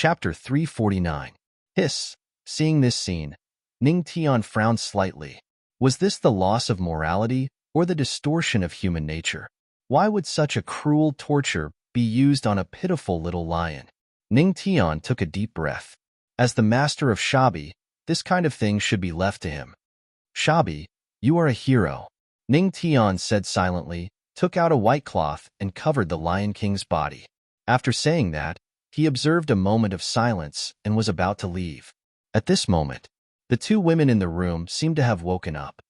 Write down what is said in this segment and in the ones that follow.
Chapter 349. Hiss. Seeing this scene, Ning Tian frowned slightly. Was this the loss of morality or the distortion of human nature? Why would such a cruel torture be used on a pitiful little lion? Ning Tian took a deep breath. As the master of Shabi, this kind of thing should be left to him. Shabi, you are a hero. Ning Tian said silently, took out a white cloth and covered the Lion King's body. After saying that, he observed a moment of silence and was about to leave. At this moment, the two women in the room seemed to have woken up.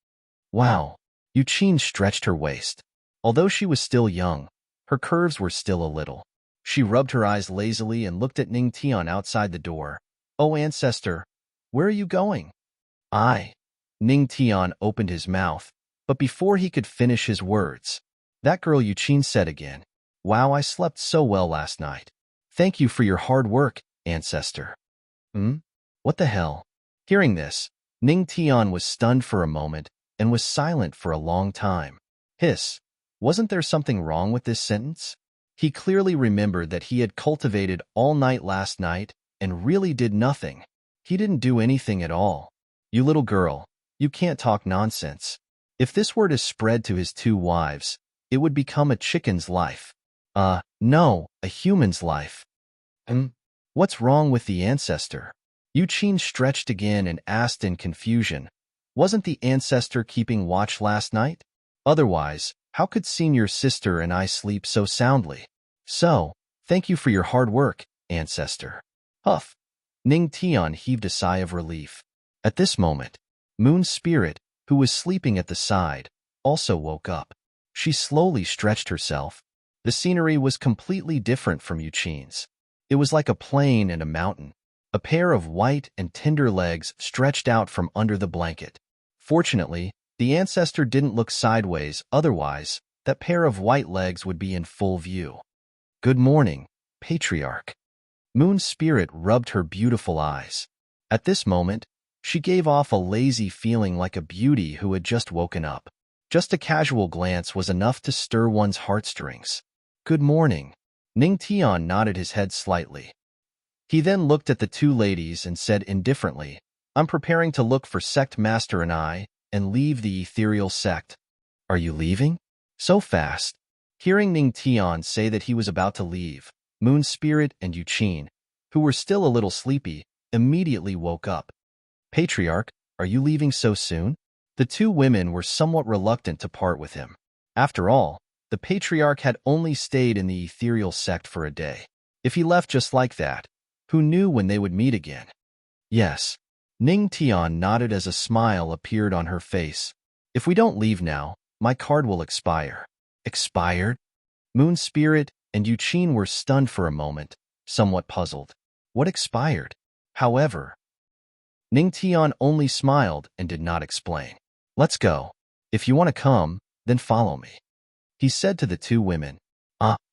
Wow! Yuqin stretched her waist. Although she was still young, her curves were still a little. She rubbed her eyes lazily and looked at Ning Tian outside the door. Oh, ancestor, where are you going? Ning Tian opened his mouth, but before he could finish his words, that girl Yuqin said again, Wow, I slept so well last night. Thank you for your hard work, ancestor. What the hell? Hearing this, Ning Tian was stunned for a moment and was silent for a long time. Hiss. Wasn't there something wrong with this sentence? He clearly remembered that he had cultivated all night last night and really did nothing. He didn't do anything at all. You little girl, you can't talk nonsense. If this were to spread to his two wives, it would become a chicken's life. No, a human's life. What's wrong with the ancestor? Yuqin stretched again and asked in confusion, Wasn't the ancestor keeping watch last night? Otherwise, how could senior sister and I sleep so soundly? So, thank you for your hard work, ancestor. Huff. Ning Tian heaved a sigh of relief. At this moment, Moon Spirit, who was sleeping at the side, also woke up. She slowly stretched herself. The scenery was completely different from Yuqin's. It was like a plain and a mountain. A pair of white and tender legs stretched out from under the blanket. Fortunately, the ancestor didn't look sideways, otherwise, that pair of white legs would be in full view. Good morning, patriarch. Moon Spirit rubbed her beautiful eyes. At this moment, she gave off a lazy feeling like a beauty who had just woken up. Just a casual glance was enough to stir one's heartstrings. Good morning. Ning Tian nodded his head slightly. He then looked at the two ladies and said indifferently, I'm preparing to look for Sect Master and I, and leave the ethereal sect. Are you leaving? So fast. Hearing Ning Tian say that he was about to leave, Moon Spirit and Yuqin, who were still a little sleepy, immediately woke up. Patriarch, are you leaving so soon? The two women were somewhat reluctant to part with him. After all, the patriarch had only stayed in the ethereal sect for a day. If he left just like that, who knew when they would meet again? Yes. Ning Tian nodded as a smile appeared on her face. If we don't leave now, my card will expire. Expired? Moon Spirit and Yuqin were stunned for a moment, somewhat puzzled. What expired? However, Ning Tian only smiled and did not explain. Let's go. If you want to come, then follow me. He said to the two women.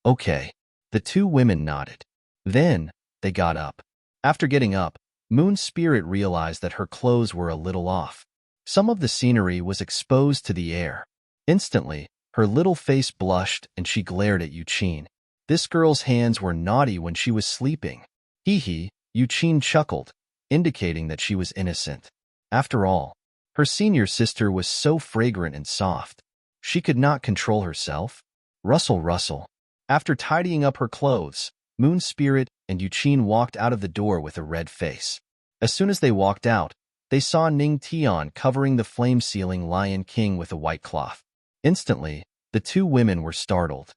Okay. The two women nodded. Then, they got up. After getting up, Moon Spirit realized that her clothes were a little off. Some of the scenery was exposed to the air. Instantly, her little face blushed and she glared at Yuqin. This girl's hands were naughty when she was sleeping. Hee, Yuqin chuckled, indicating that she was innocent. After all, her senior sister was so fragrant and soft. She could not control herself. Rustle, rustle. After tidying up her clothes, Moon Spirit and Yuqin walked out of the door with a red face. As soon as they walked out, they saw Ning Tian covering the flame-sealing Lion King with a white cloth. Instantly, the two women were startled.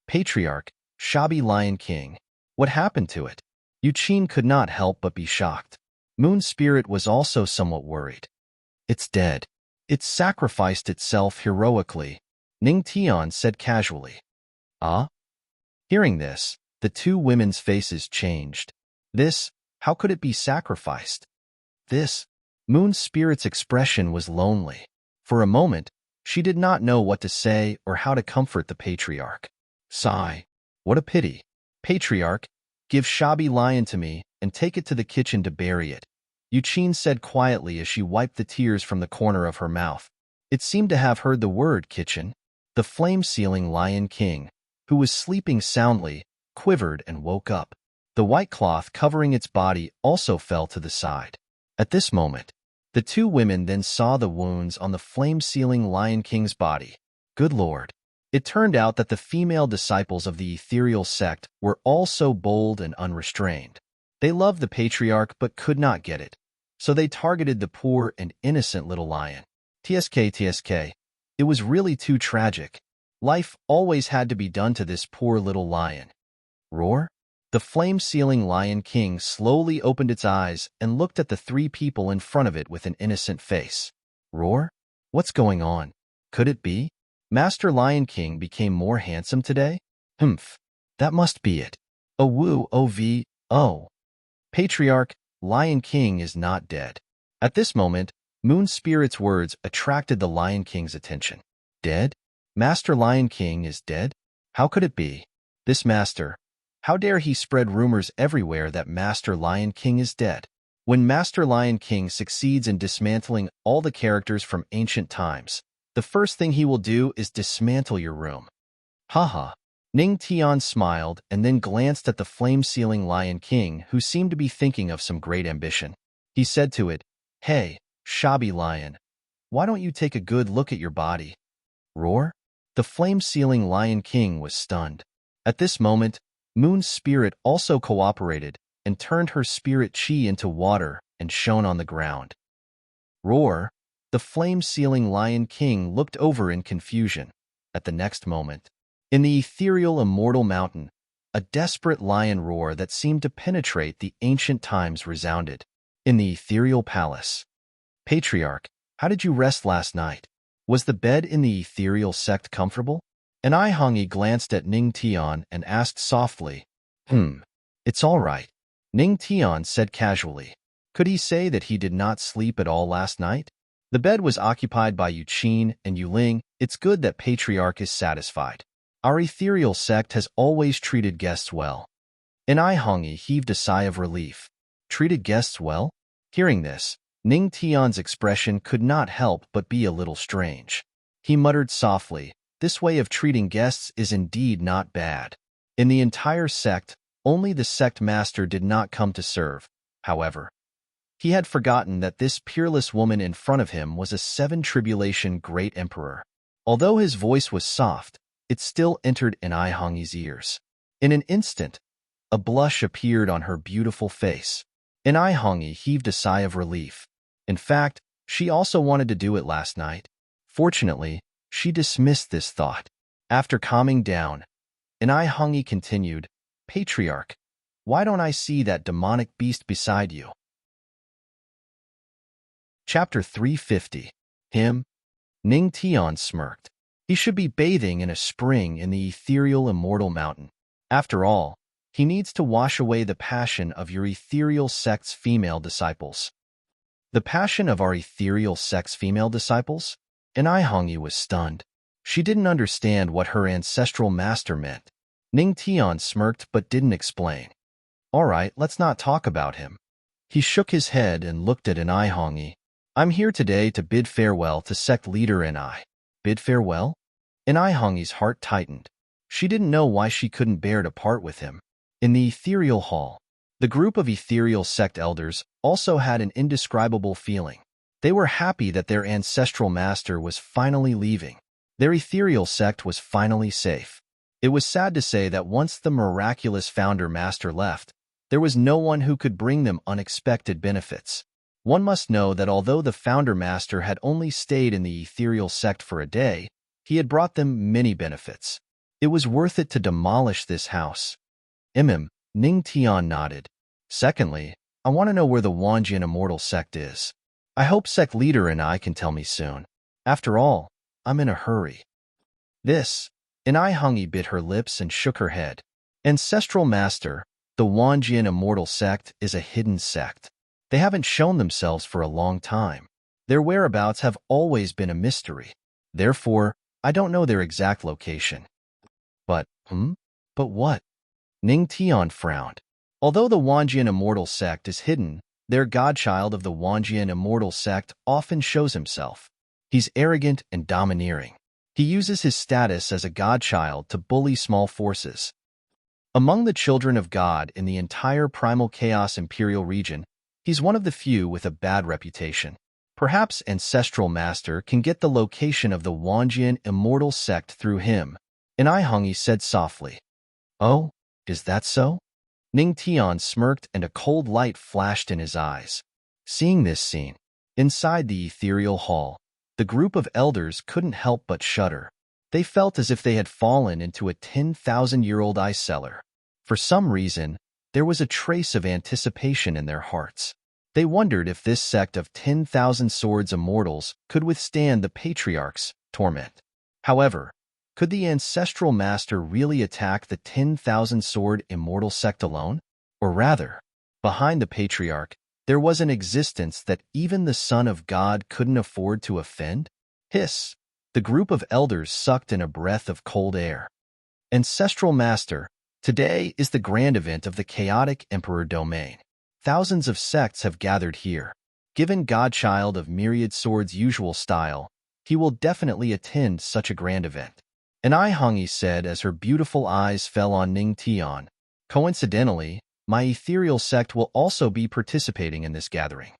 Patriarch, Shabi Lion King. What happened to it? Yuqin could not help but be shocked. Moon Spirit was also somewhat worried. It's dead. It sacrificed itself heroically, Ning Tian said casually. Hearing this, the two women's faces changed. How could it be sacrificed? Moon Spirit's expression was lonely. For a moment, she did not know what to say or how to comfort the patriarch. Sigh. What a pity. Patriarch, give Shabi Lion to me and take it to the kitchen to bury it, Yuqin said quietly as she wiped the tears from the corner of her mouth. It seemed to have heard the word kitchen. The flame-sealing Lion King, who was sleeping soundly, quivered and woke up. The white cloth covering its body also fell to the side. At this moment, the two women then saw the wounds on the flame-sealing Lion King's body. Good Lord! It turned out that the female disciples of the ethereal sect were all so bold and unrestrained. They loved the patriarch but could not get it, so they targeted the poor and innocent little lion. TSK. It was really too tragic. Life always had to be done to this poor little lion. Roar? The flame-sealing Lion King slowly opened its eyes and looked at the three people in front of it with an innocent face. Roar? What's going on? Could it be? Master Lion King became more handsome today? Humph. That must be it. Oh woo, oh. Patriarch, Lion King is not dead. At this moment, Moon Spirit's words attracted the Lion King's attention. Dead? Master Lion King is dead? How could it be? This master, how dare he spread rumors everywhere that Master Lion King is dead? When Master Lion King succeeds in dismantling all the characters from ancient times, the first thing he will do is dismantle your room. Haha. Ning Tian smiled and then glanced at the flame-sealing Lion King, who seemed to be thinking of some great ambition. He said to it, Hey, shabby lion, why don't you take a good look at your body? Roar? The flame-sealing Lion King was stunned. At this moment, Moon's spirit also cooperated and turned her spirit chi into water and shone on the ground. Roar! The flame-sealing Lion King looked over in confusion. At the next moment, in the ethereal immortal mountain, a desperate lion roar that seemed to penetrate the ancient times resounded. In the ethereal palace. Patriarch, how did you rest last night? Was the bed in the ethereal sect comfortable? And Hangi glanced at Ning Tian and asked softly, It's all right. Ning Tian said casually. Could he say that he did not sleep at all last night? The bed was occupied by Yuqin and Yuling. It's good that Patriarch is satisfied. Our ethereal sect has always treated guests well. And Hangi heaved a sigh of relief. Treated guests well? Hearing this, Ning Tian's expression could not help but be a little strange. He muttered softly, This way of treating guests is indeed not bad. In the entire sect, only the sect master did not come to serve, however. He had forgotten that this peerless woman in front of him was a seven-tribulation great emperor. Although his voice was soft, it still entered in Hangi's ears. In an instant, a blush appeared on her beautiful face. And Hangi heaved a sigh of relief. In fact, she also wanted to do it last night. Fortunately, she dismissed this thought. After calming down, and Hangi continued, Patriarch, why don't I see that demonic beast beside you? Chapter 350. Him? Ning Tian smirked. He should be bathing in a spring in the ethereal immortal mountain. After all, he needs to wash away the passion of your ethereal sect's female disciples. The passion of our ethereal sect's female disciples? And Hangi was stunned. She didn't understand what her ancestral master meant. Ning Tian smirked but didn't explain. All right, let's not talk about him. He shook his head and looked at Hangi. I'm here today to bid farewell to sect leader Ni. Bid farewell? Hangi's heart tightened. She didn't know why she couldn't bear to part with him. In the ethereal hall, the group of ethereal sect elders also had an indescribable feeling. They were happy that their ancestral master was finally leaving. Their ethereal sect was finally safe. It was sad to say that once the miraculous founder master left, there was no one who could bring them unexpected benefits. One must know that although the founder master had only stayed in the ethereal sect for a day, he had brought them many benefits. It was worth it to demolish this house. Ning Tian nodded. Secondly, I want to know where the Wanjian immortal sect is. I hope sect leader and I can tell me soon. After all, I'm in a hurry. This, and Hangi bit her lips and shook her head. Ancestral master, the Wanjian immortal sect is a hidden sect. They haven't shown themselves for a long time. Their whereabouts have always been a mystery. Therefore, I don't know their exact location. But what? Ning Tian frowned. Although the Wanjian immortal sect is hidden, their godchild of the Wanjian immortal sect often shows himself. He's arrogant and domineering. He uses his status as a godchild to bully small forces. Among the children of God in the entire Primal Chaos Imperial region, he's one of the few with a bad reputation. Perhaps Ancestral Master can get the location of the Wanjian immortal sect through him, and Ihongi said softly. Oh, is that so? Ning Tian smirked and a cold light flashed in his eyes. Seeing this scene, inside the ethereal hall, the group of elders couldn't help but shudder. They felt as if they had fallen into a 10,000-year-old ice cellar. For some reason, there was a trace of anticipation in their hearts. They wondered if this sect of 10,000 swords immortals could withstand the Patriarch's torment. However, could the Ancestral Master really attack the 10,000 sword immortal sect alone? Or rather, behind the Patriarch, there was an existence that even the Son of God couldn't afford to offend? Hiss! The group of elders sucked in a breath of cold air. Ancestral Master, today is the grand event of the chaotic Emperor domain. Thousands of sects have gathered here. Given Godchild of Myriad Swords' usual style, he will definitely attend such a grand event. And Ihongi said as her beautiful eyes fell on Ning Tian. Coincidentally, my ethereal sect will also be participating in this gathering.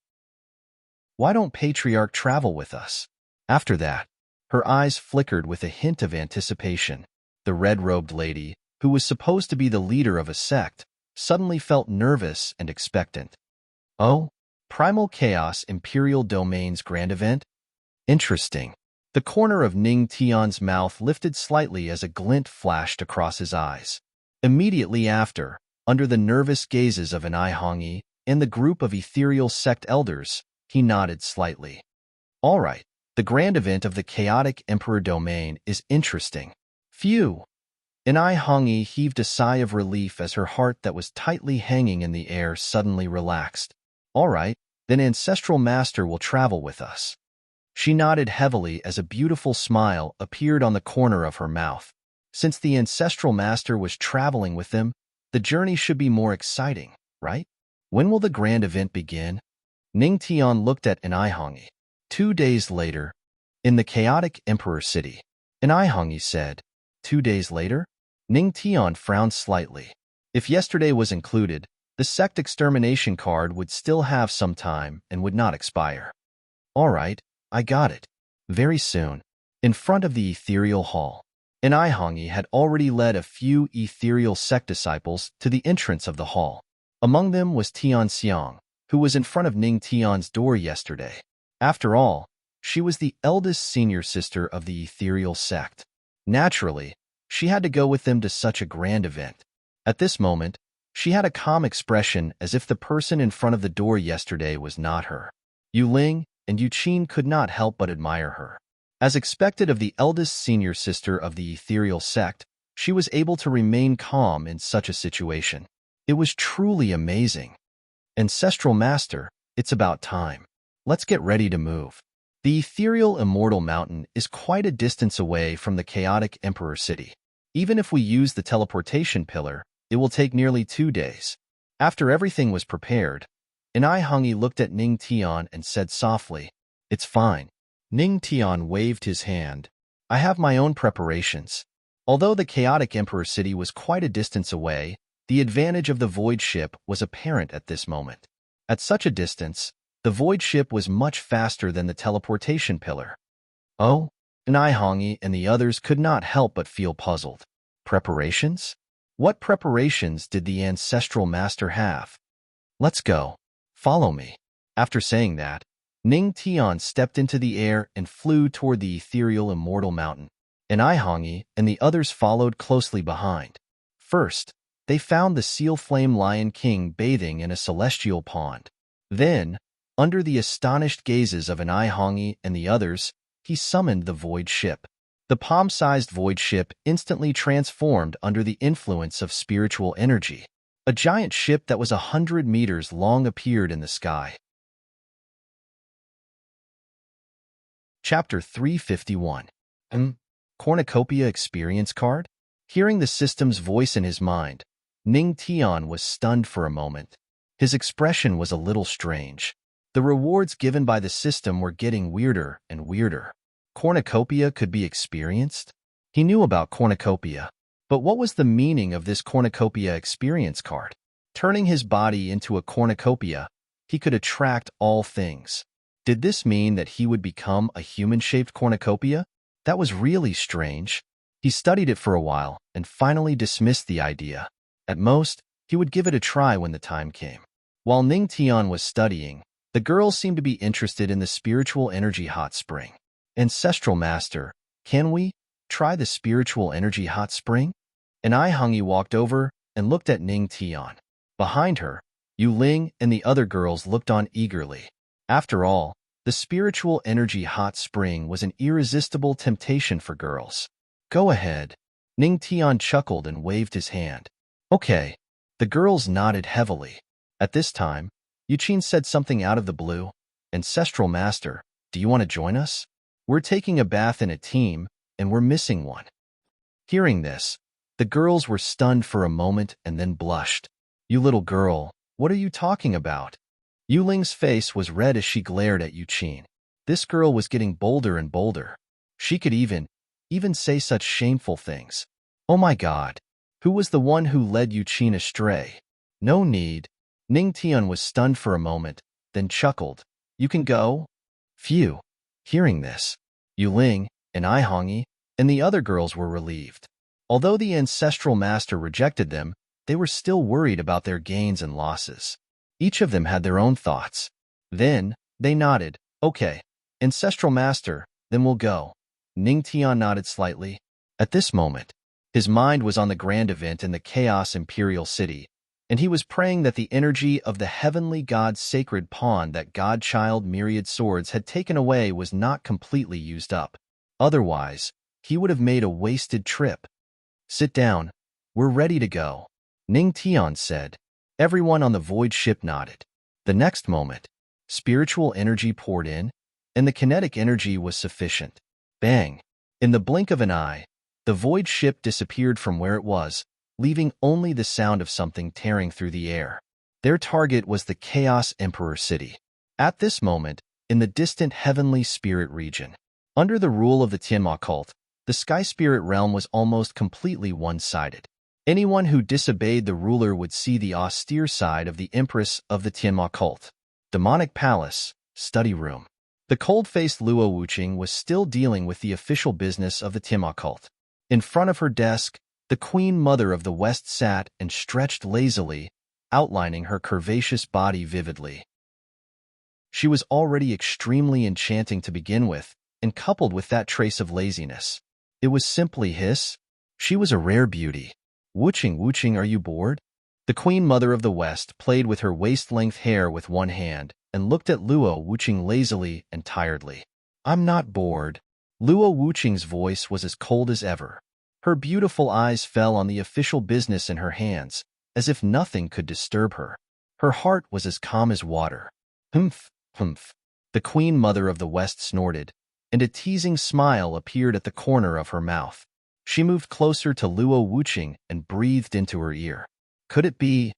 Why don't Patriarch travel with us? After that, her eyes flickered with a hint of anticipation. The red-robed lady, who was supposed to be the leader of a sect, suddenly felt nervous and expectant. Oh, Primal Chaos Imperial Domain's grand event? Interesting. The corner of Ning Tian's mouth lifted slightly as a glint flashed across his eyes. Immediately after, under the nervous gazes of an Ihongi and the group of ethereal sect elders, he nodded slightly. All right, the grand event of the chaotic Emperor domain is interesting. Phew! An Ihongi heaved a sigh of relief as her heart that was tightly hanging in the air suddenly relaxed. All right, then Ancestral Master will travel with us. She nodded heavily as a beautiful smile appeared on the corner of her mouth. Since the Ancestral Master was traveling with them, the journey should be more exciting, right? When will the grand event begin? Ning Tian looked at an Ihongi. 2 days later, in the chaotic Emperor city, an Ihongi said. 2 days later? Ning Tian frowned slightly. If yesterday was included, the sect extermination card would still have some time and would not expire. All right, I got it. Very soon, in front of the ethereal hall, an Ihongi had already led a few ethereal sect disciples to the entrance of the hall. Among them was Tian Xiang, who was in front of Ning Tian's door yesterday. After all, she was the eldest senior sister of the ethereal sect. Naturally, she had to go with them to such a grand event. At this moment, she had a calm expression as if the person in front of the door yesterday was not her. Yu Ling and Yu Qin could not help but admire her. As expected of the eldest senior sister of the ethereal sect, she was able to remain calm in such a situation. It was truly amazing. Ancestral Master, it's about time. Let's get ready to move. The ethereal immortal mountain is quite a distance away from the chaotic Emperor city. Even if we use the teleportation pillar, it will take nearly 2 days. After everything was prepared, an Ihongi looked at Ning Tian and said softly, It's fine. Ning Tian waved his hand. I have my own preparations. Although the chaotic Emperor city was quite a distance away, the advantage of the void ship was apparent at this moment. At such a distance, the void ship was much faster than the teleportation pillar. Oh, an Ihongi and the others could not help but feel puzzled. Preparations? What preparations did the Ancestral Master have? Let's go. Follow me. After saying that, Ning Tian stepped into the air and flew toward the ethereal immortal mountain. An Ihongi and the others followed closely behind. First, they found the Seal Flame Lion King bathing in a celestial pond. Then, under the astonished gazes of an Ihongi and the others, he summoned the void ship. The palm-sized void ship instantly transformed under the influence of spiritual energy. A giant ship that was 100 meters long appeared in the sky. Chapter 351. Cornucopia Experience Card? Hearing the system's voice in his mind, Ning Tian was stunned for a moment. His expression was a little strange. The rewards given by the system were getting weirder and weirder. Cornucopia could be experienced? He knew about cornucopia. But what was the meaning of this cornucopia experience card? Turning his body into a cornucopia, he could attract all things. Did this mean that he would become a human-shaped cornucopia? That was really strange. He studied it for a while and finally dismissed the idea. At most, he would give it a try when the time came. While Ning Tian was studying, the girls seemed to be interested in the spiritual energy hot spring. Ancestral Master, can we try the spiritual energy hot spring? And Hangi walked over and looked at Ning Tian. Behind her, Yu Ling and the other girls looked on eagerly. After all, the spiritual energy hot spring was an irresistible temptation for girls. Go ahead. Ning Tian chuckled and waved his hand. Okay. The girls nodded heavily. At this time, Yuqin said something out of the blue. Ancestral Master, do you want to join us? We're taking a bath in a team, and we're missing one. Hearing this, the girls were stunned for a moment and then blushed. You little girl, what are you talking about? Yu Ling's face was red as she glared at Yuqin. This girl was getting bolder and bolder. She could even say such shameful things. Oh my God, who was the one who led Yuqin astray? No need. Ning Tian was stunned for a moment, then chuckled. You can go? Phew. Hearing this, Yu Ling and Hangi and the other girls were relieved. Although the Ancestral Master rejected them, they were still worried about their gains and losses. Each of them had their own thoughts. Then, they nodded. Okay, Ancestral Master, then we'll go. Ning Tian nodded slightly. At this moment, his mind was on the grand event in the Chaos Imperial City, and he was praying that the energy of the heavenly god's sacred pawn that Godchild Myriad Swords had taken away was not completely used up. Otherwise, he would have made a wasted trip. Sit down. We're ready to go, Ning Tian said. Everyone on the void ship nodded. The next moment, spiritual energy poured in, and the kinetic energy was sufficient. Bang! In the blink of an eye, the void ship disappeared from where it was, leaving only the sound of something tearing through the air. Their target was the Chaos Emperor City. At this moment, in the distant heavenly spirit region, under the rule of the Tianma cult, the Sky Spirit realm was almost completely one-sided. Anyone who disobeyed the ruler would see the austere side of the Empress of the Tianma cult. Demonic Palace, Study Room. The cold-faced Luo Wuqing was still dealing with the official business of the Tianma cult. In front of her desk, the Queen Mother of the West sat and stretched lazily, outlining her curvaceous body vividly. She was already extremely enchanting to begin with, and coupled with that trace of laziness, it was simply hiss. She was a rare beauty. Wuqing, are you bored? The Queen Mother of the West played with her waist-length hair with one hand and looked at Luo Wuqing lazily and tiredly. I'm not bored. Luo Wuqing's voice was as cold as ever. Her beautiful eyes fell on the official business in her hands, as if nothing could disturb her. Her heart was as calm as water. Humph, humph. The Queen Mother of the West snorted, and a teasing smile appeared at the corner of her mouth. She moved closer to Luo Wuqing and breathed into her ear. Could it be?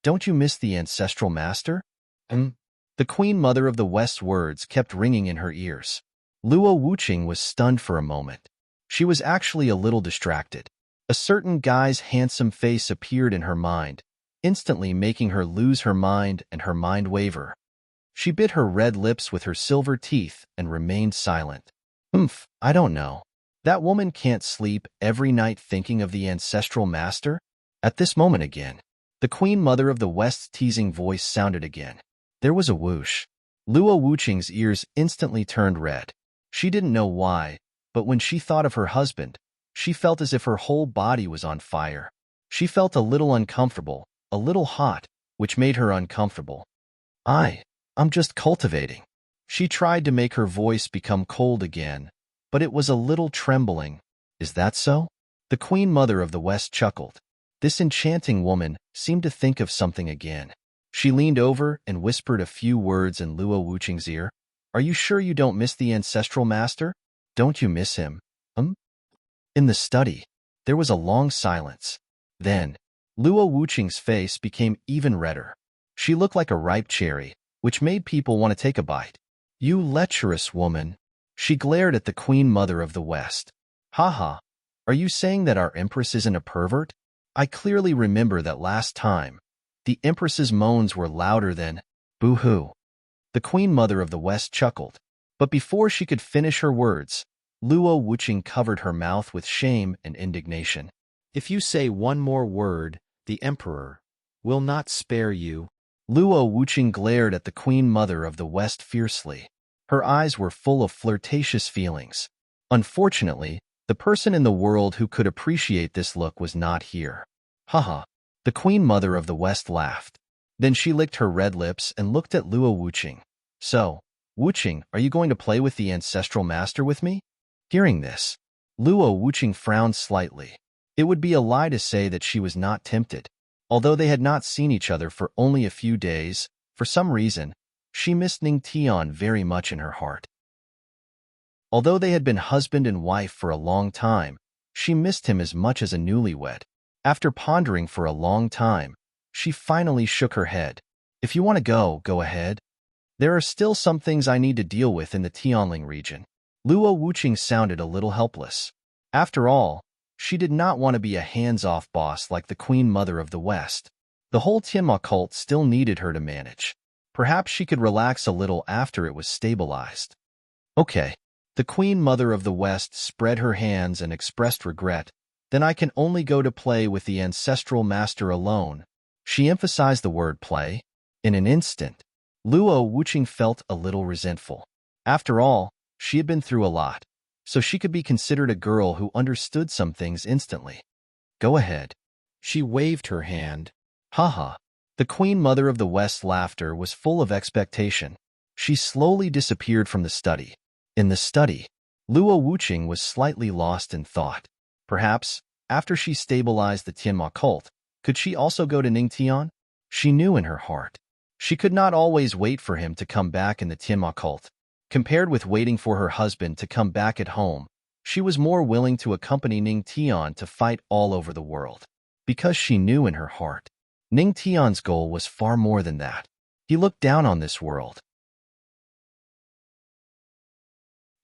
Don't you miss the Ancestral Master? The Queen Mother of the West's words kept ringing in her ears. Luo Wuqing was stunned for a moment. She was actually a little distracted. A certain guy's handsome face appeared in her mind, instantly making her lose her mind and her mind waver. She bit her red lips with her silver teeth and remained silent. I don't know. That woman can't sleep every night thinking of the Ancestral Master? At this moment again, the Queen Mother of the West's teasing voice sounded again. There was a whoosh. Luo Wuqing's ears instantly turned red. She didn't know why, but when she thought of her husband, she felt as if her whole body was on fire. She felt a little uncomfortable, a little hot, which made her uncomfortable. I'm just cultivating. She tried to make her voice become cold again, but it was a little trembling. Is that so? The Queen Mother of the West chuckled. This enchanting woman seemed to think of something again. She leaned over and whispered a few words in Luo Wuqing's ear. Are you sure you don't miss the Ancestral Master? Don't you miss him? In the study, there was a long silence. Then, Luo Wuqing's face became even redder. She looked like a ripe cherry, which made people want to take a bite. You lecherous woman. She glared at the Queen Mother of the West. Ha ha. Are you saying that our empress isn't a pervert? I clearly remember that last time. The empress's moans were louder than, boo-hoo. The Queen Mother of the West chuckled. But before she could finish her words, Luo Wuqing covered her mouth with shame and indignation. If you say one more word, the Emperor will not spare you. Luo Wuqing glared at the Queen Mother of the West fiercely. Her eyes were full of flirtatious feelings. Unfortunately, the person in the world who could appreciate this look was not here. Haha. The Queen Mother of the West laughed. Then she licked her red lips and looked at Luo Wuqing. So, Wuqing, are you going to play with the ancestral master with me? Hearing this, Luo Wuqing frowned slightly. It would be a lie to say that she was not tempted. Although they had not seen each other for only a few days, for some reason, she missed Ning Tian very much in her heart. Although they had been husband and wife for a long time, she missed him as much as a newlywed. After pondering for a long time, she finally shook her head. If you want to go ahead. There are still some things I need to deal with in the Tianling region. Luo Wuqing sounded a little helpless. After all, she did not want to be a hands-off boss like the Queen Mother of the West. The whole Tianma cult still needed her to manage. Perhaps she could relax a little after it was stabilized. Okay. The Queen Mother of the West spread her hands and expressed regret. Then I can only go to play with the ancestral master alone. She emphasized the word play. In an instant, Luo Wuqing felt a little resentful. After all, she had been through a lot, so she could be considered a girl who understood some things instantly. Go ahead. She waved her hand. Haha. The Queen Mother of the West's laughter was full of expectation. She slowly disappeared from the study. In the study, Luo Wuqing was slightly lost in thought. Perhaps, after she stabilized the Tianma cult, could she also go to Ningtian? She knew in her heart. She could not always wait for him to come back in the Tianma cult. Compared with waiting for her husband to come back at home, she was more willing to accompany Ningtian to fight all over the world. Because she knew in her heart, Ningtian's goal was far more than that. He looked down on this world.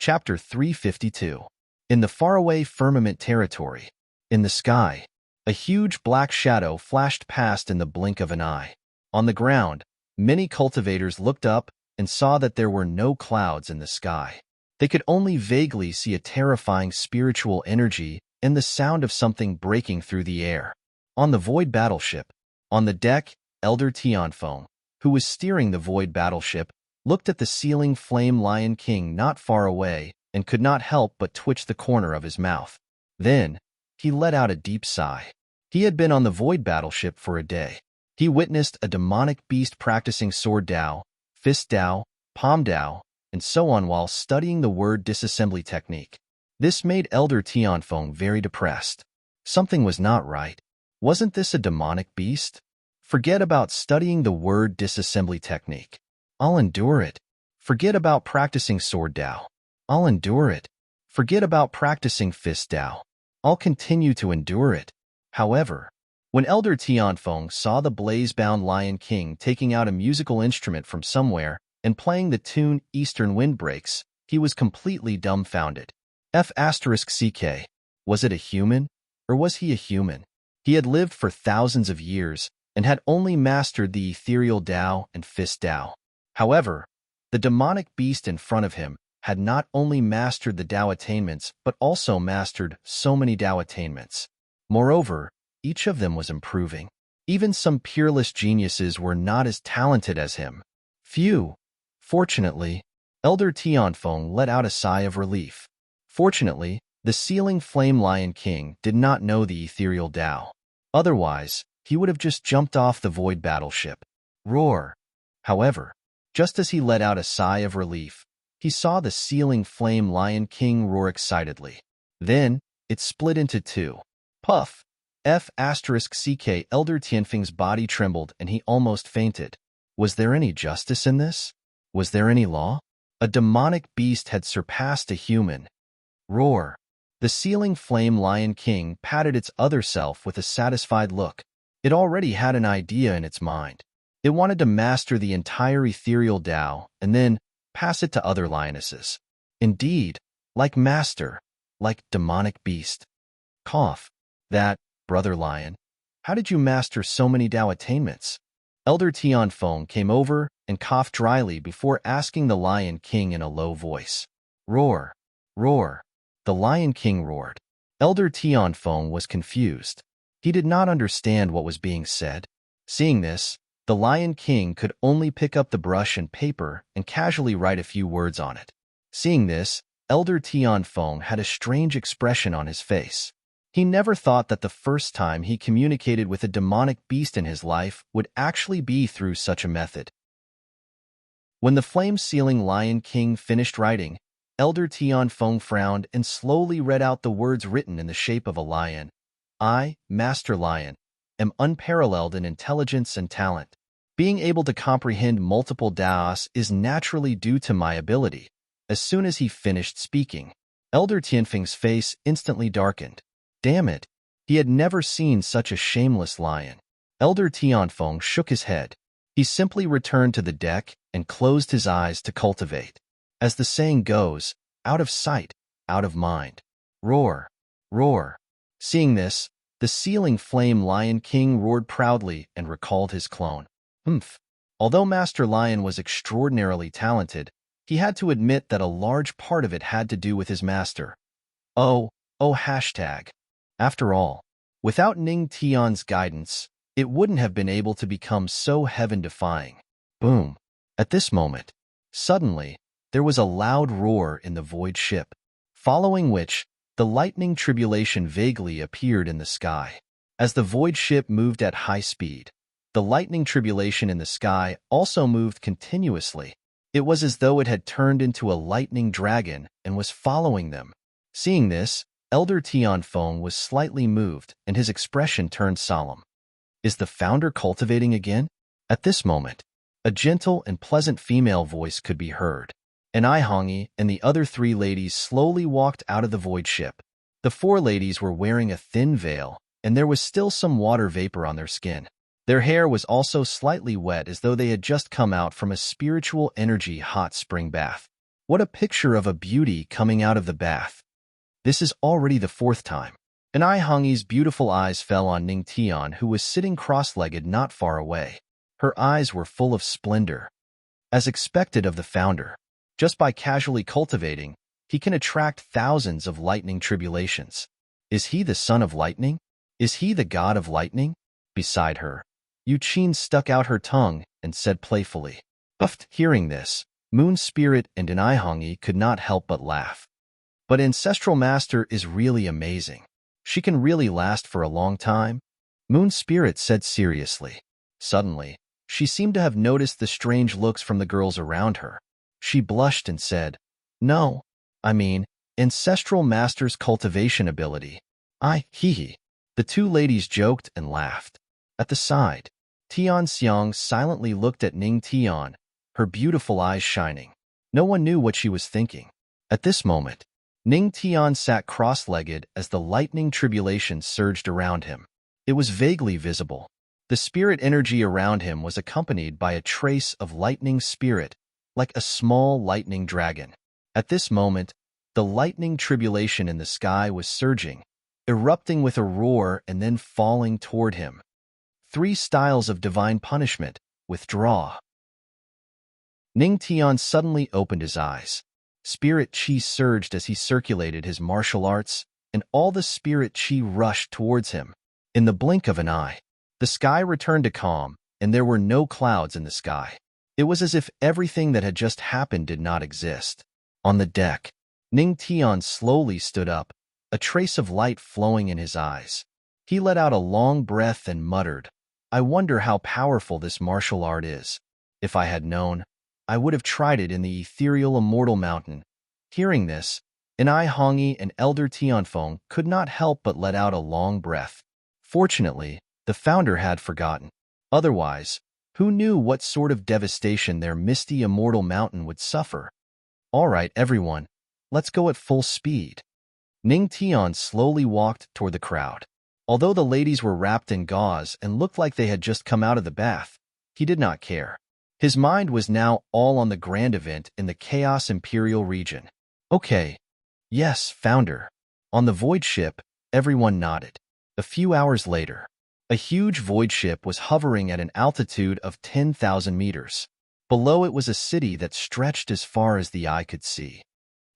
Chapter 352. In the faraway firmament territory, in the sky, a huge black shadow flashed past in the blink of an eye. On the ground, many cultivators looked up and saw that there were no clouds in the sky. They could only vaguely see a terrifying spiritual energy and the sound of something breaking through the air. On the Void battleship, on the deck, Elder Tianfeng, who was steering the Void battleship, looked at the ceiling flame Lion King not far away and could not help but twitch the corner of his mouth. Then, he let out a deep sigh. He had been on the Void battleship for a day. He witnessed a demonic beast practicing sword Dao, fist Dao, palm Dao, and so on while studying the word disassembly technique. This made Elder Tianfeng very depressed. Something was not right. Wasn't this a demonic beast? Forget about studying the word disassembly technique. I'll endure it. Forget about practicing sword Dao. I'll endure it. Forget about practicing fist Dao. I'll continue to endure it. However, when Elder Tianfeng saw the blaze-bound Lion King taking out a musical instrument from somewhere and playing the tune Eastern Windbreaks, he was completely dumbfounded. F***CK. Was it a human? Or was he a human? He had lived for thousands of years and had only mastered the ethereal Dao and fist Dao. However, the demonic beast in front of him had not only mastered the Dao attainments but also mastered so many Dao attainments. Moreover, each of them was improving. Even some peerless geniuses were not as talented as him. Phew! Fortunately, Elder Tianfeng let out a sigh of relief. Fortunately, the ceiling flame Lion King did not know the ethereal Dao. Otherwise, he would have just jumped off the Void battleship. Roar! However, just as he let out a sigh of relief, he saw the ceiling flame Lion King roar excitedly. Then, it split into two. Puff! F***CK. Elder Tianfeng's body trembled and he almost fainted. Was there any justice in this? Was there any law? A demonic beast had surpassed a human. Roar! The ceiling flame Lion King patted its other self with a satisfied look. It already had an idea in its mind. It wanted to master the entire ethereal Dao and then pass it to other lionesses. Indeed, like master, like demonic beast. Cough. That, Brother Lion. How did you master so many Tao attainments? Elder Tianfeng came over and coughed dryly before asking the Lion King in a low voice. Roar! Roar! The Lion King roared. Elder Tianfeng was confused. He did not understand what was being said. Seeing this, the Lion King could only pick up the brush and paper and casually write a few words on it. Seeing this, Elder Tianfeng had a strange expression on his face. He never thought that the first time he communicated with a demonic beast in his life would actually be through such a method. When the flame-sealing Lion King finished writing, Elder Tianfeng frowned and slowly read out the words written in the shape of a lion. I, Master Lion, am unparalleled in intelligence and talent. Being able to comprehend multiple Daos is naturally due to my ability. As soon as he finished speaking, Elder Tianfeng's face instantly darkened. Damn it! He had never seen such a shameless lion. Elder Tianfeng shook his head. He simply returned to the deck and closed his eyes to cultivate. As the saying goes, out of sight, out of mind. Roar! Roar! Seeing this, the sealing flame Lion King roared proudly and recalled his clone. Humph! Although Master Lion was extraordinarily talented, he had to admit that a large part of it had to do with his master. Oh, hashtag. After all, without Ning Tian's guidance, it wouldn't have been able to become so heaven-defying. Boom! At this moment, suddenly, there was a loud roar in the void ship, following which, the lightning tribulation vaguely appeared in the sky. As the void ship moved at high speed, the lightning tribulation in the sky also moved continuously. It was as though it had turned into a lightning dragon and was following them. Seeing this, Elder Tianfeng was slightly moved and his expression turned solemn. Is the founder cultivating again? At this moment, a gentle and pleasant female voice could be heard. And Hongi and the other 3 ladies slowly walked out of the void ship. The 4 ladies were wearing a thin veil, and there was still some water vapor on their skin. Their hair was also slightly wet as though they had just come out from a spiritual energy hot spring bath. What a picture of a beauty coming out of the bath. This is already the 4th time. And Hongi's beautiful eyes fell on Ning Tian, who was sitting cross-legged not far away. Her eyes were full of splendor. As expected of the founder, just by casually cultivating, he can attract thousands of lightning tribulations. Is he the son of lightning? Is he the god of lightning? Beside her, Yuqin stuck out her tongue and said playfully. Hearing this, Moon Spirit and Hongi could not help but laugh. But Ancestral Master is really amazing. She can really last for a long time, Moon Spirit said seriously. Suddenly, she seemed to have noticed the strange looks from the girls around her. She blushed and said, No, I mean, Ancestral Master's cultivation ability. Hee. The 2 ladies joked and laughed. At the side, Tian Xiang silently looked at Ning Tian, her beautiful eyes shining. No one knew what she was thinking. At this moment, Ning Tian sat cross-legged as the lightning tribulation surged around him. It was vaguely visible. The spirit energy around him was accompanied by a trace of lightning spirit, like a small lightning dragon. At this moment, the lightning tribulation in the sky was surging, erupting with a roar and then falling toward him. 3 styles of divine punishment. Withdraw. Ning Tian suddenly opened his eyes. Spirit chi surged as he circulated his martial arts, and all the spirit chi rushed towards him. In the blink of an eye, the sky returned to calm, and there were no clouds in the sky. It was as if everything that had just happened did not exist. On the deck, Ning Tian slowly stood up, a trace of light flowing in his eyes. He let out a long breath and muttered, I wonder how powerful this martial art is. If I had known, I would have tried it in the ethereal immortal mountain. Hearing this, Hongi and Elder Tianfeng could not help but let out a long breath. Fortunately, the founder had forgotten. Otherwise, who knew what sort of devastation their misty immortal mountain would suffer? All right, everyone, let's go at full speed. Ning Tian slowly walked toward the crowd. Although the ladies were wrapped in gauze and looked like they had just come out of the bath, he did not care. His mind was now all on the grand event in the Chaos Imperial region. Okay. Yes, founder. On the void ship, Everyone nodded. A few hours later, a huge void ship was hovering at an altitude of 10,000 meters. Below it was a city that stretched as far as the eye could see.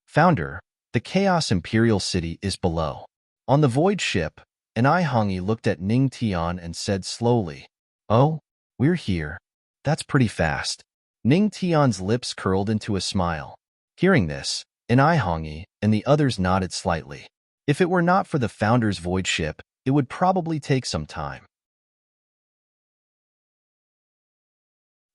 Founder, the Chaos Imperial City is below. On the void ship, an Hangi looked at Ning Tian and said slowly, "Oh, we're here. That's pretty fast." Ning Tian's lips curled into a smile. Hearing this, an Hangi and the others nodded slightly. If it were not for the founder's void ship, it would probably take some time.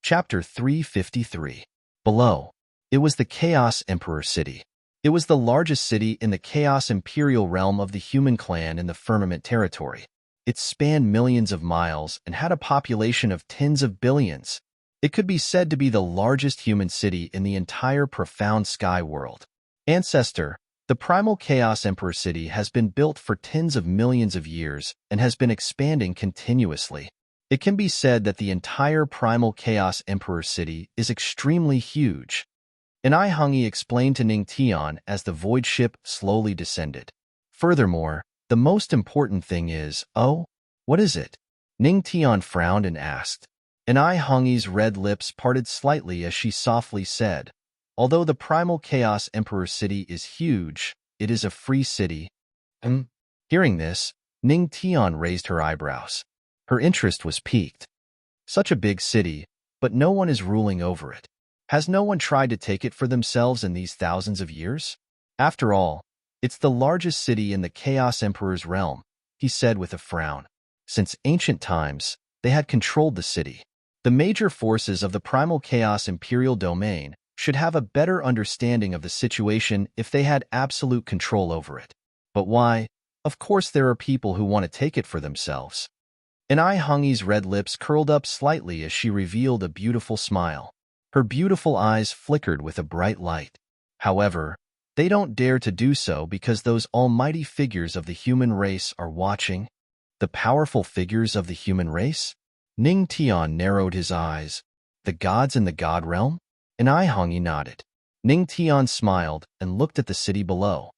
Chapter 353. Below. It was the Chaos Emperor City. It was the largest city in the Chaos Imperial realm of the human clan in the Firmament territory. It spanned millions of miles and had a population of tens of billions. It could be said to be the largest human city in the entire profound sky world. Ancestor, the primal Chaos Emperor City has been built for tens of millions of years and has been expanding continuously. It can be said that the entire primal Chaos Emperor City is extremely huge. An Hangi explained to Ning Tian as the void ship slowly descended. Furthermore, the most important thing is, oh, what is it? Ning Tian frowned and asked. An Hangi's red lips parted slightly as she softly said, "Although the primal Chaos Emperor City is huge, it is a free city." Hearing this, Ning Tian raised her eyebrows. Her interest was piqued. Such a big city, but no one is ruling over it. Has no one tried to take it for themselves in these thousands of years? After all, it's the largest city in the Chaos Emperor's realm, he said with a frown. Since ancient times, they had controlled the city. The major forces of the primal Chaos Imperial domain should have a better understanding of the situation if they had absolute control over it. But why? Of course there are people who want to take it for themselves. An Hangi's red lips curled up slightly as she revealed a beautiful smile. Her beautiful eyes flickered with a bright light. However, they don't dare to do so because those almighty figures of the human race are watching. The powerful figures of the human race? Ning Tian narrowed his eyes. The gods in the god realm? An Hangi nodded. Ning Tian smiled and looked at the city below.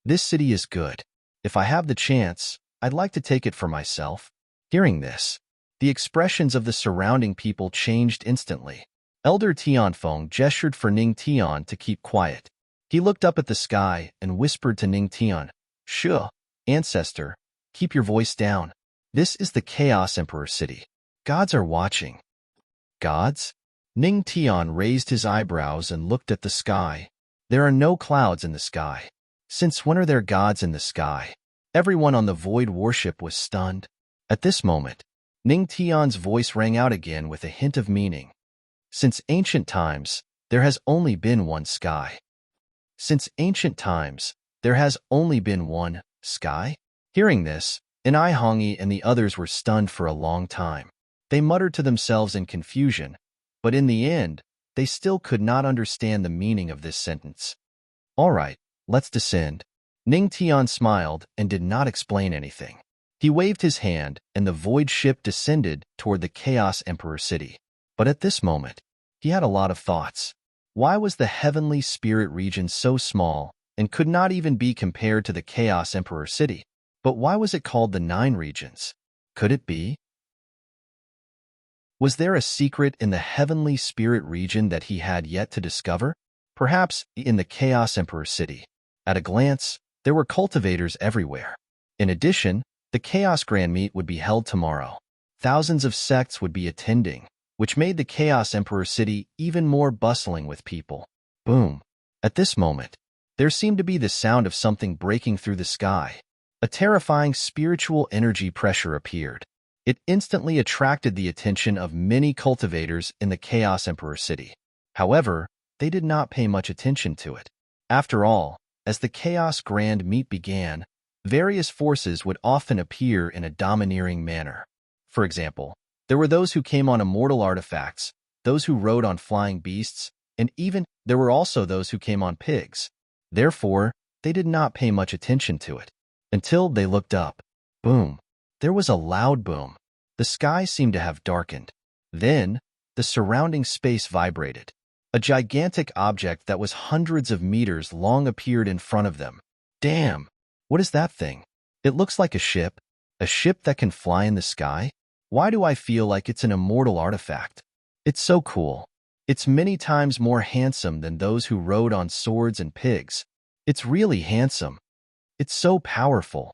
This city is good. If I have the chance, I'd like to take it for myself. Hearing this, the expressions of the surrounding people changed instantly. Elder Tianfeng gestured for Ning Tian to keep quiet. He looked up at the sky and whispered to Ning Tian, "Sure, ancestor, keep your voice down. This is the Chaos Emperor City. Gods are watching." Gods? Ning Tian raised his eyebrows and looked at the sky. There are no clouds in the sky. Since when are there gods in the sky? Everyone on the void warship was stunned. At this moment, Ning Tian's voice rang out again with a hint of meaning. Since ancient times, there has only been one sky. Since ancient times, there has only been one sky? Hearing this, an Hangi and the others were stunned for a long time. They muttered to themselves in confusion, but in the end, they still could not understand the meaning of this sentence. All right, let's descend. Ning Tian smiled and did not explain anything. He waved his hand, and the void ship descended toward the Chaos Emperor City. But at this moment, he had a lot of thoughts. Why was the Heavenly Spirit region so small and could not even be compared to the Chaos Emperor City? But why was it called the 9 regions? Could it be? Was there a secret in the Heavenly Spirit region that he had yet to discover? Perhaps in the Chaos Emperor City. At a glance, there were cultivators everywhere. In addition, the Chaos Grand Meet would be held tomorrow. Thousands of sects would be attending, which made the Chaos Emperor City even more bustling with people. Boom. At this moment, there seemed to be the sound of something breaking through the sky. A terrifying spiritual energy pressure appeared. It instantly attracted the attention of many cultivators in the Chaos Emperor City. However, they did not pay much attention to it. After all, as the Chaos Grand Meet began, various forces would often appear in a domineering manner. For example, there were those who came on immortal artifacts, those who rode on flying beasts, and even there were also those who came on pigs. Therefore, they did not pay much attention to it. Until they looked up. Boom. There was a loud boom. The sky seemed to have darkened. Then, the surrounding space vibrated. A gigantic object that was hundreds of meters long appeared in front of them. Damn! What is that thing? It looks like a ship that can fly in the sky? Why do I feel like it's an immortal artifact? It's so cool. It's many times more handsome than those who rode on swords and pigs. It's really handsome. It's so powerful.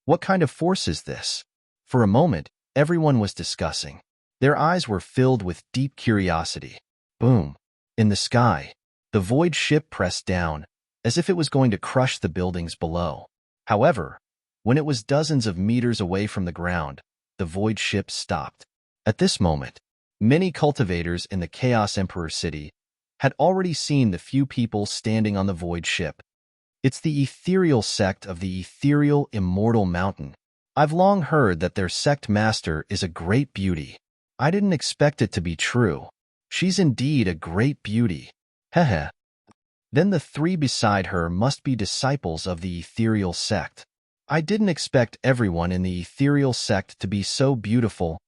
What kind of force is this? For a moment, everyone was discussing. Their eyes were filled with deep curiosity. Boom. In the sky, the void ship pressed down, as if it was going to crush the buildings below. However, when it was dozens of meters away from the ground, the void ship stopped. At this moment, many cultivators in the Chaos Emperor city had already seen the few people standing on the void ship. It's the ethereal sect of the ethereal immortal mountain. I've long heard that their sect master is a great beauty. I didn't expect it to be true. She's indeed a great beauty. Heh. Then the three beside her must be disciples of the ethereal sect. I didn't expect everyone in the ethereal sect to be so beautiful.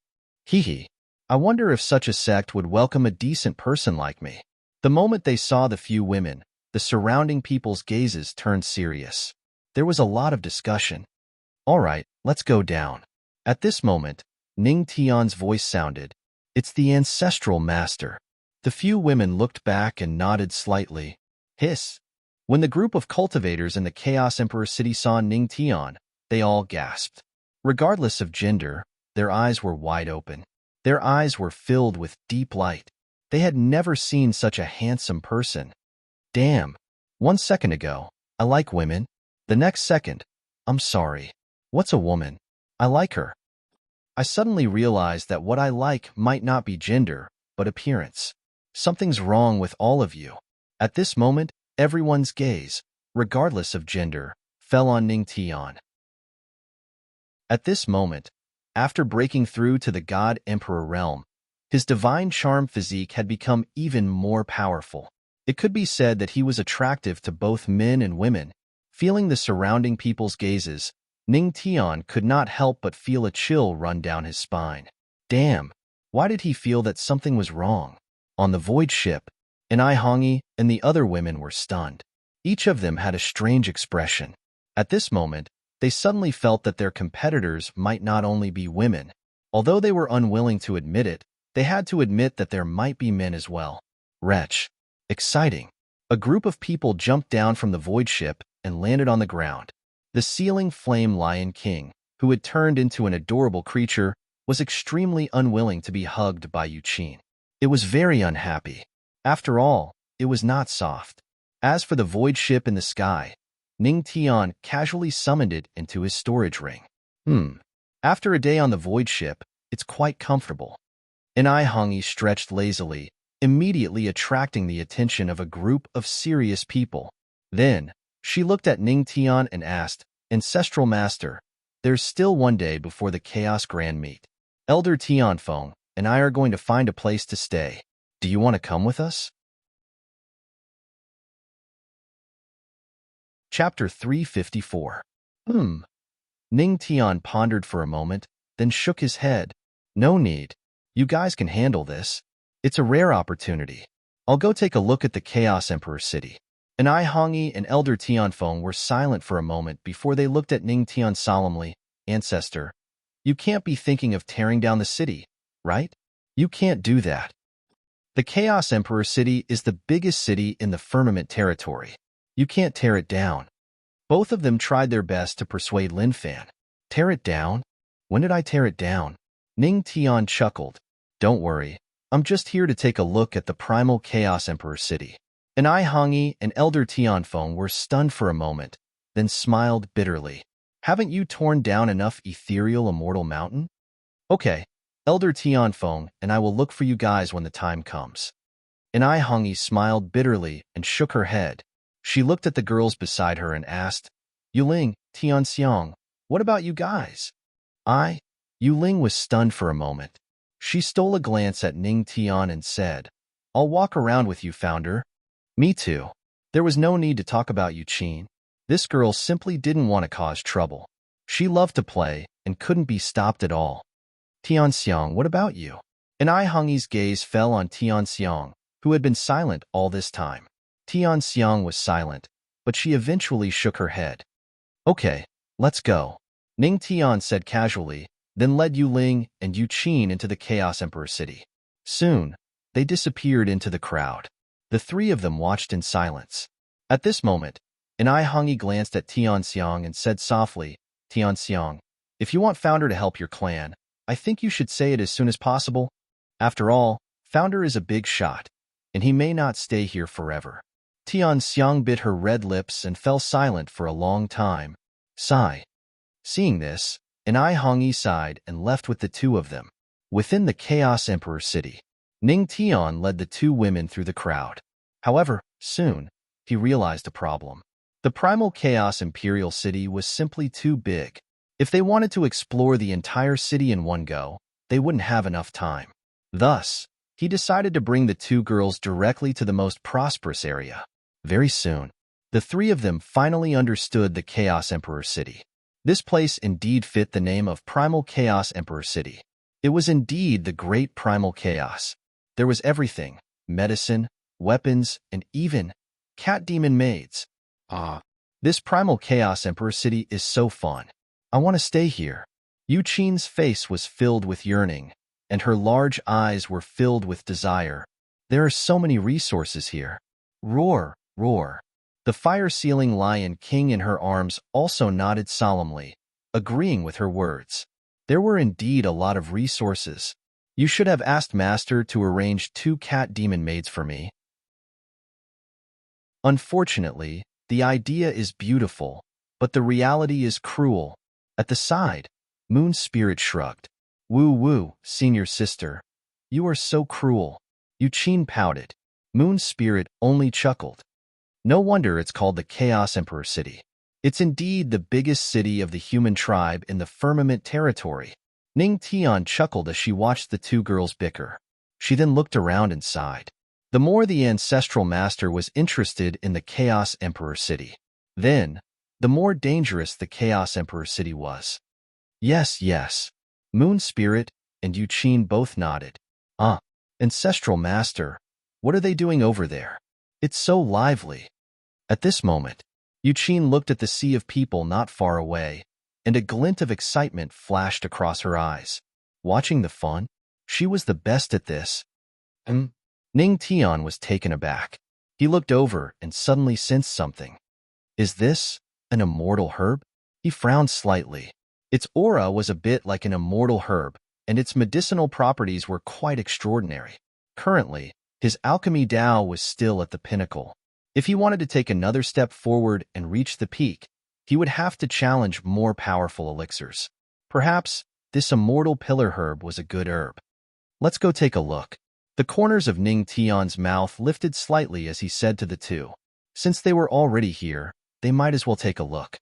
Hee. I wonder if such a sect would welcome a decent person like me. The moment they saw the few women, the surrounding people's gazes turned serious. There was a lot of discussion. All right, let's go down. At this moment, Ning Tian's voice sounded. It's the ancestral master. The few women looked back and nodded slightly. Hiss. When the group of cultivators in the Chaos Emperor city saw Ning Tian, they all gasped. Regardless of gender, their eyes were wide open. Their eyes were filled with deep light. They had never seen such a handsome person. Damn. 1 second ago, I like women. The next second, I'm sorry. What's a woman? I like her. I suddenly realized that what I like might not be gender, but appearance. Something's wrong with all of you. At this moment, everyone's gaze, regardless of gender, fell on Ning Tian. At this moment, after breaking through to the God Emperor realm, his divine charm physique had become even more powerful. It could be said that he was attractive to both men and women. Feeling the surrounding people's gazes, Ning Tian could not help but feel a chill run down his spine. Damn, why did he feel that something was wrong? On the void ship, Hongi and the other women were stunned. Each of them had a strange expression. At this moment, they suddenly felt that their competitors might not only be women. Although they were unwilling to admit it, they had to admit that there might be men as well. Wretch. Exciting. A group of people jumped down from the void ship and landed on the ground. The ceiling flame lion king, who had turned into an adorable creature, was extremely unwilling to be hugged by Yuqin. It was very unhappy. After all, it was not soft. As for the void ship in the sky, Ning Tian casually summoned it into his storage ring. After a day on the void ship, it's quite comfortable. Hongi stretched lazily, immediately attracting the attention of a group of serious people. Then, she looked at Ning Tian and asked, Ancestral Master, there's still one day before the Chaos Grand Meet. Elder Tianfeng and I are going to find a place to stay. Do you want to come with us? Chapter 354. Ning Tian pondered for a moment, then shook his head. No need. You guys can handle this. It's a rare opportunity. I'll go take a look at the Chaos Emperor city. Hongi and Elder Tianfeng were silent for a moment before they looked at Ning Tian solemnly. Ancestor, you can't be thinking of tearing down the city, right? You can't do that. The Chaos Emperor city is the biggest city in the firmament territory. You can't tear it down. Both of them tried their best to persuade Lin Fan. Tear it down? When did I tear it down? Ning Tian chuckled. Don't worry. I'm just here to take a look at the primal Chaos Emperor city. Hongi and Elder Tianfeng were stunned for a moment, then smiled bitterly. Haven't you torn down enough ethereal immortal mountain? Okay, Elder Tianfeng and I will look for you guys when the time comes. Hongi smiled bitterly and shook her head. She looked at the girls beside her and asked, Yuling, Tianxiang, what about you guys? Yuling was stunned for a moment. She stole a glance at Ning Tian and said, I'll walk around with you, Founder. Me too. There was no need to talk about Yuqin. This girl simply didn't want to cause trouble. She loved to play and couldn't be stopped at all. Tianxiang, what about you? Hongi's gaze fell on Tianxiang, who had been silent all this time. Tianxiang was silent, but she eventually shook her head. Okay, let's go. Ning Tian said casually, then led Yu Ling and Yu Qin into the Chaos Emperor city. Soon, they disappeared into the crowd. The three of them watched in silence. At this moment, an Ai Hongyi glanced at Tian Xiang and said softly, Tian Xiang, if you want Founder to help your clan, I think you should say it as soon as possible. After all, Founder is a big shot, and he may not stay here forever. Tian Xiang bit her red lips and fell silent for a long time. Sigh. Seeing this, an Ai Hongyi sighed and left with the two of them. Within the Chaos Emperor city, Ning Tian led the two women through the crowd. However, soon, he realized a problem. The primal Chaos Imperial City was simply too big. If they wanted to explore the entire city in one go, they wouldn't have enough time. Thus, he decided to bring the two girls directly to the most prosperous area. Very soon, the three of them finally understood the Chaos Emperor City. This place indeed fit the name of Primal Chaos Emperor City. It was indeed the great primal chaos. There was everything: medicine, weapons, and even cat demon maids. This Primal Chaos Emperor City is so fun. I want to stay here. Yu Qin's face was filled with yearning, and her large eyes were filled with desire. There are so many resources here. Roar, roar. The fire-sealing Lion King in her arms also nodded solemnly, agreeing with her words. There were indeed a lot of resources. You should have asked Master to arrange 2 cat demon maids for me. Unfortunately, the idea is beautiful, but the reality is cruel. At the side, Moon Spirit shrugged. Woo, senior sister. You are so cruel. Yu Qin pouted. Moon Spirit only chuckled. No wonder it's called the Chaos Emperor City. It's indeed the biggest city of the human tribe in the Firmament territory. Ning Tian chuckled as she watched the two girls bicker. She then looked around and sighed. The more the ancestral master was interested in the Chaos Emperor City, then, the more dangerous the Chaos Emperor City was. Yes. Moon Spirit and Yu Qin both nodded. Ancestral Master, what are they doing over there? It's so lively. At this moment, Yu Qin looked at the sea of people not far away, and a glint of excitement flashed across her eyes. Watching the fun, she was the best at this. Ning Tian was taken aback. He looked over and suddenly sensed something. Is this an immortal herb? He frowned slightly. Its aura was a bit like an immortal herb, and its medicinal properties were quite extraordinary. Currently, his alchemy Dao was still at the pinnacle. If he wanted to take another step forward and reach the peak, he would have to challenge more powerful elixirs. Perhaps this immortal pillar herb was a good herb. Let's go take a look. The corners of Ning Tian's mouth lifted slightly as he said to the two. Since they were already here, they might as well take a look.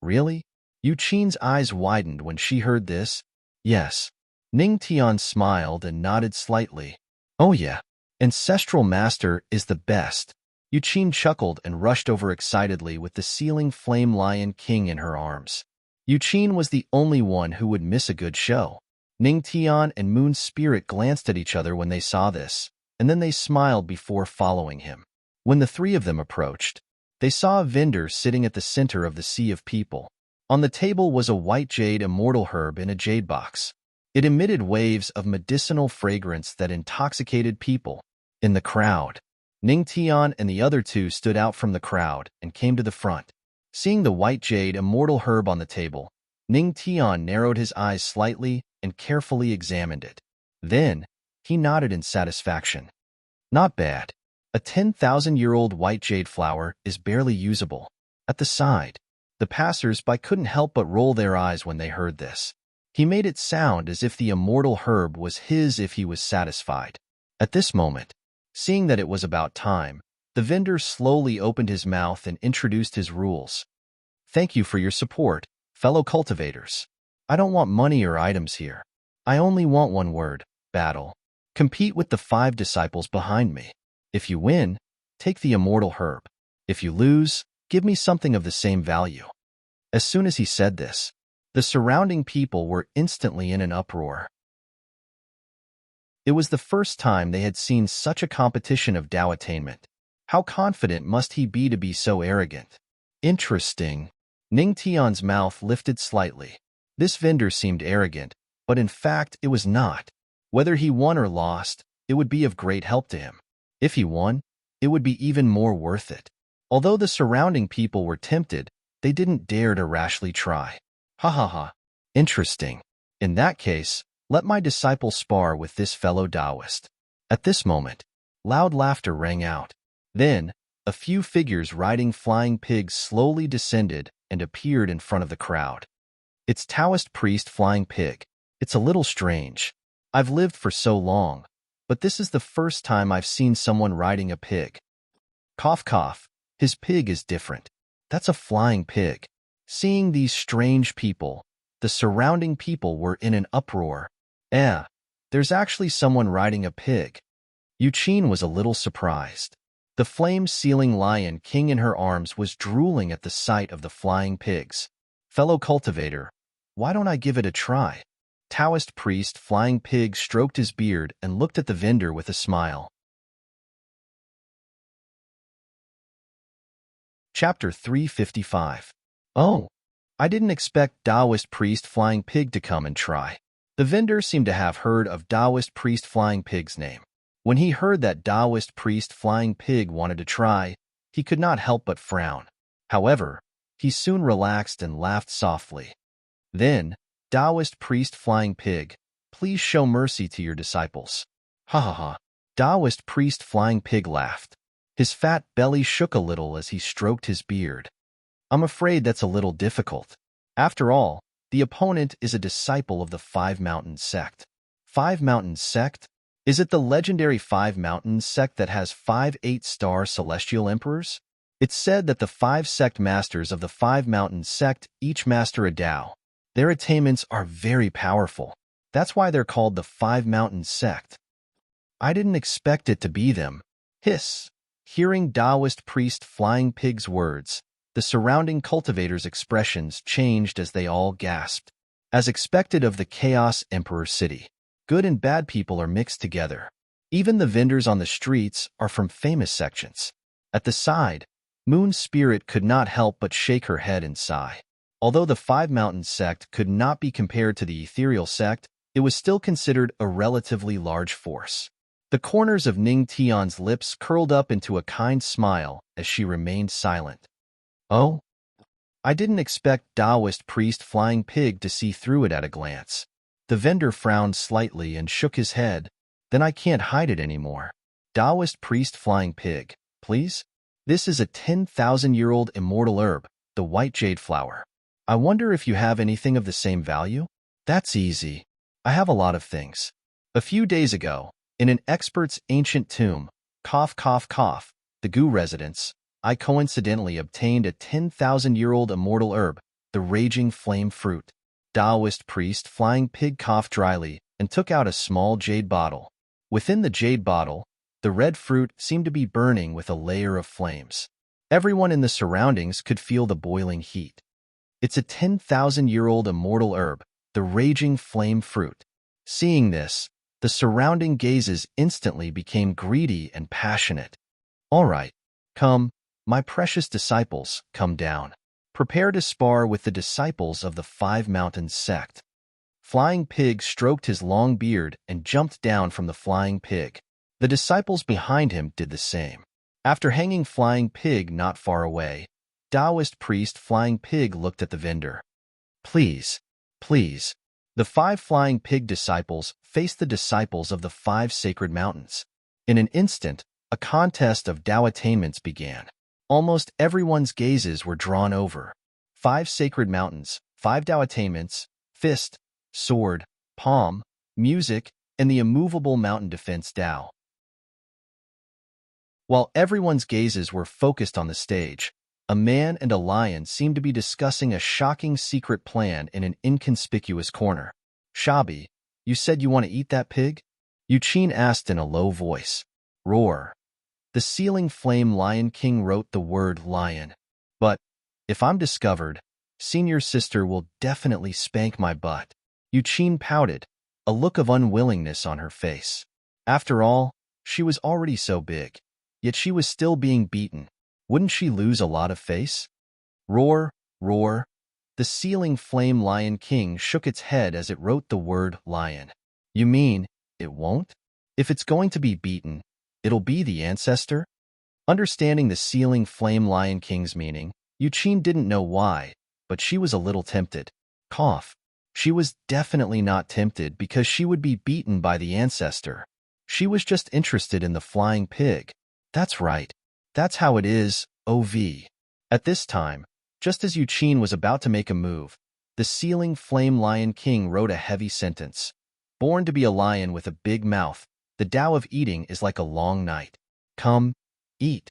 Really? Yu Qin's eyes widened when she heard this. Yes. Ning Tian smiled and nodded slightly. Oh yeah. Ancestral Master is the best. Yu Qin chuckled and rushed over excitedly with the sealing flame Lion King in her arms. Yu Qin was the only one who would miss a good show. Ning Tian and Moon Spirit glanced at each other when they saw this, and then they smiled before following him. When the three of them approached, they saw a vendor sitting at the center of the sea of people. On the table was a white jade immortal herb in a jade box. It emitted waves of medicinal fragrance that intoxicated people. In the crowd, Ning Tian and the other two stood out from the crowd and came to the front. Seeing the white jade immortal herb on the table, Ning Tian narrowed his eyes slightly and carefully examined it. Then, he nodded in satisfaction. Not bad. A 10,000-year-old white jade flower is barely usable. At the side, the passers-by couldn't help but roll their eyes when they heard this. He made it sound as if the immortal herb was his if he was satisfied. At this moment, seeing that it was about time, the vendor slowly opened his mouth and introduced his rules. Thank you for your support, fellow cultivators. I don't want money or items here. I only want one word: battle. Compete with the 5 disciples behind me. If you win, take the immortal herb. If you lose, give me something of the same value. As soon as he said this, the surrounding people were instantly in an uproar. It was the first time they had seen such a competition of Dao attainment. How confident must he be to be so arrogant? Interesting. Ning Tian's mouth lifted slightly. This vendor seemed arrogant, but in fact it was not. Whether he won or lost, it would be of great help to him. If he won, it would be even more worth it. Although the surrounding people were tempted, they didn't dare to rashly try. Ha ha ha. Interesting. In that case, let my disciple spar with this fellow Taoist. At this moment, loud laughter rang out. Then, a few figures riding flying pigs slowly descended and appeared in front of the crowd. It's Taoist priest flying pig. It's a little strange. I've lived for so long, but this is the first time I've seen someone riding a pig. Cough cough, his pig is different. That's a flying pig. Seeing these strange people, the surrounding people were in an uproar. There's actually someone riding a pig. Yuqin was a little surprised. The flame-sealing lion king in her arms was drooling at the sight of the flying pigs. Fellow cultivator, why don't I give it a try? Taoist priest flying pig stroked his beard and looked at the vendor with a smile. Chapter 355. Oh, I didn't expect Taoist priest flying pig to come and try. The vendor seemed to have heard of Taoist priest flying pig's name. When he heard that Taoist priest flying pig wanted to try, he could not help but frown. However, he soon relaxed and laughed softly. Then, Taoist priest flying pig, please show mercy to your disciples. Ha ha ha. Taoist priest flying pig laughed. His fat belly shook a little as he stroked his beard. I'm afraid that's a little difficult. After all, the opponent is a disciple of the Five Mountains sect. Five Mountains sect? Is it the legendary Five Mountains sect that has 5 8-star celestial emperors? It's said that the 5 sect masters of the Five Mountains sect each master a Tao. Their attainments are very powerful. That's why they're called the Five Mountains sect. I didn't expect it to be them. Hiss. Hearing Taoist priest flying pig's words, the surrounding cultivators' expressions changed as they all gasped. As expected of the Chaos Emperor City, good and bad people are mixed together. Even the vendors on the streets are from famous sections. At the side, Moon Spirit could not help but shake her head and sigh. Although the Five Mountains sect could not be compared to the Ethereal sect, it was still considered a relatively large force. The corners of Ning Tian's lips curled up into a kind smile as she remained silent. Oh? I didn't expect Taoist priest flying pig to see through it at a glance. The vendor frowned slightly and shook his head. Then I can't hide it anymore. Taoist priest flying pig, please? This is a 10,000-year-old immortal herb, the white jade flower. I wonder if you have anything of the same value? That's easy. I have a lot of things. A few days ago, in an expert's ancient tomb, cough cough cough, the Gu residence, I coincidentally obtained a 10,000-year-old immortal herb, the raging flame fruit. Taoist priest flying pig coughed dryly and took out a small jade bottle. Within the jade bottle, the red fruit seemed to be burning with a layer of flames. Everyone in the surroundings could feel the boiling heat. It's a 10,000-year-old immortal herb, the raging flame fruit. Seeing this, the surrounding gazes instantly became greedy and passionate. All right, come, my precious disciples, come down. Prepare to spar with the disciples of the Five Mountains sect. Flying Pig stroked his long beard and jumped down from the flying pig. The disciples behind him did the same. After hanging Flying Pig not far away, Taoist priest Flying Pig looked at the vendor. Please, please. The 5 Flying Pig disciples faced the disciples of the 5 sacred mountains. In an instant, a contest of Tao attainments began. Almost everyone's gazes were drawn over. 5 sacred mountains, 5 Tao attainments, fist, sword, palm, music, and the immovable mountain defense Tao. While everyone's gazes were focused on the stage, a man and a lion seemed to be discussing a shocking secret plan in an inconspicuous corner. Shabi, you said you want to eat that pig? Yuqin asked in a low voice. Roar. The ceiling flame Lion King wrote the word lion. But, if I'm discovered, senior sister will definitely spank my butt. Yuqin pouted, a look of unwillingness on her face. After all, she was already so big. Yet she was still being beaten. Wouldn't she lose a lot of face? Roar, roar. The ceiling flame Lion King shook its head as it wrote the word lion. You mean, it won't? If it's going to be beaten, it'll be the ancestor? Understanding the ceiling flame Lion King's meaning, Yuqin didn't know why, but she was a little tempted. Cough. She was definitely not tempted because she would be beaten by the ancestor. She was just interested in the flying pig. That's right. That's how it is, OV. At this time, just as Yuqin was about to make a move, the ceiling flame Lion King wrote a heavy sentence. Born to be a lion with a big mouth, the Tao of eating is like a long night. Come, eat.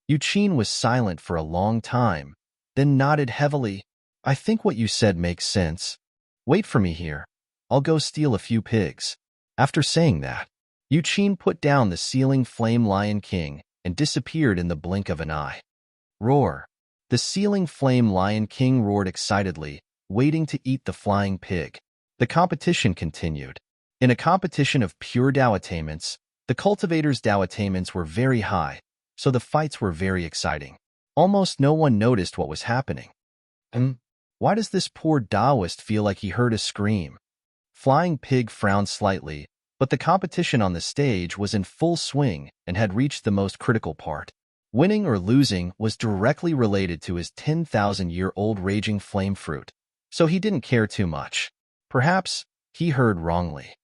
Yuqin was silent for a long time, then nodded heavily. I think what you said makes sense. Wait for me here. I'll go steal a few pigs. After saying that, Yuqin put down the ceiling flame Lion King and disappeared in the blink of an eye. Roar. The ceiling flame Lion King roared excitedly, waiting to eat the flying pig. The competition continued. In a competition of pure Tao attainments, the cultivators' Tao attainments were very high, so the fights were very exciting. Almost no one noticed what was happening. Why does this poor Taoist feel like he heard a scream? Flying Pig frowned slightly, but the competition on the stage was in full swing and had reached the most critical part. Winning or losing was directly related to his 10,000-year-old raging flame fruit, so he didn't care too much. Perhaps he heard wrongly.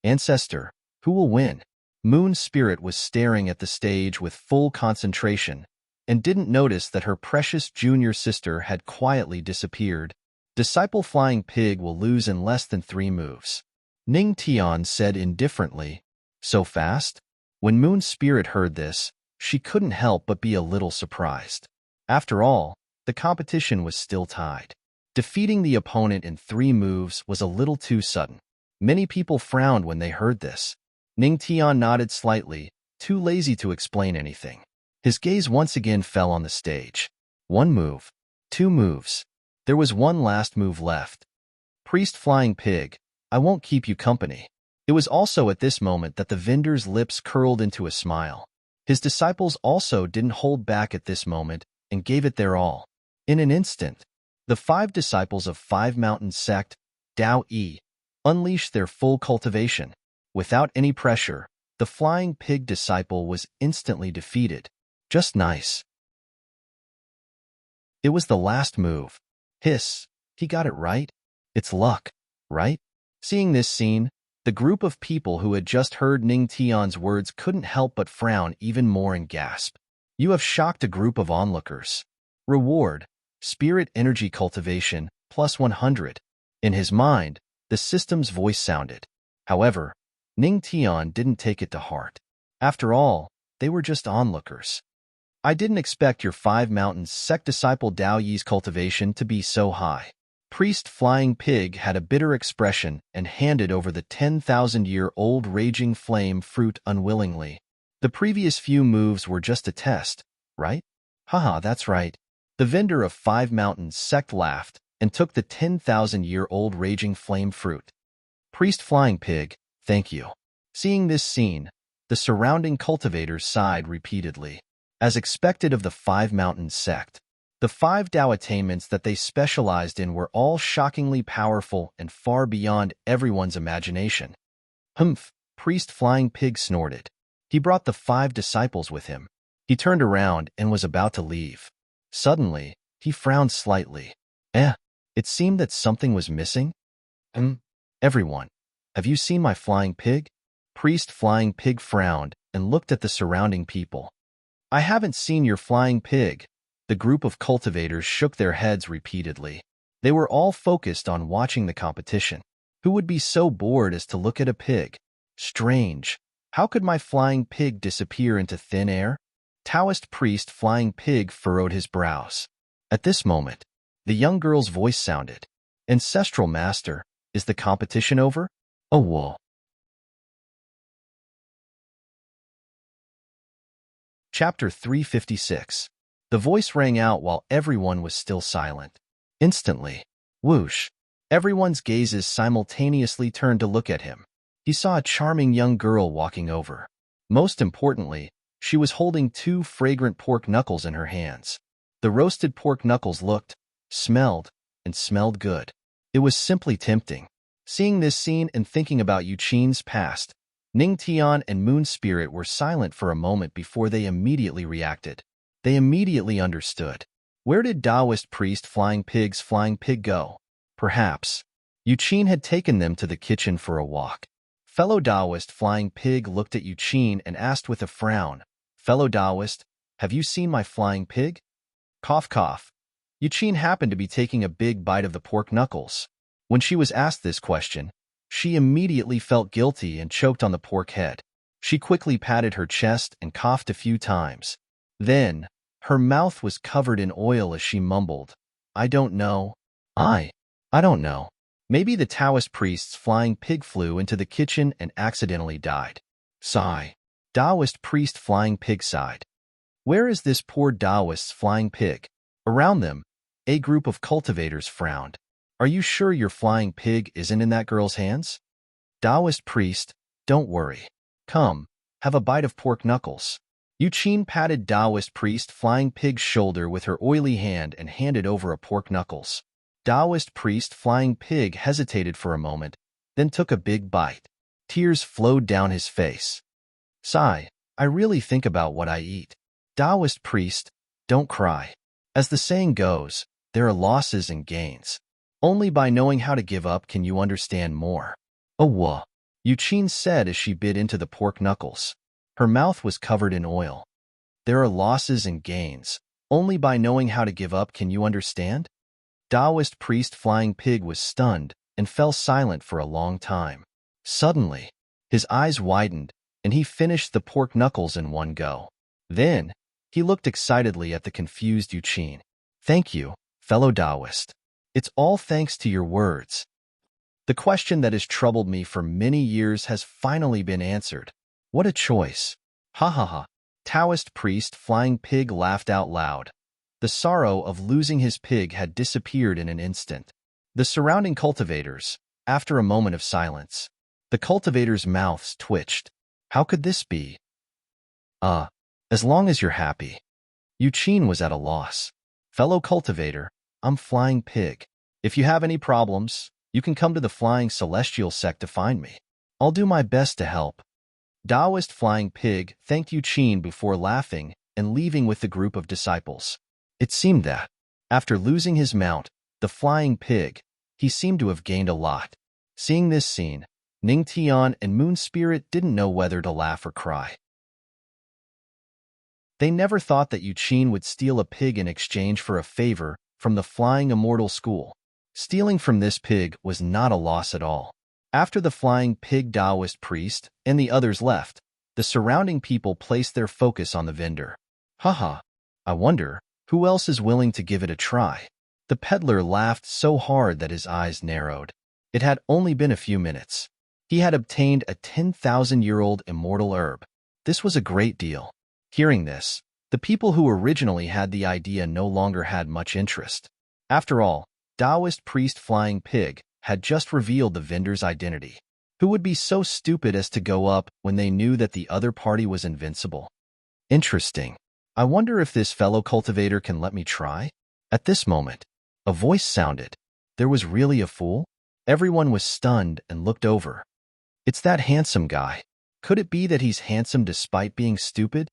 Ancestor, who will win? Moon Spirit was staring at the stage with full concentration and didn't notice that her precious junior sister had quietly disappeared. Disciple Flying Pig will lose in less than 3 moves. Ning Tian said indifferently. So fast? When Moon Spirit heard this, she couldn't help but be a little surprised. After all, the competition was still tied. Defeating the opponent in 3 moves was a little too sudden. Many people frowned when they heard this. Ning Tian nodded slightly, too lazy to explain anything. His gaze once again fell on the stage. 1 move. 2 moves. There was 1 last move left. Priest Flying Pig, I won't keep you company. It was also at this moment that the vendor's lips curled into a smile. His disciples also didn't hold back at this moment and gave it their all. In an instant, the 5 disciples of 5 Mountain Sect, Tao Yi, unleashed their full cultivation. Without any pressure, the Flying Pig disciple was instantly defeated. Just nice. It was the last move. Hiss, he got it right? It's luck, right? Seeing this scene, the group of people who had just heard Ning Tian's words couldn't help but frown even more and gasp. You have shocked a group of onlookers. Reward, Spirit Energy Cultivation, plus 100. In his mind, the system's voice sounded. However, Ning Tian didn't take it to heart. After all, they were just onlookers. I didn't expect your 5 Mountains Sect disciple Tao Yi's cultivation to be so high. Priest Flying Pig had a bitter expression and handed over the 10,000-year-old raging flame fruit unwillingly. The previous few moves were just a test, right? Haha, that's right. The vendor of 5 Mountains Sect laughed and took the 10,000-year-old raging flame fruit. Priest Flying Pig, thank you. Seeing this scene, the surrounding cultivators sighed repeatedly. As expected of the 5 Mountains Sect, the 5 Tao attainments that they specialized in were all shockingly powerful and far beyond everyone's imagination. Humph, Priest Flying Pig snorted. He brought the 5 disciples with him. He turned around and was about to leave. Suddenly, he frowned slightly. It seemed that something was missing? Everyone, have you seen my flying pig? Priest Flying Pig frowned and looked at the surrounding people. I haven't seen your flying pig. The group of cultivators shook their heads repeatedly. They were all focused on watching the competition. Who would be so bored as to look at a pig? Strange. How could my flying pig disappear into thin air? Taoist Priest Flying Pig furrowed his brows. At this moment, the young girl's voice sounded. Ancestral Master, is the competition over? Oh, wool. Chapter 356. The voice rang out while everyone was still silent. Instantly, whoosh, everyone's gazes simultaneously turned to look at him. He saw a charming young girl walking over. Most importantly, she was holding 2 fragrant pork knuckles in her hands. The roasted pork knuckles looked, smelled, and smelled good. It was simply tempting. Seeing this scene and thinking about Yuqin's past, Ningtian and Moon Spirit were silent for a moment before they immediately reacted. They immediately understood. Where did Taoist priest Flying Pig go? Perhaps Yuqin had taken them to the kitchen for a walk. Fellow Taoist Flying Pig looked at Yuqin and asked with a frown, "Fellow Taoist, have you seen my flying pig?" Cough, cough. Yuqin happened to be taking a big bite of the pork knuckles. When she was asked this question, she immediately felt guilty and choked on the pork head. She quickly patted her chest and coughed a few times. Then, her mouth was covered in oil as she mumbled, "I don't know. I don't know. Maybe the Taoist priest's flying pig flew into the kitchen and accidentally died." Sigh. Taoist priest Flying Pig sighed. Where is this poor Taoist's flying pig? Around them, a group of cultivators frowned. Are you sure your flying pig isn't in that girl's hands? Taoist priest, don't worry. Come, have a bite of pork knuckles. Yuqin patted Taoist priest Flying Pig's shoulder with her oily hand and handed over a pork knuckles. Taoist priest Flying Pig hesitated for a moment, then took a big bite. Tears flowed down his face. Sigh, I really think about what I eat. Taoist priest, don't cry. As the saying goes, there are losses and gains. Only by knowing how to give up can you understand more. Oh, wah, Yuqin said as she bit into the pork knuckles. Her mouth was covered in oil. There are losses and gains. Only by knowing how to give up can you understand? Taoist priest Flying Pig was stunned and fell silent for a long time. Suddenly, his eyes widened, and he finished the pork knuckles in one go. Then, he looked excitedly at the confused Yuqin. Thank you, fellow Taoist. It's all thanks to your words. The question that has troubled me for many years has finally been answered. What a choice. Ha ha ha. Taoist priest Flying Pig laughed out loud. The sorrow of losing his pig had disappeared in an instant. The surrounding cultivators, after a moment of silence, the cultivators' mouths twitched. How could this be? As long as you're happy. Yuqin was at a loss. Fellow cultivator, I'm Flying Pig. If you have any problems, you can come to the Flying Celestial sect to find me. I'll do my best to help. Taoist Flying Pig thanked Yuqin before laughing and leaving with the group of disciples. It seemed that, after losing his mount, the Flying Pig, he seemed to have gained a lot. Seeing this scene, Ningtian and Moon Spirit didn't know whether to laugh or cry. They never thought that Yuqin would steal a pig in exchange for a favor from the Flying Immortal School. Stealing from this pig was not a loss at all. After the Flying Pig Taoist priest and the others left, the surrounding people placed their focus on the vendor. Haha, I wonder who else is willing to give it a try. The peddler laughed so hard that his eyes narrowed. It had only been a few minutes. He had obtained a 10,000-year-old immortal herb. This was a great deal. Hearing this, the people who originally had the idea no longer had much interest. After all, Taoist priest Flying Pig had just revealed the vendor's identity. Who would be so stupid as to go up when they knew that the other party was invincible? Interesting. I wonder if this fellow cultivator can let me try? At this moment, a voice sounded. There was really a fool? Everyone was stunned and looked over. It's that handsome guy. Could it be that he's handsome despite being stupid?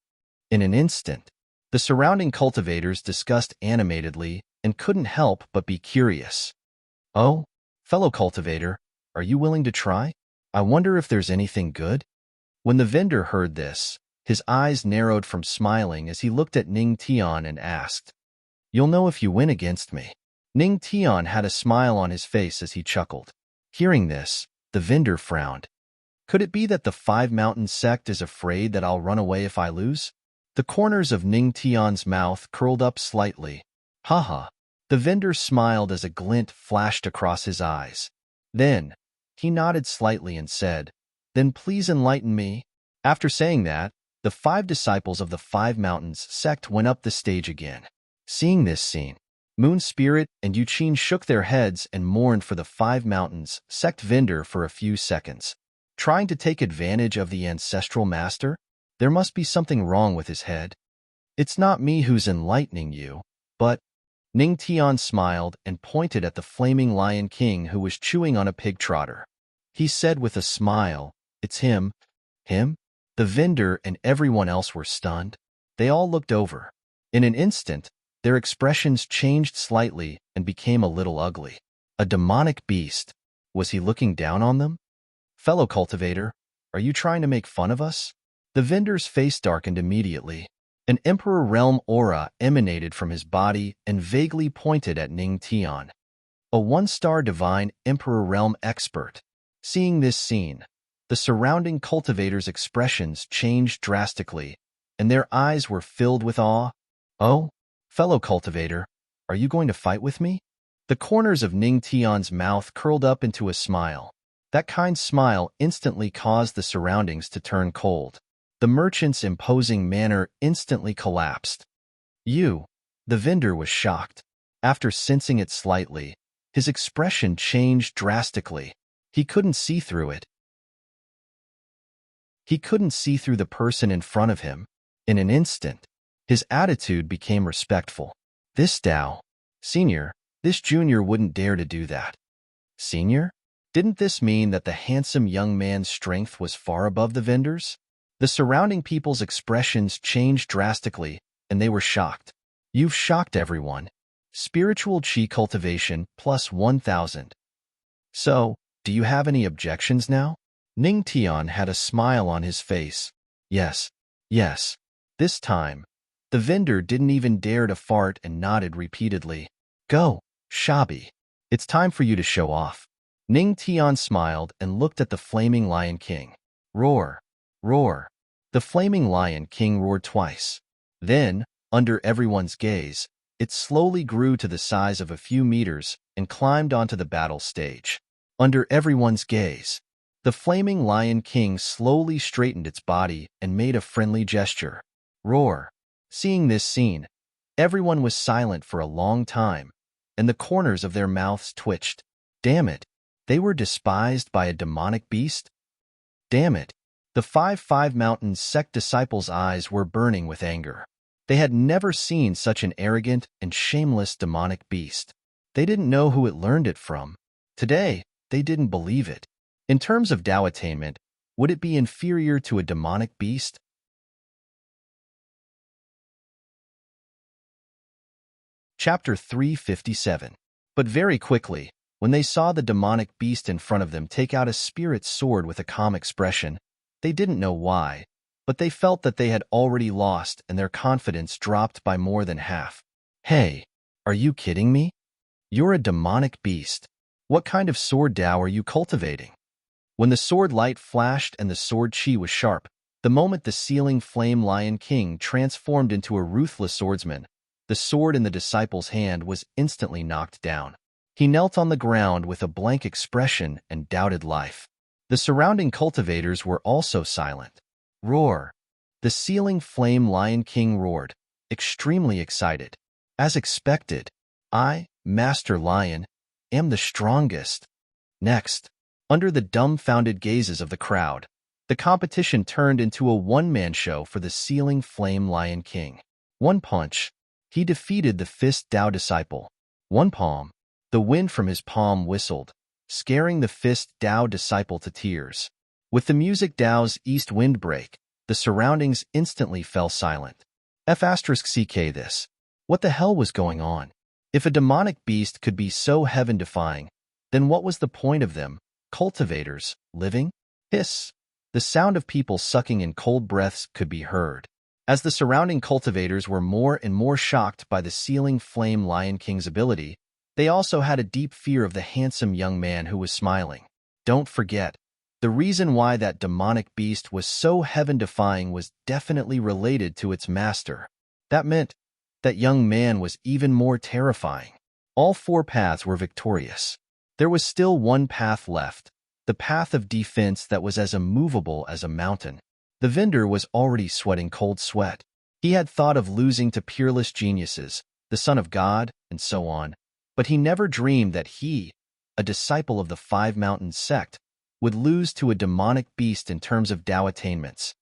In an instant, the surrounding cultivators discussed animatedly and couldn't help but be curious. Oh, fellow cultivator, are you willing to try? I wonder if there's anything good? When the vendor heard this, his eyes narrowed from smiling as he looked at Ningtian and asked, You'll know if you win against me. Ningtian had a smile on his face as he chuckled. Hearing this, the vendor frowned. Could it be that the Five Mountains sect is afraid that I'll run away if I lose? The corners of Ningtian's mouth curled up slightly. Haha. The vendor smiled as a glint flashed across his eyes. Then, he nodded slightly and said, Then please enlighten me. After saying that, the 5 disciples of the Five Mountains sect went up the stage again. Seeing this scene, Moon Spirit and Yuqin shook their heads and mourned for the Five Mountains sect vendor for a few seconds. Trying to take advantage of the ancestral master? There must be something wrong with his head. It's not me who's enlightening you, but Ning Tian smiled and pointed at the flaming Lion King who was chewing on a pig trotter. He said with a smile, "It's him." Him? The vendor and everyone else were stunned. They all looked over. In an instant, their expressions changed slightly and became a little ugly. A demonic beast. Was he looking down on them? "Fellow cultivator, are you trying to make fun of us?" The vendor's face darkened immediately. An Emperor Realm aura emanated from his body and vaguely pointed at Ning Tian. A one-star divine Emperor Realm expert. Seeing this scene, the surrounding cultivators' expressions changed drastically, and their eyes were filled with awe. "Oh, fellow cultivator, are you going to fight with me?" The corners of Ning Tian's mouth curled up into a smile. That kind smile instantly caused the surroundings to turn cold. The merchant's imposing manner instantly collapsed. "You?" The vendor was shocked. After sensing it slightly, his expression changed drastically. He couldn't see through it. He couldn't see through the person in front of him. In an instant, his attitude became respectful. "This Dao, Senior, this junior wouldn't dare to do that." Senior? Didn't this mean that the handsome young man's strength was far above the vendor's? The surrounding people's expressions changed drastically, and they were shocked. "You've shocked everyone. Spiritual Qi cultivation plus 1,000. So, do you have any objections now?" Ning Tian had a smile on his face. Yes, yes. This time, the vendor didn't even dare to fart and nodded repeatedly. "Go, Shabi. It's time for you to show off." Ning Tian smiled and looked at the flaming Lion King. Roar, roar. The flaming Lion King roared twice. Then, under everyone's gaze, it slowly grew to the size of a few meters and climbed onto the battle stage. Under everyone's gaze, the flaming Lion King slowly straightened its body and made a friendly gesture. Roar. Seeing this scene, everyone was silent for a long time, and the corners of their mouths twitched. Damn it, they were despised by a demonic beast? Damn it. The 5-5 Mountain sect disciples' eyes were burning with anger. They had never seen such an arrogant and shameless demonic beast. They didn't know who it learned it from. Today, they didn't believe it. In terms of Tao attainment, would it be inferior to a demonic beast? Chapter 357. But very quickly, when they saw the demonic beast in front of them take out a spirit sword with a calm expression, they didn't know why, but they felt that they had already lost and their confidence dropped by more than half. "Hey, are you kidding me? You're a demonic beast. What kind of sword Tao are you cultivating?" When the sword light flashed and the sword chi was sharp, the moment the sealing flame Lion King transformed into a ruthless swordsman, the sword in the disciple's hand was instantly knocked down. He knelt on the ground with a blank expression and doubted life. The surrounding cultivators were also silent. Roar. The sealing flame Lion King roared, extremely excited. As expected, I, Master Lion, am the strongest. Next, under the dumbfounded gazes of the crowd, the competition turned into a one-man show for the sealing flame Lion King. One punch, he defeated the fist Tao disciple. One palm, the wind from his palm whistled, scaring the fist Tao disciple to tears. With the music Tao's east wind break, the surroundings instantly fell silent. F*ck this. What the hell was going on? If a demonic beast could be so heaven-defying, then what was the point of them, cultivators, living? Hiss. The sound of people sucking in cold breaths could be heard. As the surrounding cultivators were more and more shocked by the sealing flame Lion King's ability, they also had a deep fear of the handsome young man who was smiling. Don't forget, the reason why that demonic beast was so heaven-defying was definitely related to its master. That meant that young man was even more terrifying. All four paths were victorious. There was still one path left, the path of defense that was as immovable as a mountain. The vendor was already sweating cold sweat. He had thought of losing to peerless geniuses, the Son of God, and so on, but he never dreamed that he, a disciple of the 5 Mountain sect, would lose to a demonic beast in terms of Tao attainments.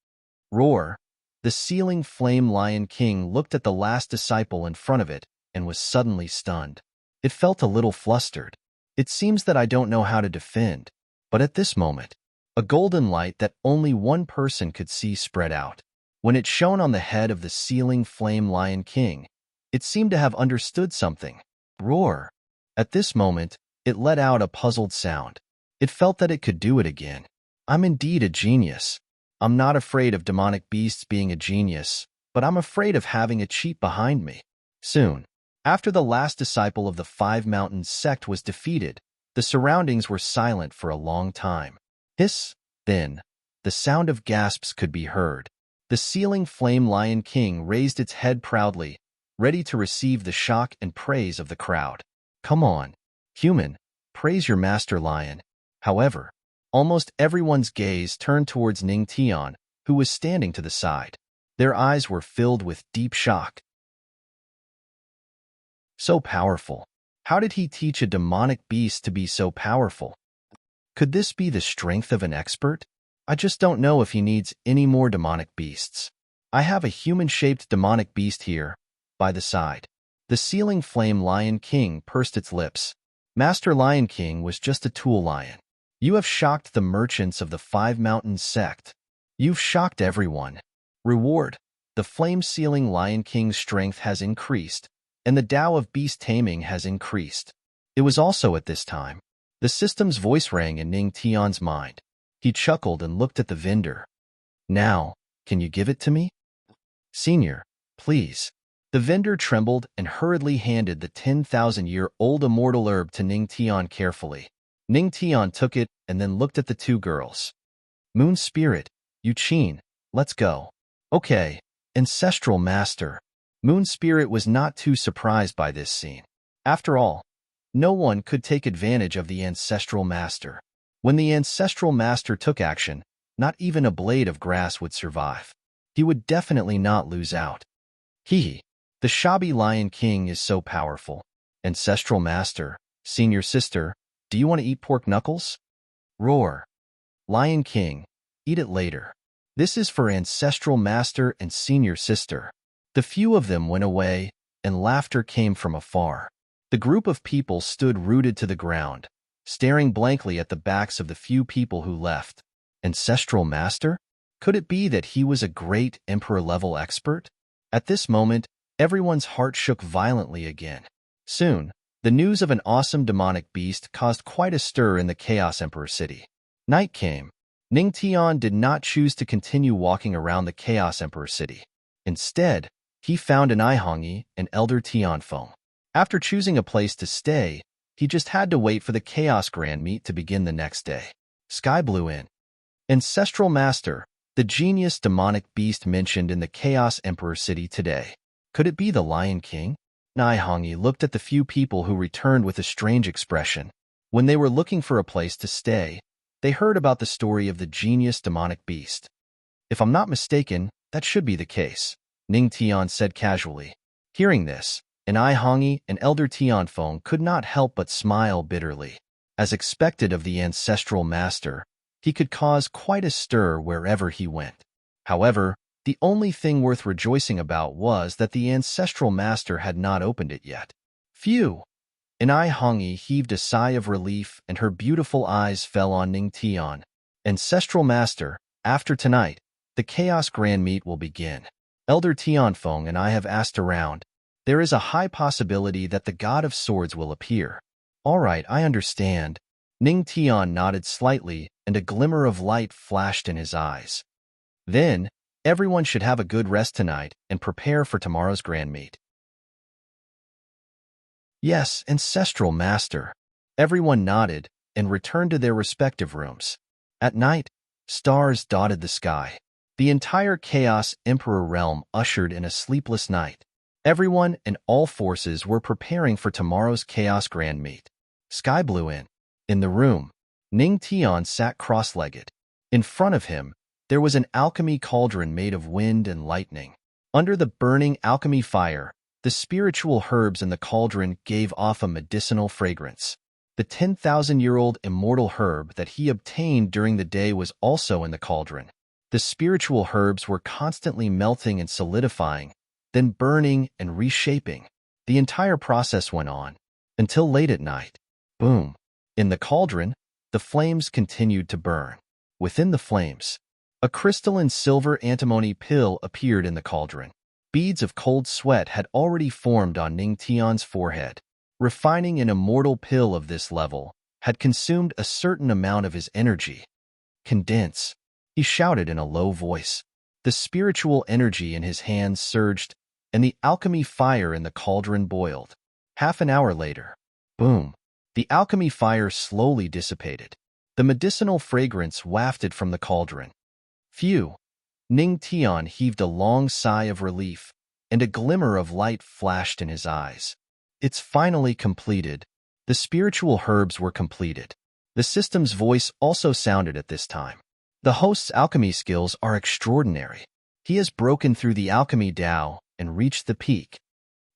Roar. The sealing flame Lion King looked at the last disciple in front of it and was suddenly stunned. It felt a little flustered. It seems that I don't know how to defend. But at this moment, a golden light that only one person could see spread out. When it shone on the head of the sealing flame Lion King, it seemed to have understood something. Roar! At this moment, it let out a puzzled sound. It felt that it could do it again. I'm indeed a genius. I'm not afraid of demonic beasts being a genius, but I'm afraid of having a cheat behind me. Soon, after the last disciple of the Five Mountains sect was defeated, the surroundings were silent for a long time. Hiss! Then, the sound of gasps could be heard. The sealing flame Lion King raised its head proudly, ready to receive the shock and praise of the crowd. Come on, human, praise your master lion. However, almost everyone's gaze turned towards Ning Tian, who was standing to the side. Their eyes were filled with deep shock. So powerful. How did he teach a demonic beast to be so powerful? Could this be the strength of an expert? I just don't know if he needs any more demonic beasts. I have a human-shaped demonic beast here, by the side. The sealing flame Lion King pursed its lips. Master Lion King was just a tool lion. You have shocked the merchants of the Five Mountains sect. You've shocked everyone. Reward. The flame-sealing Lion King's strength has increased, and the Tao of beast taming has increased. It was also at this time. The system's voice rang in Ning Tian's mind. He chuckled and looked at the vendor. Now, can you give it to me? Senior, please. The vendor trembled and hurriedly handed the 10,000-year-old immortal herb to Ning Tian carefully. Ning Tian took it and then looked at the two girls. Moon Spirit, Yuqin, let's go. Okay, Ancestral Master. Moon Spirit was not too surprised by this scene. After all, no one could take advantage of the Ancestral Master. When the Ancestral Master took action, not even a blade of grass would survive. He would definitely not lose out. Hee. The Shabby Lion King is so powerful. Ancestral Master, Senior Sister, do you want to eat pork knuckles? Roar. Lion King, eat it later. This is for Ancestral Master and Senior Sister. The few of them went away, and laughter came from afar. The group of people stood rooted to the ground, staring blankly at the backs of the few people who left. Ancestral Master? Could it be that he was a great Emperor-level expert? At this moment, everyone's heart shook violently again. Soon, the news of an awesome demonic beast caused quite a stir in the Chaos Emperor city. Night came. Ning Tian did not choose to continue walking around the Chaos Emperor city. Instead, he found an Ihongi and Elder Tianfeng. After choosing a place to stay, he just had to wait for the Chaos Grand Meet to begin the next day. Sky blew in. Ancestral Master, the genius demonic beast mentioned in the Chaos Emperor city today. Could it be the Lion King? Ihongi looked at the few people who returned with a strange expression. When they were looking for a place to stay, they heard about the story of the genius demonic beast. If I'm not mistaken, that should be the case, Ning Tian said casually. Hearing this, an Ihongi and Elder Tianfeng could not help but smile bitterly. As expected of the Ancestral Master, he could cause quite a stir wherever he went. However, the only thing worth rejoicing about was that the Ancestral Master had not opened it yet. Phew! An Ihongi heaved a sigh of relief and her beautiful eyes fell on Ning Tian. Ancestral Master, after tonight, the Chaos Grand Meet will begin. Elder Tianfeng and I have asked around. There is a high possibility that the God of Swords will appear. All right, I understand. Ning Tian nodded slightly and a glimmer of light flashed in his eyes. Then, everyone should have a good rest tonight and prepare for tomorrow's Grand Meet. Yes, Ancestral Master. Everyone nodded and returned to their respective rooms. At night, stars dotted the sky. The entire Chaos Emperor realm ushered in a sleepless night. Everyone and all forces were preparing for tomorrow's Chaos Grand Meet. Sky blew in. In the room, Ning Tian sat cross-legged. In front of him, there was an alchemy cauldron made of wind and lightning. Under the burning alchemy fire, the spiritual herbs in the cauldron gave off a medicinal fragrance. The 10,000-year-old immortal herb that he obtained during the day was also in the cauldron. The spiritual herbs were constantly melting and solidifying, then burning and reshaping. The entire process went on until late at night. Boom. In the cauldron, the flames continued to burn. Within the flames, a crystalline silver antimony pill appeared in the cauldron. Beads of cold sweat had already formed on Ning Tian's forehead. Refining an immortal pill of this level had consumed a certain amount of his energy. Condense, he shouted in a low voice. The spiritual energy in his hands surged, and the alchemy fire in the cauldron boiled. Half an hour later, boom, the alchemy fire slowly dissipated. The medicinal fragrance wafted from the cauldron. Phew! Ning Tian heaved a long sigh of relief, and a glimmer of light flashed in his eyes. It's finally completed. The spiritual herbs were completed. The system's voice also sounded at this time. The host's alchemy skills are extraordinary. He has broken through the alchemy Tao and reached the peak.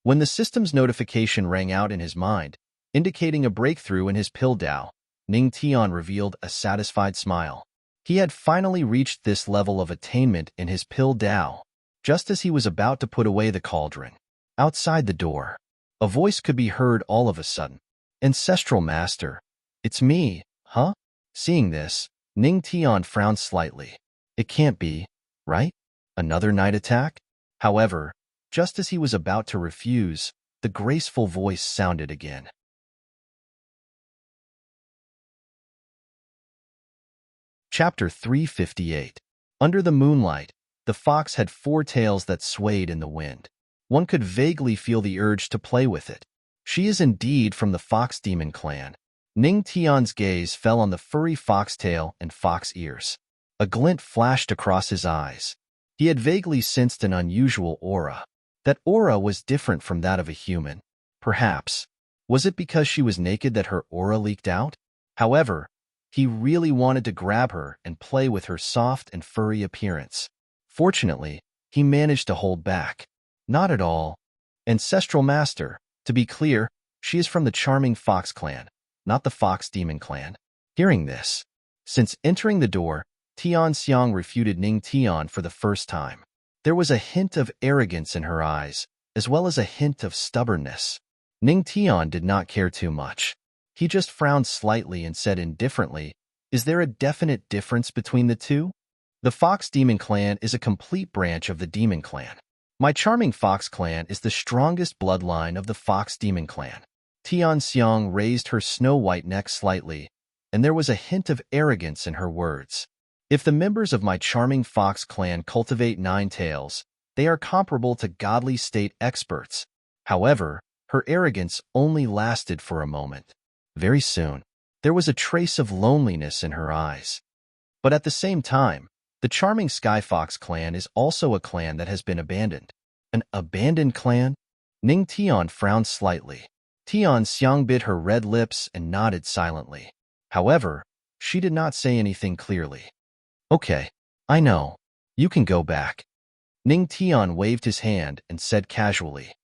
When the system's notification rang out in his mind, indicating a breakthrough in his pill Tao, Ning Tian revealed a satisfied smile. He had finally reached this level of attainment in his pill Tao. Just as he was about to put away the cauldron, outside the door, a voice could be heard all of a sudden. Ancestral Master, it's me, huh? Seeing this, Ning Tian frowned slightly. It can't be, right? Another night attack? However, just as he was about to refuse, the graceful voice sounded again. Chapter 358. Under the moonlight, the fox had 4 tails that swayed in the wind. One could vaguely feel the urge to play with it. She is indeed from the fox demon clan. Ning Tian's gaze fell on the furry foxtail and fox ears. A glint flashed across his eyes. He had vaguely sensed an unusual aura. That aura was different from that of a human. Perhaps, was it because she was naked that her aura leaked out? However, he really wanted to grab her and play with her soft and furry appearance. Fortunately, he managed to hold back. Not at all. Ancestral Master, to be clear, she is from the charming fox clan, not the fox demon clan. Hearing this, since entering the door, Tian Xiang refuted Ning Tian for the first time. There was a hint of arrogance in her eyes, as well as a hint of stubbornness. Ning Tian did not care too much. He just frowned slightly and said indifferently, "Is there a definite difference between the two? The Fox Demon Clan is a complete branch of the Demon Clan. My charming Fox Clan is the strongest bloodline of the Fox Demon Clan." Tian Xiang raised her snow-white neck slightly, and there was a hint of arrogance in her words. "If the members of my charming Fox Clan cultivate 9 tails, they are comparable to godly state experts." However, her arrogance only lasted for a moment. Very soon, there was a trace of loneliness in her eyes. But at the same time, the charming Sky Fox clan is also a clan that has been abandoned. An abandoned clan? Ning Tian frowned slightly. Tian Xiang bit her red lips and nodded silently. However, she did not say anything clearly. "Okay, I know. You can go back." Ning Tian waved his hand and said casually.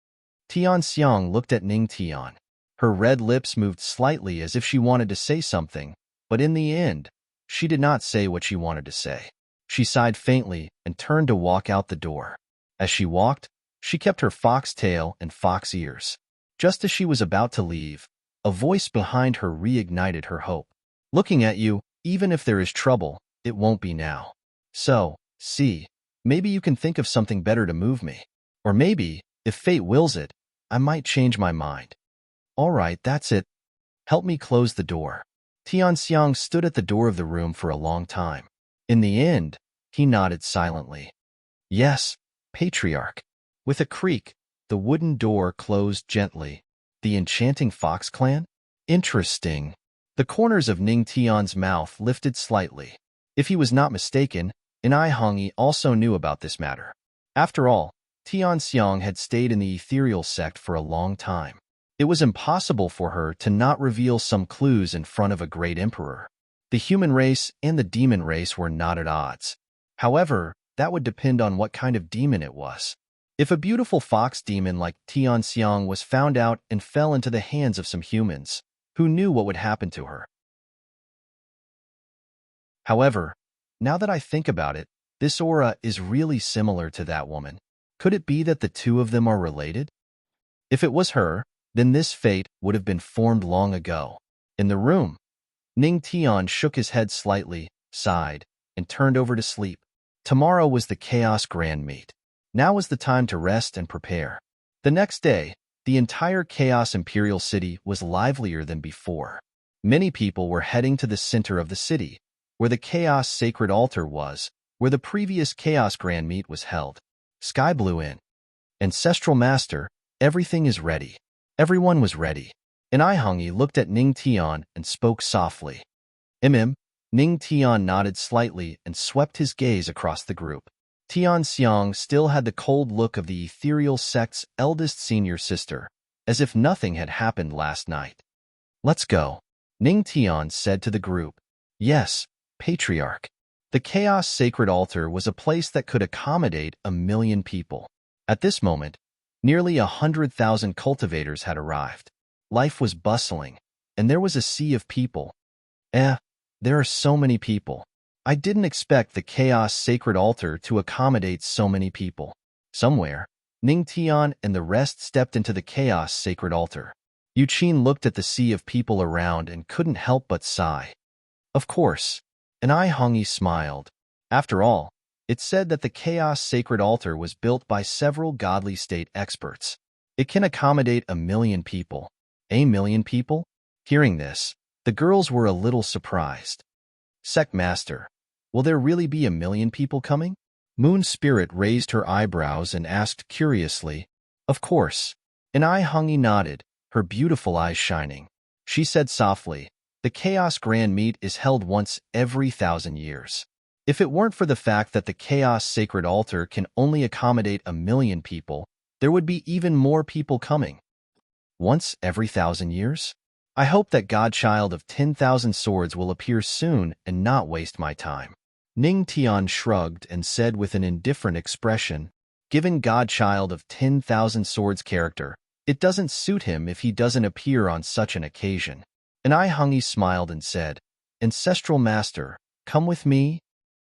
Tian Xiang looked at Ning Tian. Her red lips moved slightly as if she wanted to say something, but in the end, she did not say what she wanted to say. She sighed faintly and turned to walk out the door. As she walked, she kept her fox tail and fox ears. Just as she was about to leave, a voice behind her reignited her hope. "Looking at you, even if there is trouble, it won't be now. So, see, maybe you can think of something better to move me. Or maybe, if fate wills it, I might change my mind." "All right, that's it. Help me close the door." Tian Xiang stood at the door of the room for a long time. In the end, he nodded silently. "Yes, Patriarch." With a creak, the wooden door closed gently. The enchanting fox clan? Interesting. The corners of Ning Tian's mouth lifted slightly. If he was not mistaken, Inai Hongyi also knew about this matter. After all, Tian Xiang had stayed in the ethereal sect for a long time. It was impossible for her to not reveal some clues in front of a great emperor. The human race and the demon race were not at odds. However, that would depend on what kind of demon it was. If a beautiful fox demon like Tian Xiang was found out and fell into the hands of some humans, who knew what would happen to her? However, now that I think about it, this aura is really similar to that woman. Could it be that the two of them are related? If it was her, then this fate would have been formed long ago. In the room, Ning Tian shook his head slightly, sighed, and turned over to sleep. Tomorrow was the Chaos Grand Meet. Now was the time to rest and prepare. The next day, the entire Chaos Imperial City was livelier than before. Many people were heading to the center of the city, where the Chaos Sacred Altar was, where the previous Chaos Grand Meet was held. Sky blew in. Ancestral Master, everything is ready. Everyone was ready. And Ihongi looked at Ning Tian and spoke softly. Ning Tian nodded slightly and swept his gaze across the group. Tian Xiang still had the cold look of the ethereal sect's eldest senior sister, as if nothing had happened last night. Let's go, Ning Tian said to the group. Yes, Patriarch. The Chaos Sacred Altar was a place that could accommodate 1,000,000 people. At this moment, nearly 100,000 cultivators had arrived. Life was bustling, and there was a sea of people. There are so many people. I didn't expect the Chaos Sacred Altar to accommodate so many people. Somewhere, Ning Tian and the rest stepped into the Chaos Sacred Altar. Yuqin looked at the sea of people around and couldn't help but sigh. Of course, and Ihongi smiled. After all, it said that the Chaos Sacred Altar was built by several godly state experts. It can accommodate 1,000,000 people. 1,000,000 people? Hearing this, the girls were a little surprised. Sect Master, will there really be 1,000,000 people coming? Moon Spirit raised her eyebrows and asked curiously. Of course. And Ihongi nodded, her beautiful eyes shining. She said softly, the Chaos Grand Meet is held once every 1,000 years. If it weren't for the fact that the Chaos Sacred Altar can only accommodate 1,000,000 people, there would be even more people coming. Once every 1,000 years? I hope that Godchild of 10,000 swords will appear soon and not waste my time. Ning Tian shrugged and said with an indifferent expression, given Godchild of 10,000 swords character, it doesn't suit him if he doesn't appear on such an occasion. And Ihongi smiled and said, Ancestral Master, come with me?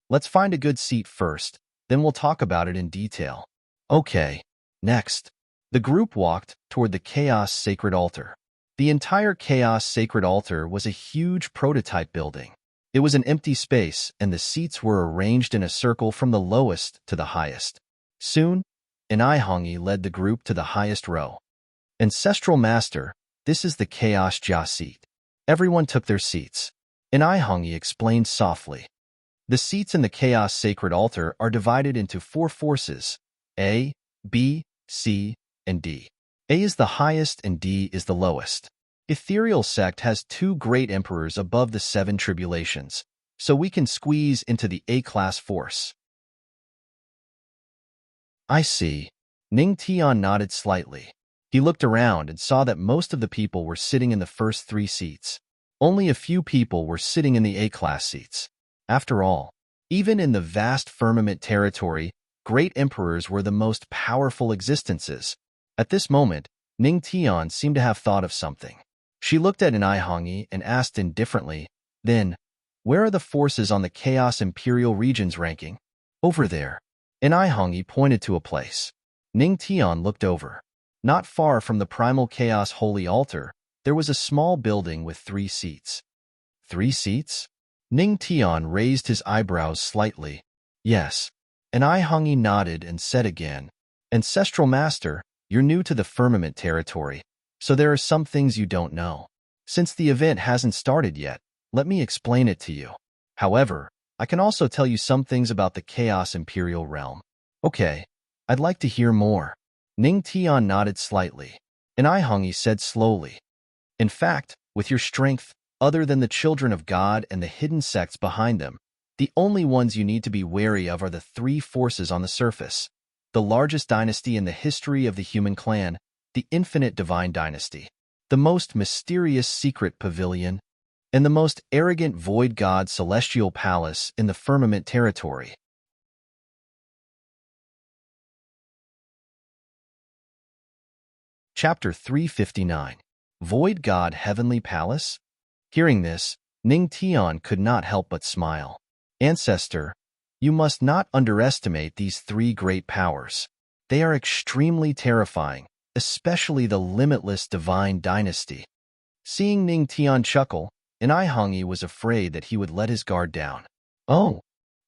Let's find a good seat first, then we'll talk about it in detail. Okay. Next, the group walked toward the Chaos Sacred Altar. The entire Chaos Sacred Altar was a huge prototype building. It was an empty space, and the seats were arranged in a circle from the lowest to the highest. Soon, an Ihongi led the group to the highest row. Ancestral Master, this is the Chaos Jia seat. Everyone took their seats. An Ihongi explained softly. The seats in the Chaos Sacred Altar are divided into 4 forces, A, B, C, and D. A is the highest and D is the lowest. Ethereal Sect has 2 great emperors above the 7 tribulations, so we can squeeze into the A-class force. I see. Ning Tian nodded slightly. He looked around and saw that most of the people were sitting in the first 3 seats. Only a few people were sitting in the A-class seats. After all, even in the vast firmament territory, great emperors were the most powerful existences. At this moment, Ning Tian seemed to have thought of something. She looked at an Ihongi and asked indifferently, then, where are the forces on the Chaos Imperial Regions ranking? Over there. An Ihongi pointed to a place. Ning Tian looked over. Not far from the Primal Chaos Holy Altar, there was a small building with 3 seats. 3 seats? Ning Tian raised his eyebrows slightly. Yes. An Ihongi nodded and said again, Ancestral Master, you're new to the firmament territory, so there are some things you don't know. Since the event hasn't started yet, let me explain it to you. However, I can also tell you some things about the Chaos Imperial Realm. Okay, I'd like to hear more. Ning Tian nodded slightly. And Ihongi said slowly, in fact, with your strength, other than the children of God and the hidden sects behind them, the only ones you need to be wary of are the 3 forces on the surface. The largest dynasty in the history of the human clan, the Infinite Divine Dynasty, the most mysterious secret pavilion, and the most arrogant void god celestial palace in the firmament territory. Chapter 359. Void God Heavenly Palace? Hearing this, Ning Tian could not help but smile. Ancestor, you must not underestimate these 3 great powers. They are extremely terrifying, especially the limitless divine dynasty. Seeing Ning Tian chuckle, Hongyi was afraid that he would let his guard down. Oh,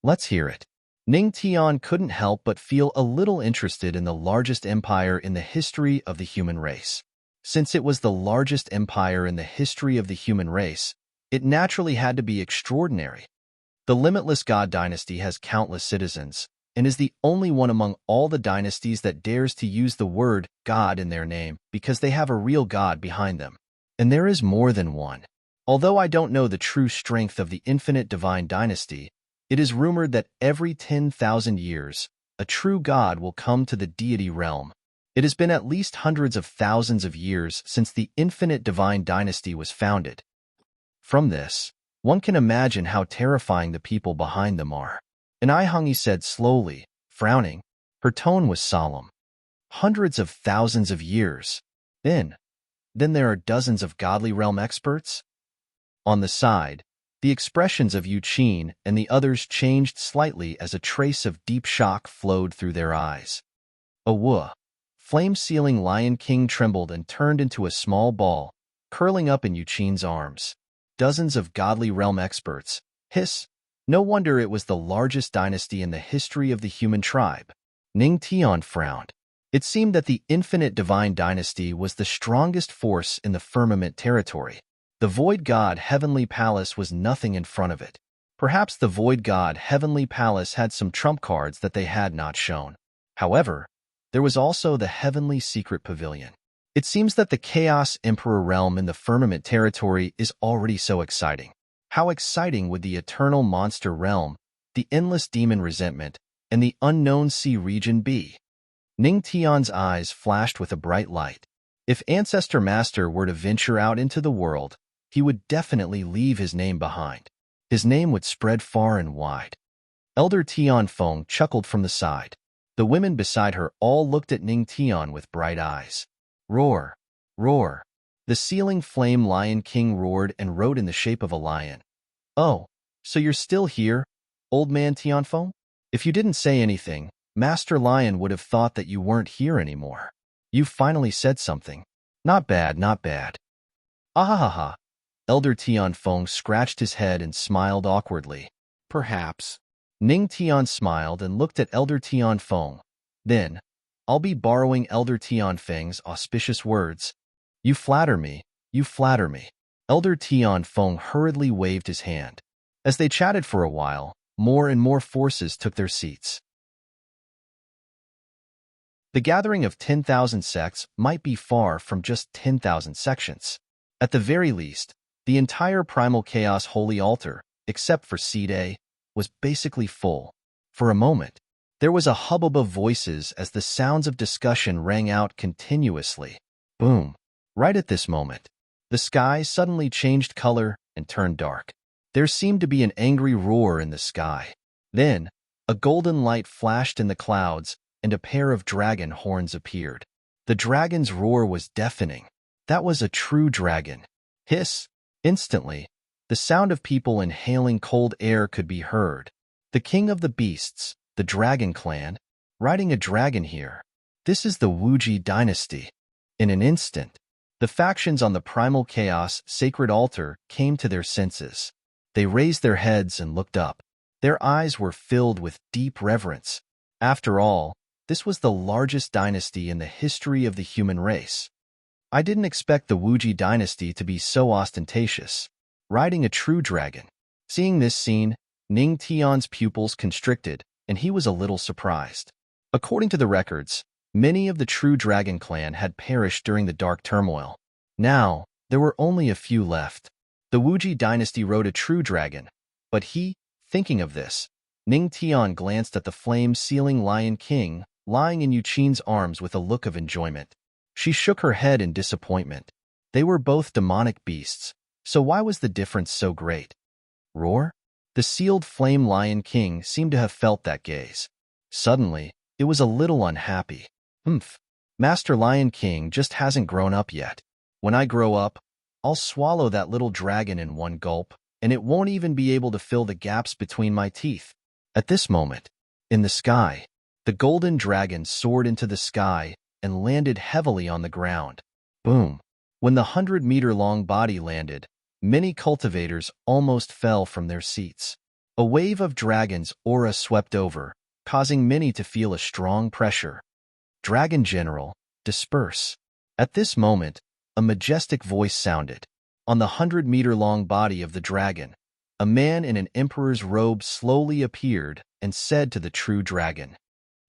let's hear it. Ning Tian couldn't help but feel a little interested in the largest empire in the history of the human race. Since it was the largest empire in the history of the human race, it naturally had to be extraordinary. The Limitless God Dynasty has countless citizens, and is the only one among all the dynasties that dares to use the word God in their name because they have a real God behind them. And there is more than one. Although I don't know the true strength of the infinite divine dynasty, it is rumored that every 10,000 years, a true God will come to the deity realm. It has been at least hundreds of thousands of years since the infinite divine dynasty was founded. From this, one can imagine how terrifying the people behind them are. And Hongyi said slowly, frowning. Her tone was solemn. Hundreds of thousands of years. Then there are dozens of godly realm experts? On the side, the expressions of Yu Qin and the others changed slightly as a trace of deep shock flowed through their eyes. A wuh. Flame-sealing Lion King trembled and turned into a small ball, curling up in Yu Qin's arms. Dozens of godly realm experts. Hiss. No wonder it was the largest dynasty in the history of the human tribe. Ning Tian frowned. It seemed that the infinite divine dynasty was the strongest force in the firmament territory. The Void God Heavenly Palace was nothing in front of it. Perhaps the Void God Heavenly Palace had some trump cards that they had not shown. However, there was also the Heavenly Secret Pavilion. It seems that the Chaos Emperor realm in the firmament territory is already so exciting. How exciting would the Eternal Monster realm, the Endless Demon Resentment, and the Unknown Sea region be? Ning Tian's eyes flashed with a bright light. If Ancestor Master were to venture out into the world, he would definitely leave his name behind. His name would spread far and wide. Elder Tian Feng chuckled from the side. The women beside her all looked at Ning Tian with bright eyes. Roar! Roar! The ceiling flame Lion King roared and rode in the shape of a lion. Oh, so you're still here, old man Tianfeng? If you didn't say anything, Master Lion would have thought that you weren't here anymore. You finally said something. Not bad, not bad. Ahahaha. Elder Tianfeng scratched his head and smiled awkwardly. Perhaps. Ning Tian smiled and looked at Elder Tianfeng. Then, I'll be borrowing Elder Tianfeng's auspicious words. You flatter me, you flatter me. Elder Tianfeng hurriedly waved his hand. As they chatted for a while, more and more forces took their seats. The gathering of 10,000 sects might be far from just 10,000 sections. At the very least, the entire Primal Chaos Holy Altar, except for Seed A, was basically full. For a moment, there was a hubbub of voices as the sounds of discussion rang out continuously. Boom! Right at this moment, the sky suddenly changed color and turned dark. There seemed to be an angry roar in the sky. Then, a golden light flashed in the clouds, and a pair of dragon horns appeared. The dragon's roar was deafening. That was a true dragon. Hiss! Instantly, the sound of people inhaling cold air could be heard. The king of the beasts, the dragon clan, riding a dragon here. This is the Wuji dynasty. In an instant, the factions on the Primal Chaos sacred altar came to their senses. They raised their heads and looked up. Their eyes were filled with deep reverence. After all, this was the largest dynasty in the history of the human race. I didn't expect the Wuji dynasty to be so ostentatious. Riding a true dragon. Seeing this scene, Ning Tian's pupils constricted, and he was a little surprised. According to the records, many of the true dragon clan had perished during the dark turmoil. Now, there were only a few left. The Wuji dynasty rode a true dragon, but thinking of this, Ning Tian glanced at the flame-sealing Lion King, lying in Yu Qin's arms with a look of enjoyment. She shook her head in disappointment. They were both demonic beasts, so why was the difference so great? Roar? The sealed flame Lion King seemed to have felt that gaze. Suddenly, it was a little unhappy. Master Lion King just hasn't grown up yet. When I grow up, I'll swallow that little dragon in one gulp, and it won't even be able to fill the gaps between my teeth. At this moment, in the sky, the golden dragon soared into the sky, and landed heavily on the ground. Boom! When the 100-meter-long body landed, many cultivators almost fell from their seats. A wave of dragon's aura swept over, causing many to feel a strong pressure. Dragon General, disperse. At this moment, a majestic voice sounded. On the 100-meter-long body of the dragon, a man in an emperor's robe slowly appeared and said to the true dragon,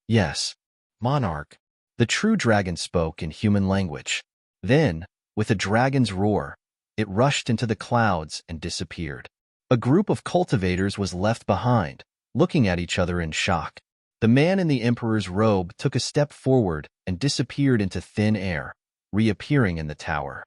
"Yes, monarch." The true dragon spoke in human language. Then, with a dragon's roar, it rushed into the clouds and disappeared. A group of cultivators was left behind, looking at each other in shock. The man in the emperor's robe took a step forward and disappeared into thin air, reappearing in the tower.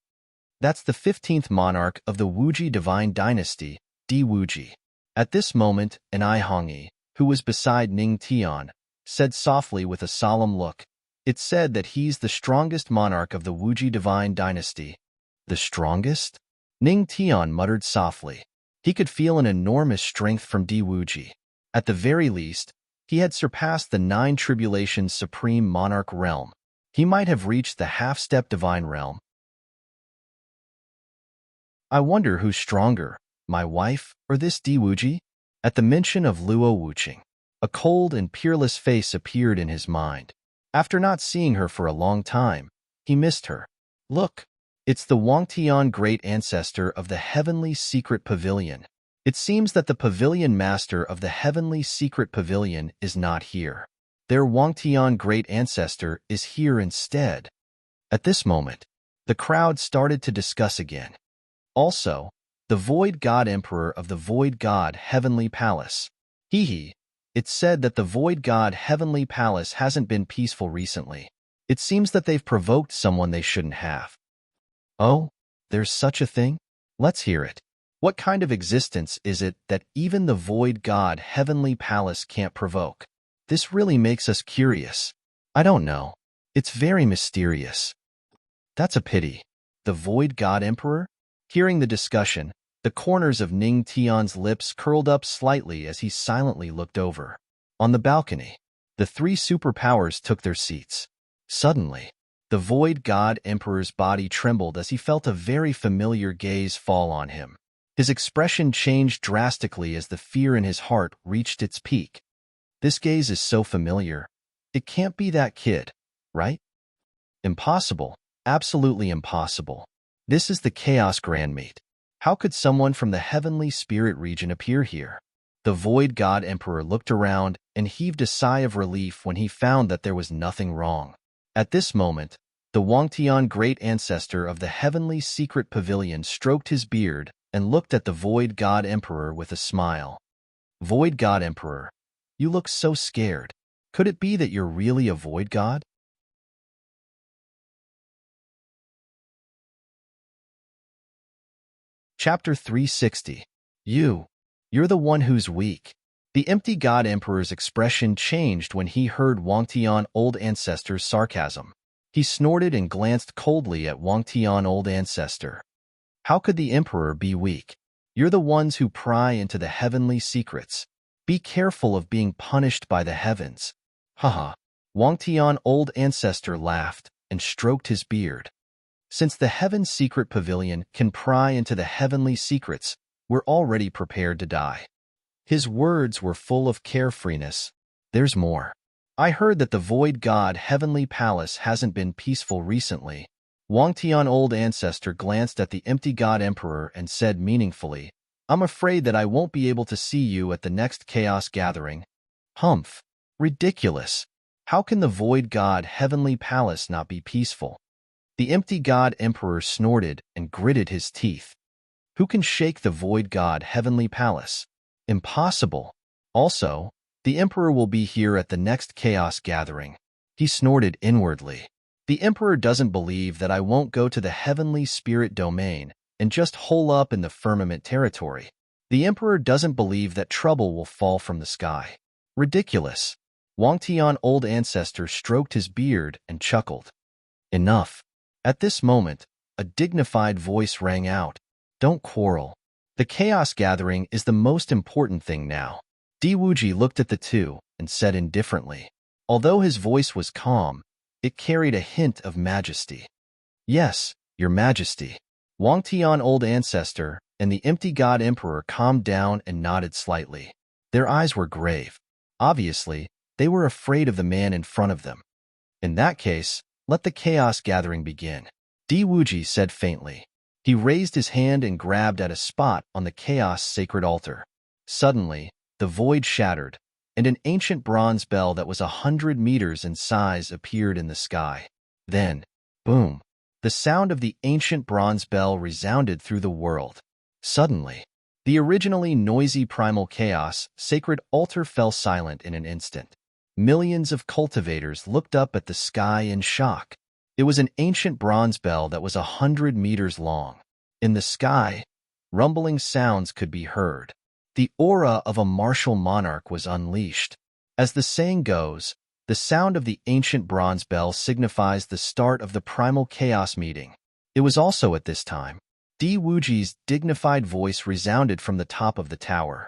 That's the 15th monarch of the Wuji divine dynasty, Di Wuji. At this moment, an Hongi, who was beside Ning Tian, said softly with a solemn look, "It's said that he's the strongest monarch of the Wuji divine dynasty." The strongest? Ning Tian muttered softly. He could feel an enormous strength from Di Wuji. At the very least, he had surpassed the 9 tribulations supreme monarch realm. He might have reached the half-step divine realm. I wonder who's stronger, my wife or this Di Wuji? At the mention of Luo Wuqing, a cold and peerless face appeared in his mind. After not seeing her for a long time, he missed her. Look, it's the Wangtian great ancestor of the heavenly secret pavilion. It seems that the pavilion master of the heavenly secret pavilion is not here. Their Wangtian great ancestor is here instead. At this moment, the crowd started to discuss again. Also, the Void God Emperor of the Void God Heavenly Palace. It's said that the Void God Heavenly Palace hasn't been peaceful recently. It seems that they've provoked someone they shouldn't have. Oh, there's such a thing? Let's hear it. What kind of existence is it that even the Void God Heavenly Palace can't provoke? This really makes us curious. I don't know. It's very mysterious. That's a pity. The Void God Emperor? Hearing the discussion, the corners of Ning Tian's lips curled up slightly as he silently looked over. On the balcony, the 3 superpowers took their seats. Suddenly, the Void God Emperor's body trembled as he felt a very familiar gaze fall on him. His expression changed drastically as the fear in his heart reached its peak. This gaze is so familiar. It can't be that kid, right? Impossible. Absolutely impossible. This is the Chaos Grandmate. How could someone from the Heavenly Spirit region appear here? The Void God Emperor looked around and heaved a sigh of relief when he found that there was nothing wrong. At this moment, the Wangtian great ancestor of the Heavenly Secret Pavilion stroked his beard and looked at the Void God Emperor with a smile. Void God Emperor, you look so scared. Could it be that you're really a Void God? Chapter 360. You're the one who's weak. The empty God Emperor's expression changed when he heard Wangtian Old Ancestor's sarcasm. He snorted and glanced coldly at Wangtian Old Ancestor. How could the Emperor be weak? You're the ones who pry into the heavenly secrets. Be careful of being punished by the heavens. Haha. Wangtian Old Ancestor laughed and stroked his beard. Since the Heaven's Secret Pavilion can pry into the heavenly secrets, we're already prepared to die. His words were full of carefreeness. There's more. I heard that the Void God Heavenly Palace hasn't been peaceful recently. Wangtian Old Ancestor glanced at the empty God Emperor and said meaningfully, I'm afraid that I won't be able to see you at the next Chaos Gathering. Humph. Ridiculous. How can the Void God Heavenly Palace not be peaceful? The empty God Emperor snorted and gritted his teeth. Who can shake the Void God Heavenly Palace? Impossible. Also, the Emperor will be here at the next Chaos Gathering. He snorted inwardly. The Emperor doesn't believe that I won't go to the Heavenly Spirit Domain and just hole up in the firmament territory. The Emperor doesn't believe that trouble will fall from the sky. Ridiculous. Wangtian Old Ancestor stroked his beard and chuckled. Enough. At this moment, a dignified voice rang out. Don't quarrel. The Chaos Gathering is the most important thing now. Di Wuji looked at the two and said indifferently. Although his voice was calm, It carried a hint of majesty. Yes, your majesty. Wang Tian, old ancestor, and the empty god emperor calmed down and nodded slightly. Their eyes were grave. Obviously, they were afraid of the man in front of them. In that case, let the chaos gathering begin, Di Wuji said faintly. He raised his hand and grabbed at a spot on the chaos sacred altar. Suddenly, the void shattered, and an ancient bronze bell that was 100 meters in size appeared in the sky. Then, boom! The sound of the ancient bronze bell resounded through the world. Suddenly, the originally noisy primal chaos sacred altar fell silent in an instant. Millions of cultivators looked up at the sky in shock. It was an ancient bronze bell that was 100 meters long. In the sky, rumbling sounds could be heard. The aura of a martial monarch was unleashed. As the saying goes, the sound of the ancient bronze bell signifies the start of the primal chaos meeting. It was also at this time. Di Wuji's dignified voice resounded from the top of the tower.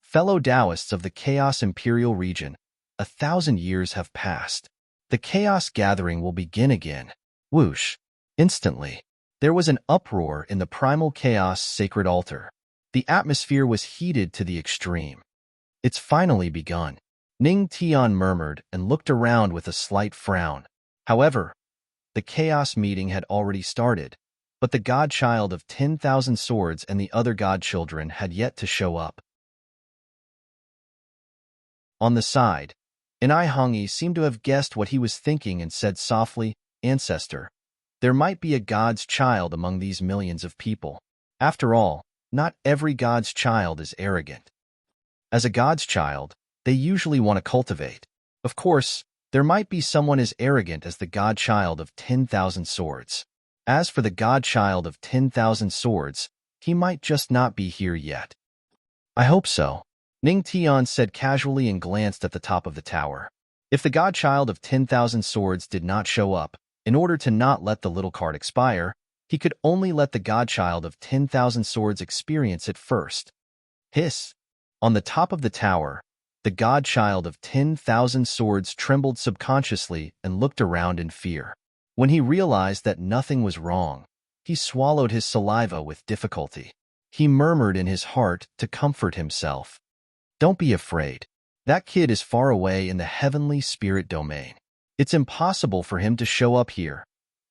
Fellow Taoists of the Chaos Imperial region, 1,000 years have passed. The chaos gathering will begin again. Whoosh! Instantly, there was an uproar in the primal chaos sacred altar. The atmosphere was heated to the extreme. It's finally begun, Ning Tian murmured and looked around with a slight frown. However, the chaos meeting had already started, but the godchild of 10,000 swords and the other godchildren had yet to show up. On the side, Enai Hongyi seemed to have guessed what he was thinking and said softly, "Ancestor, there might be a god's child among these millions of people. After all, not every god's child is arrogant. As a god's child, they usually want to cultivate. Of course, there might be someone as arrogant as the godchild of 10,000 swords. As for the godchild of 10,000 swords, he might just not be here yet." "I hope so," Ning Tian said casually and glanced at the top of the tower. If the godchild of 10,000 swords did not show up, in order to not let the little card expire, he could only let the godchild of 10,000 swords experience it first. Hiss! On the top of the tower, the godchild of 10,000 swords trembled subconsciously and looked around in fear. When he realized that nothing was wrong, he swallowed his saliva with difficulty. He murmured in his heart to comfort himself. "Don't be afraid. That kid is far away in the heavenly spirit domain. It's impossible for him to show up here."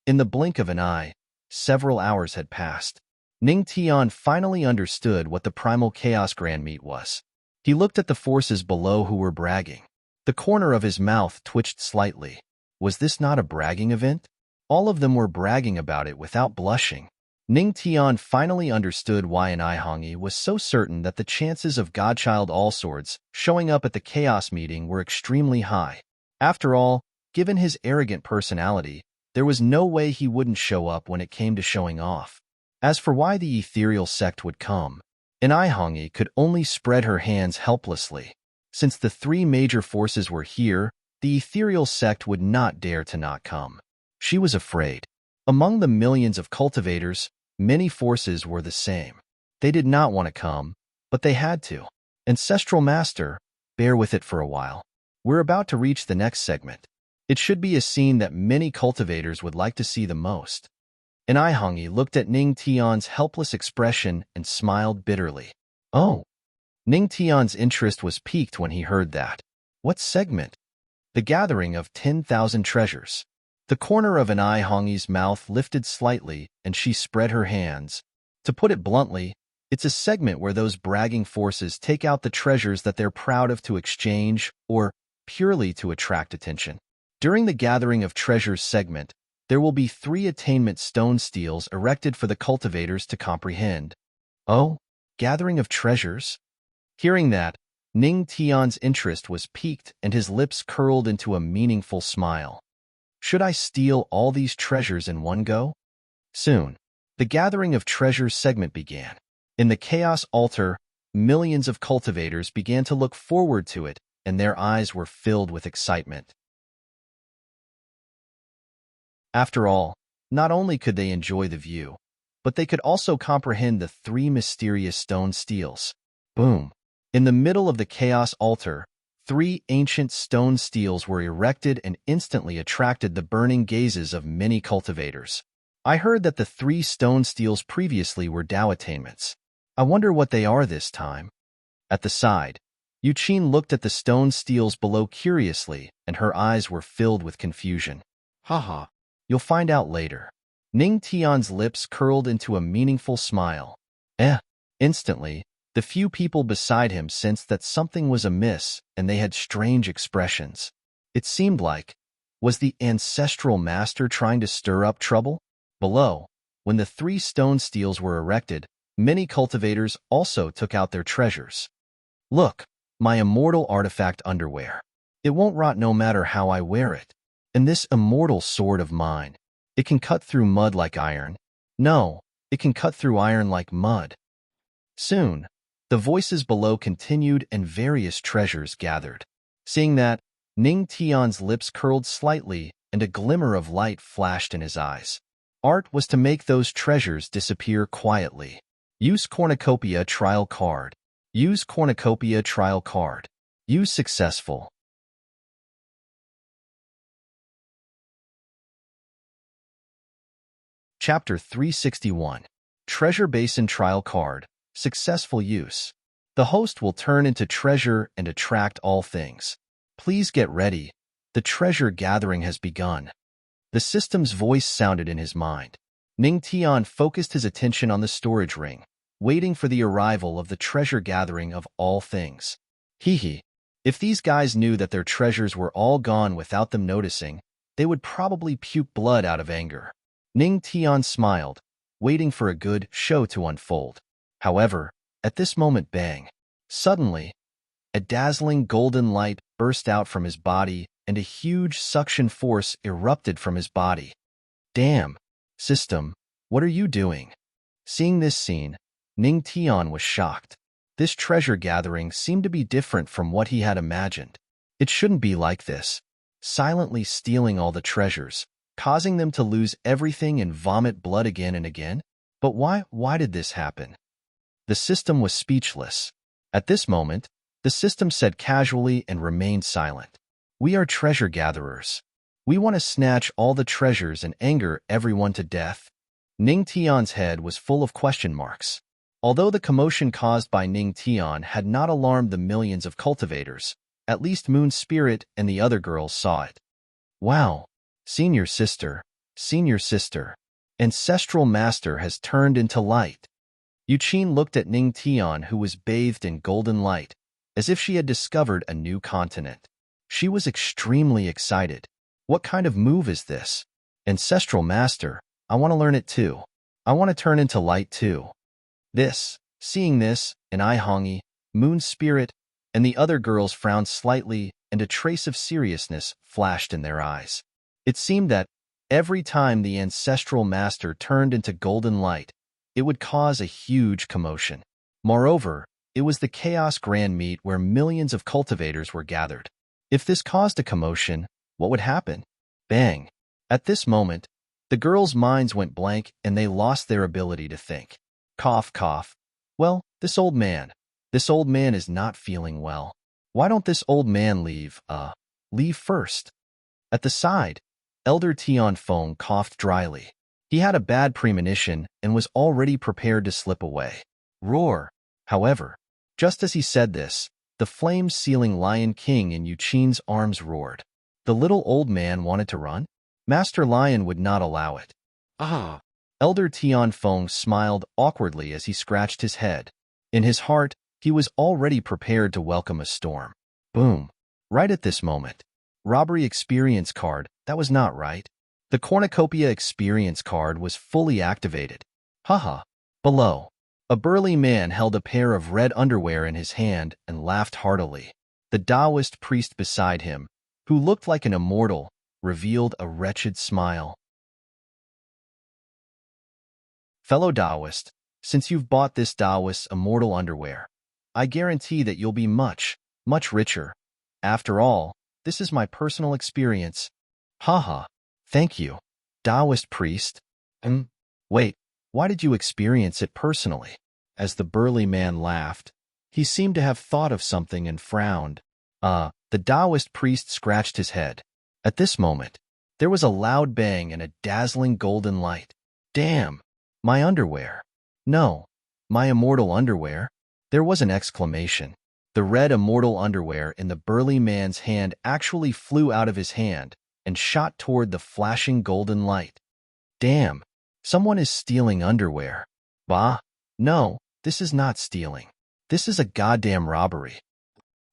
In the blink of an eye, several hours had passed. Ning Tian finally understood what the primal chaos grand meet was. He looked at the forces below who were bragging. The corner of his mouth twitched slightly. Was this not a bragging event? All of them were bragging about it without blushing. Ning Tian finally understood why Enai Hongyi was so certain that the chances of Godchild Allswords showing up at the chaos meeting were extremely high. After all, given his arrogant personality, there was no way he wouldn't show up when it came to showing off. As for why the ethereal sect would come, Enai Hongyi could only spread her hands helplessly. Since the three major forces were here, the ethereal sect would not dare to not come. She was afraid. Among the millions of cultivators, many forces were the same. They did not want to come, but they had to. Ancestral Master, bear with it for a while. We're about to reach the next segment. It should be a scene that many cultivators would like to see the most. Enai Hongyi looked at Ning Tian's helpless expression and smiled bitterly. Oh! Ning Tian's interest was piqued when he heard that. What segment? The gathering of 10,000 treasures. The corner of Enai Hongyi's mouth lifted slightly, and she spread her hands. To put it bluntly, it's a segment where those bragging forces take out the treasures that they're proud of to exchange, or purely to attract attention. During the Gathering of Treasures segment, there will be 3 attainment stone steels erected for the cultivators to comprehend. Oh, Gathering of Treasures? Hearing that, Ning Tian's interest was piqued and his lips curled into a meaningful smile. Should I steal all these treasures in one go? Soon, the Gathering of Treasures segment began. In the Chaos Altar, millions of cultivators began to look forward to it, and their eyes were filled with excitement. After all, not only could they enjoy the view, but they could also comprehend the 3 mysterious stone steels. Boom! In the middle of the Chaos Altar, 3 ancient stone steels were erected and instantly attracted the burning gazes of many cultivators. I heard that the 3 stone steels previously were Tao attainments. I wonder what they are this time. At the side, Yuqin looked at the stone steels below curiously, and her eyes were filled with confusion. Haha. You'll find out later. Ning Tian's lips curled into a meaningful smile. Instantly, the few people beside him sensed that something was amiss, and they had strange expressions. It seemed like, was the ancestral master trying to stir up trouble? Below, when the 3 stone steels were erected, many cultivators also took out their treasures. Look, my immortal artifact underwear. It won't rot no matter how I wear it. And this immortal sword of mine, it can cut through mud like iron. No, it can cut through iron like mud. Soon, the voices below continued and various treasures gathered. Seeing that, Ning Tian's lips curled slightly and a glimmer of light flashed in his eyes. Art was to make those treasures disappear quietly. Use cornucopia trial card. Use cornucopia trial card. Use successful. Chapter 361. Treasure Basin Trial Card. Successful use. The host will turn into treasure and attract all things. Please get ready. The treasure gathering has begun. The system's voice sounded in his mind. Ning Tian focused his attention on the storage ring, waiting for the arrival of the treasure gathering of all things. If these guys knew that their treasures were all gone without them noticing, they would probably puke blood out of anger. Ning Tian smiled, waiting for a good show to unfold. However, at this moment, bang! Suddenly, a dazzling golden light burst out from his body and a huge suction force erupted from his body. Damn! System, what are you doing? Seeing this scene, Ning Tian was shocked. This treasure gathering seemed to be different from what he had imagined. It shouldn't be like this. Silently stealing all the treasures, causing them to lose everything and vomit blood again and again? But why did this happen? The system was speechless. At this moment, the system said casually and remained silent. We are treasure gatherers. We want to snatch all the treasures and anger everyone to death. Ning Tian's head was full of question marks. Although the commotion caused by Ning Tian had not alarmed the millions of cultivators, at least Moon Spirit and the other girls saw it. Wow! Senior sister, ancestral master has turned into light. Yuqin looked at Ning Tian, who was bathed in golden light, as if she had discovered a new continent. She was extremely excited. What kind of move is this? Ancestral master, I want to learn it too. I want to turn into light too. Seeing this, and I Hongi, Moon Spirit, and the other girls frowned slightly, and a trace of seriousness flashed in their eyes. It seemed that every time the ancestral master turned into golden light, it would cause a huge commotion. Moreover, it was the Chaos Grand Meet where millions of cultivators were gathered. If this caused a commotion, what would happen? Bang! At this moment, the girls' minds went blank and they lost their ability to think. Cough, cough. Well, this old man is not feeling well. Why don't this old man leave first? At the side, Elder Tian Feng coughed dryly. He had a bad premonition and was already prepared to slip away. Roar! However, just as he said this, the flame-sealing Lion King in Yuqin's arms roared. The little old man wanted to run? Master Lion would not allow it. Ah! Elder Tian Feng smiled awkwardly as he scratched his head. In his heart, he was already prepared to welcome a storm. Boom! Right at this moment. Robbery experience card, that was not right. The cornucopia experience card was fully activated. Haha. Below, a burly man held a pair of red underwear in his hand and laughed heartily. The Taoist priest beside him, who looked like an immortal, revealed a wretched smile. Fellow Taoist, since you've bought this Taoist's immortal underwear, I guarantee that you'll be much, much richer. After all, this is my personal experience. Haha. Thank you, Taoist priest. Wait, why did you experience it personally? As the burly man laughed, he seemed to have thought of something and frowned. The Taoist priest scratched his head. At this moment, there was a loud bang and a dazzling golden light. Damn! My underwear. No, my immortal underwear. There was an exclamation. The red immortal underwear in the burly man's hand actually flew out of his hand and shot toward the flashing golden light. Damn! Someone is stealing underwear. Bah! No, this is not stealing. This is a goddamn robbery.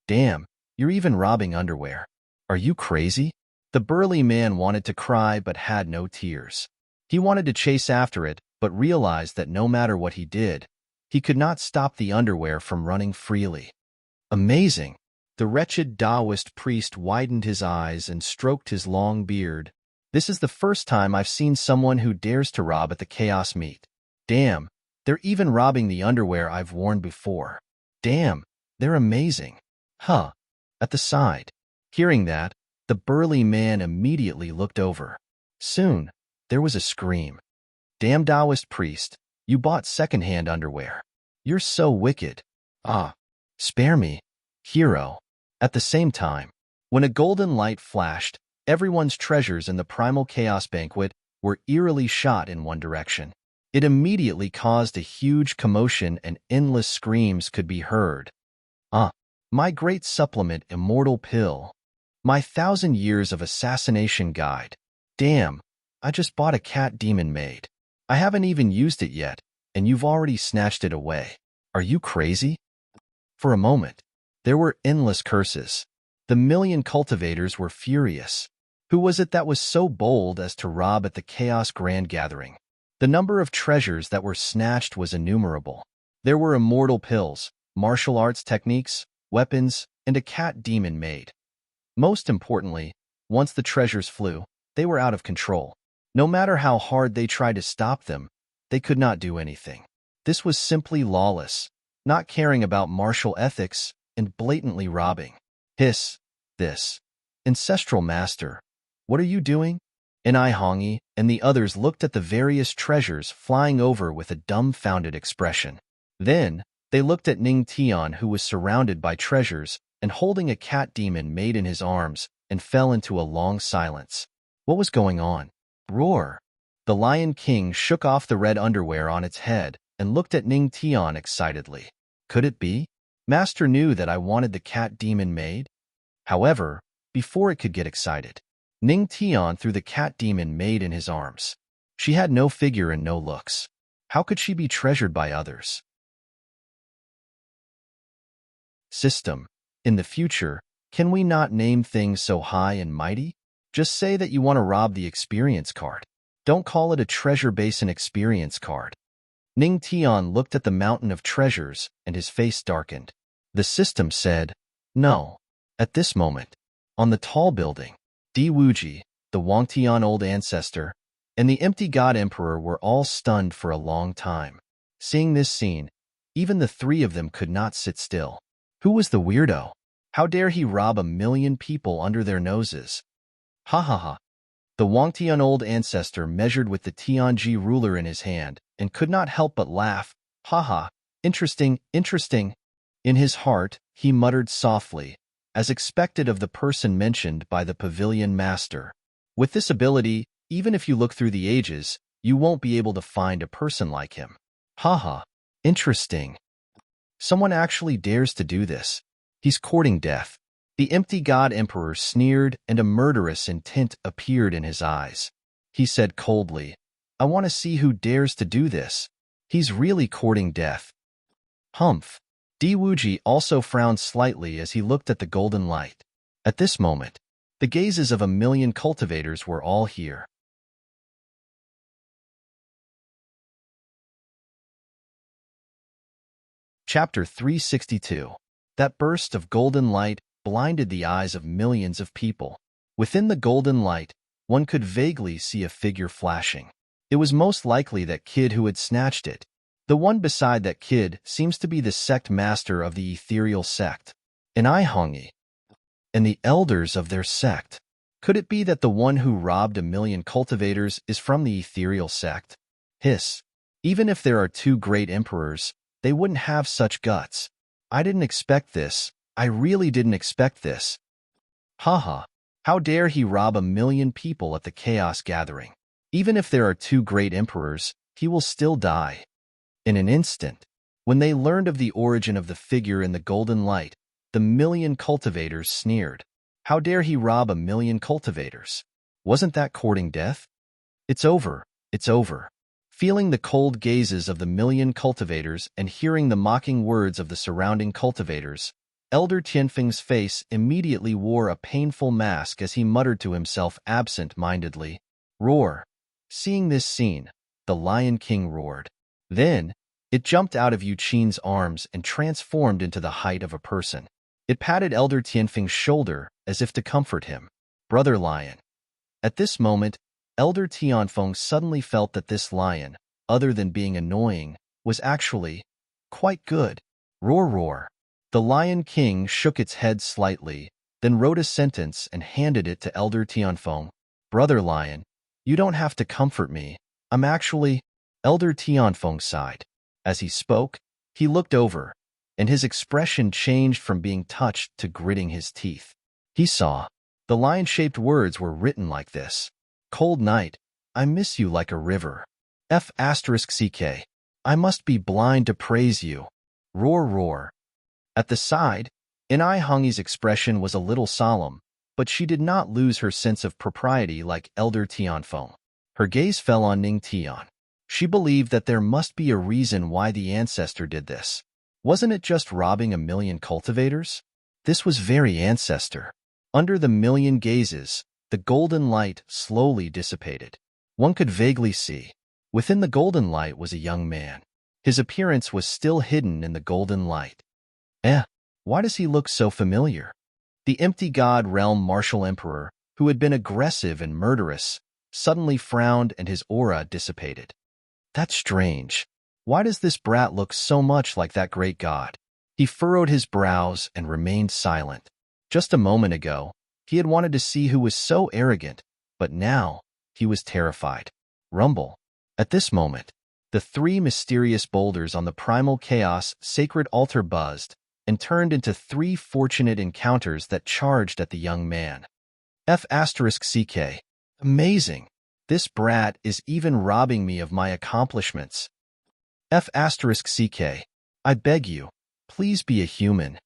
Damn, you're even robbing underwear. Are you crazy? The burly man wanted to cry but had no tears. He wanted to chase after it, but realized that no matter what he did, he could not stop the underwear from running freely. Amazing! The wretched Taoist priest widened his eyes and stroked his long beard. This is the first time I've seen someone who dares to rob at the chaos meet. Damn, they're even robbing the underwear I've worn before. Damn, they're amazing. Huh. At the side. Hearing that, the burly man immediately looked over. Soon, there was a scream. Damn Taoist priest, you bought second-hand underwear. You're so wicked. Spare me, hero. At the same time, when a golden light flashed, everyone's treasures in the primal chaos banquet were eerily shot in one direction. It immediately caused a huge commotion and endless screams could be heard. My great supplement immortal pill. My 1,000 years of assassination guide. Damn, I just bought a cat demon maid. I haven't even used it yet, and you've already snatched it away. Are you crazy? For a moment, there were endless curses. The million cultivators were furious. Who was it that was so bold as to rob at the Chaos Grand Gathering? The number of treasures that were snatched was innumerable. There were immortal pills, martial arts techniques, weapons, and a cat demon maid. Most importantly, once the treasures flew, they were out of control. No matter how hard they tried to stop them, they could not do anything. This was simply lawless, not caring about martial ethics, and blatantly robbing. Hiss, this. Ancestral master, what are you doing? And Hongi and the others looked at the various treasures flying over with a dumbfounded expression. Then, they looked at Ning Tian, who was surrounded by treasures and holding a cat demon maid in his arms, and fell into a long silence. What was going on? Roar! The Lion King shook off the red underwear on its head and looked at Ning Tian excitedly. Could it be? Master knew that I wanted the cat demon maid? However, before it could get excited, Ning Tian threw the cat demon maid in his arms. She had no figure and no looks. How could she be treasured by others? System. In the future, can we not name things so high and mighty? Just say that you want to rob the experience card. Don't call it a treasure basin experience card. Ning Tian looked at the mountain of treasures and his face darkened. The system said, no. At this moment, on the tall building, Di Wuji, the Wangtian old ancestor, and the empty god emperor were all stunned for a long time. Seeing this scene, even the three of them could not sit still. Who was the weirdo? How dare he rob 1,000,000 people under their noses? Ha ha ha. The Wangtian old ancestor measured with the Tianji ruler in his hand and could not help but laugh. Ha ha, interesting, interesting. In his heart, he muttered softly, as expected of the person mentioned by the pavilion master. With this ability, even if you look through the ages, you won't be able to find a person like him. Ha ha, interesting. Someone actually dares to do this. He's courting death. The empty god emperor sneered and a murderous intent appeared in his eyes. He said coldly, I want to see who dares to do this. He's really courting death. Humph. Di Wuji also frowned slightly as he looked at the golden light. At this moment, the gazes of 1,000,000 cultivators were all here. Chapter 362. That burst of golden light blinded the eyes of millions of people. Within the golden light, one could vaguely see a figure flashing. It was most likely that kid who had snatched it. The one beside that kid seems to be the sect master of the ethereal sect, an Hongi, and the elders of their sect. Could it be that the one who robbed 1,000,000 cultivators is from the ethereal sect? Hiss. Even if there are two great emperors, they wouldn't have such guts. I didn't expect this, I really didn't expect this. Haha. How dare he rob 1 million people at the chaos gathering? Even if there are 2 great emperors, he will still die. In an instant, when they learned of the origin of the figure in the golden light, the 1 million cultivators sneered. How dare he rob 1 million cultivators? Wasn't that courting death? It's over, it's over. Feeling the cold gazes of the 1 million cultivators and hearing the mocking words of the surrounding cultivators, Elder Tianfeng's face immediately wore a painful mask as he muttered to himself absent-mindedly, "Roar." Seeing this scene, the Lion King roared. Then, it jumped out of Yu Qin's arms and transformed into the height of a person. It patted Elder Tianfeng's shoulder as if to comfort him. "Brother Lion." At this moment, Elder Tianfeng suddenly felt that this lion, other than being annoying, was actually quite good. Roar, roar. The Lion King shook its head slightly, then wrote a sentence and handed it to Elder Tianfeng. "Brother Lion, you don't have to comfort me. I'm actually—" Elder Tianfeng sighed. As he spoke, he looked over, and his expression changed from being touched to gritting his teeth. He saw. The lion-shaped words were written like this. "Cold night, I miss you like a river. F***ck. I must be blind to praise you. Roar, roar." At the side, Inai Hongyi's expression was a little solemn, but she did not lose her sense of propriety like Elder Tianfeng. Her gaze fell on Ning Tian. She believed that there must be a reason why the ancestor did this. Wasn't it just robbing 1 million cultivators? This was very ancestor. Under the 1 million gazes, the golden light slowly dissipated. One could vaguely see. Within the golden light was a young man. His appearance was still hidden in the golden light. Why does he look so familiar? The empty god realm martial emperor, who had been aggressive and murderous, suddenly frowned and his aura dissipated. That's strange. Why does this brat look so much like that great god? He furrowed his brows and remained silent. Just a moment ago, he had wanted to see who was so arrogant, but now he was terrified. Rumble. At this moment, the 3 mysterious boulders on the primal chaos sacred altar buzzed and turned into 3 fortunate encounters that charged at the young man. F***ck. Amazing. This brat is even robbing me of my accomplishments. F***ck. I beg you, please be a human.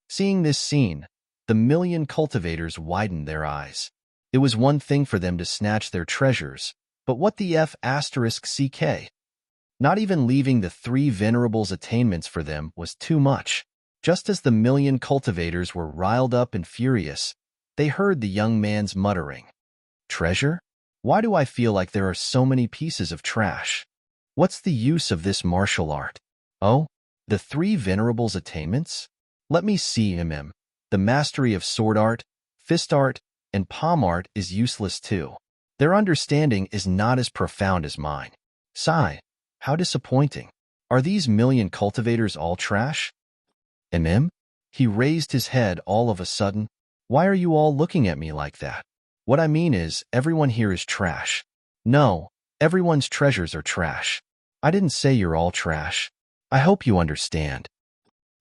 Seeing this scene, the 1 million cultivators widened their eyes. It was one thing for them to snatch their treasures, but what the F***ck? Not even leaving the 3 venerables' attainments for them was too much. Just as the 1 million cultivators were riled up and furious, they heard the young man's muttering. "Treasure? Why do I feel like there are so many pieces of trash? What's the use of this martial art? Oh, the 3 venerables' attainments? Let me see, The mastery of sword art, fist art, and palm art is useless too. Their understanding is not as profound as mine. Sigh. How disappointing. Are these 1 million cultivators all trash? He raised his head all of a sudden. Why are you all looking at me like that? What I mean is, everyone here is trash. No, everyone's treasures are trash. I didn't say you're all trash. I hope you understand.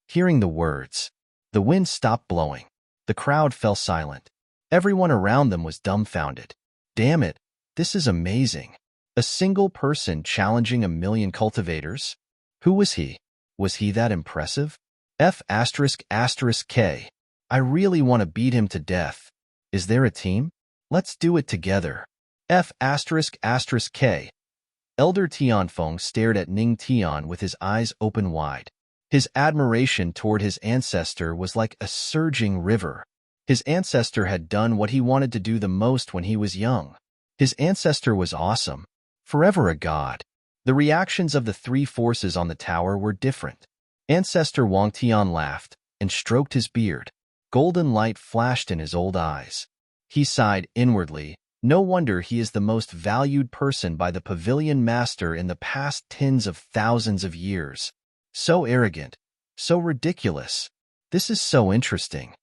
Hearing the words, the wind stopped blowing. The crowd fell silent. Everyone around them was dumbfounded. Damn it, this is amazing. A single person challenging 1 million cultivators? Who was he? Was he that impressive? F***k. I really want to beat him to death. Is there a team? Let's do it together. F***k. Elder Tianfeng stared at Ning Tian with his eyes open wide. His admiration toward his ancestor was like a surging river. His ancestor had done what he wanted to do the most when he was young. His ancestor was awesome. Forever a god. The reactions of the 3 forces on the tower were different. Ancestor Wang Tian laughed and stroked his beard. Golden light flashed in his old eyes. He sighed inwardly. No wonder he is the most valued person by the pavilion master in the past tens of thousands of years. So arrogant. So ridiculous. This is so interesting.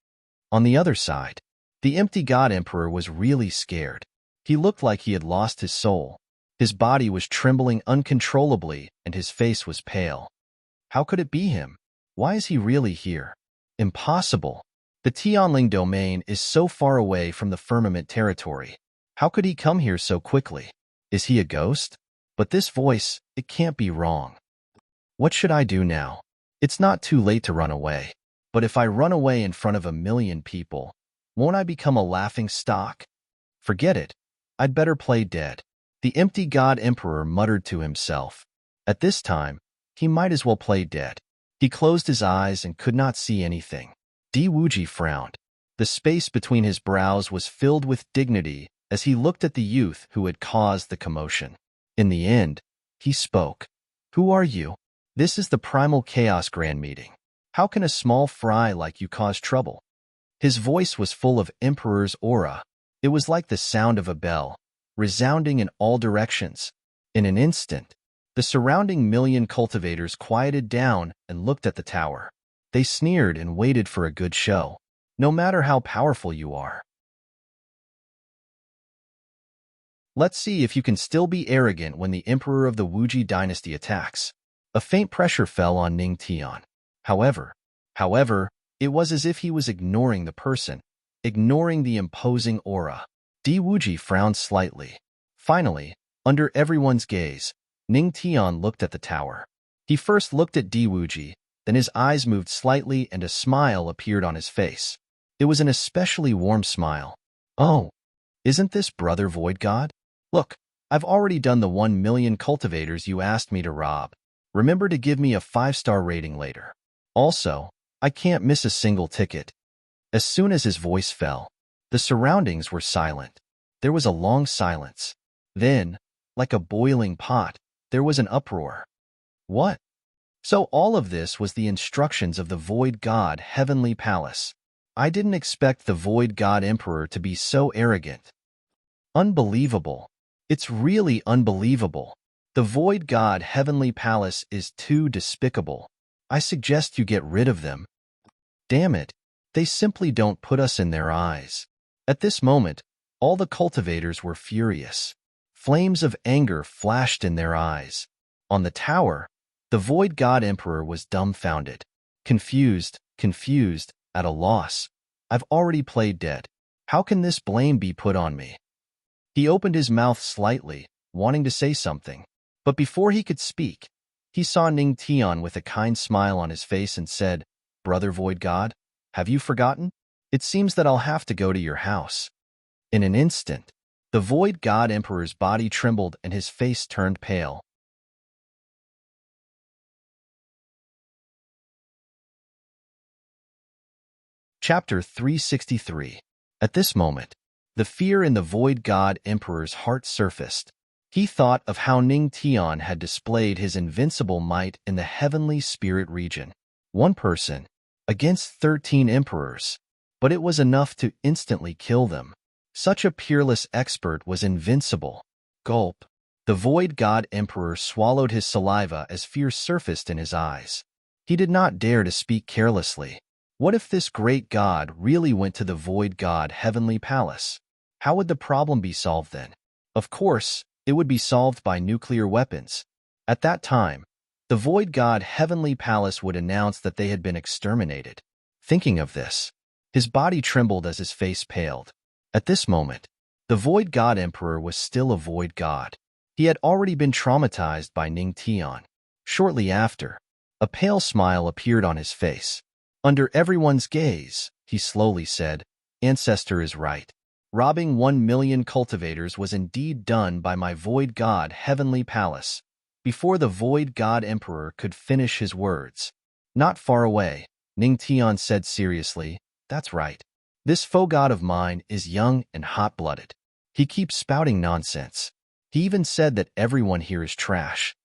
On the other side, the empty god emperor was really scared. He looked like he had lost his soul. His body was trembling uncontrollably and his face was pale. How could it be him? Why is he really here? Impossible. The Tianling domain is so far away from the firmament territory. How could he come here so quickly? Is he a ghost? But this voice, it can't be wrong. What should I do now? It's not too late to run away. But if I run away in front of 1,000,000 people, won't I become a laughing stock? Forget it. I'd better play dead. The empty god emperor muttered to himself. At this time, he might as well play dead. He closed his eyes and could not see anything. Di Wuji frowned. The space between his brows was filled with dignity as he looked at the youth who had caused the commotion. In the end, he spoke. Who are you? This is the Primal Chaos Grand Meeting. How can a small fry like you cause trouble? His voice was full of Emperor's aura. It was like the sound of a bell, resounding in all directions. In an instant, the surrounding 1,000,000 cultivators quieted down and looked at the tower. They sneered and waited for a good show, no matter how powerful you are. Let's see if you can still be arrogant when the emperor of the Wuji dynasty attacks. A faint pressure fell on Ning Tian. However, it was as if he was ignoring the person, ignoring the imposing aura. Di Wuji frowned slightly. Finally, under everyone's gaze, Ning Tian looked at the tower. He first looked at Di Wuji, then his eyes moved slightly and a smile appeared on his face. It was an especially warm smile. Oh, isn't this Brother Void God? Look, I've already done the 1,000,000 cultivators you asked me to rob. Remember to give me a 5-star rating later. Also, I can't miss a single ticket. As soon as his voice fell, the surroundings were silent. There was a long silence. Then, like a boiling pot, there was an uproar. What? So all of this was the instructions of the Void God Heavenly Palace. I didn't expect the Void God Emperor to be so arrogant. Unbelievable. It's really unbelievable. The Void God Heavenly Palace is too despicable. I suggest you get rid of them. Damn it. They simply don't put us in their eyes. At this moment, all the cultivators were furious. Flames of anger flashed in their eyes. On the tower, the Void God Emperor was dumbfounded. Confused, at a loss. I've already played dead. How can this blame be put on me? He opened his mouth slightly, wanting to say something. But before he could speak, he saw Ning Tian with a kind smile on his face and said, Brother Void God, have you forgotten? It seems that I'll have to go to your house. In an instant, the Void God Emperor's body trembled and his face turned pale. Chapter 363. At this moment, the fear in the Void God Emperor's heart surfaced. He thought of how Ning Tian had displayed his invincible might in the heavenly spirit region. One person, against 13 emperors, but it was enough to instantly kill them. Such a peerless expert was invincible. Gulp. The Void God Emperor swallowed his saliva as fear surfaced in his eyes. He did not dare to speak carelessly. What if this great god really went to the Void God Heavenly Palace? How would the problem be solved then? Of course, it would be solved by nuclear weapons. At that time, the Void God Heavenly Palace would announce that they had been exterminated. Thinking of this, his body trembled as his face paled. At this moment, the Void God Emperor was still a Void God. He had already been traumatized by Ning Tian. Shortly after, a pale smile appeared on his face. Under everyone's gaze, he slowly said, Ancestor is right. Robbing 1,000,000 cultivators was indeed done by my Void God Heavenly Palace. Before the Void God Emperor could finish his words. Not far away, Ning Tian said seriously, That's right. This faux god of mine is young and hot-blooded. He keeps spouting nonsense. He even said that everyone here is trash.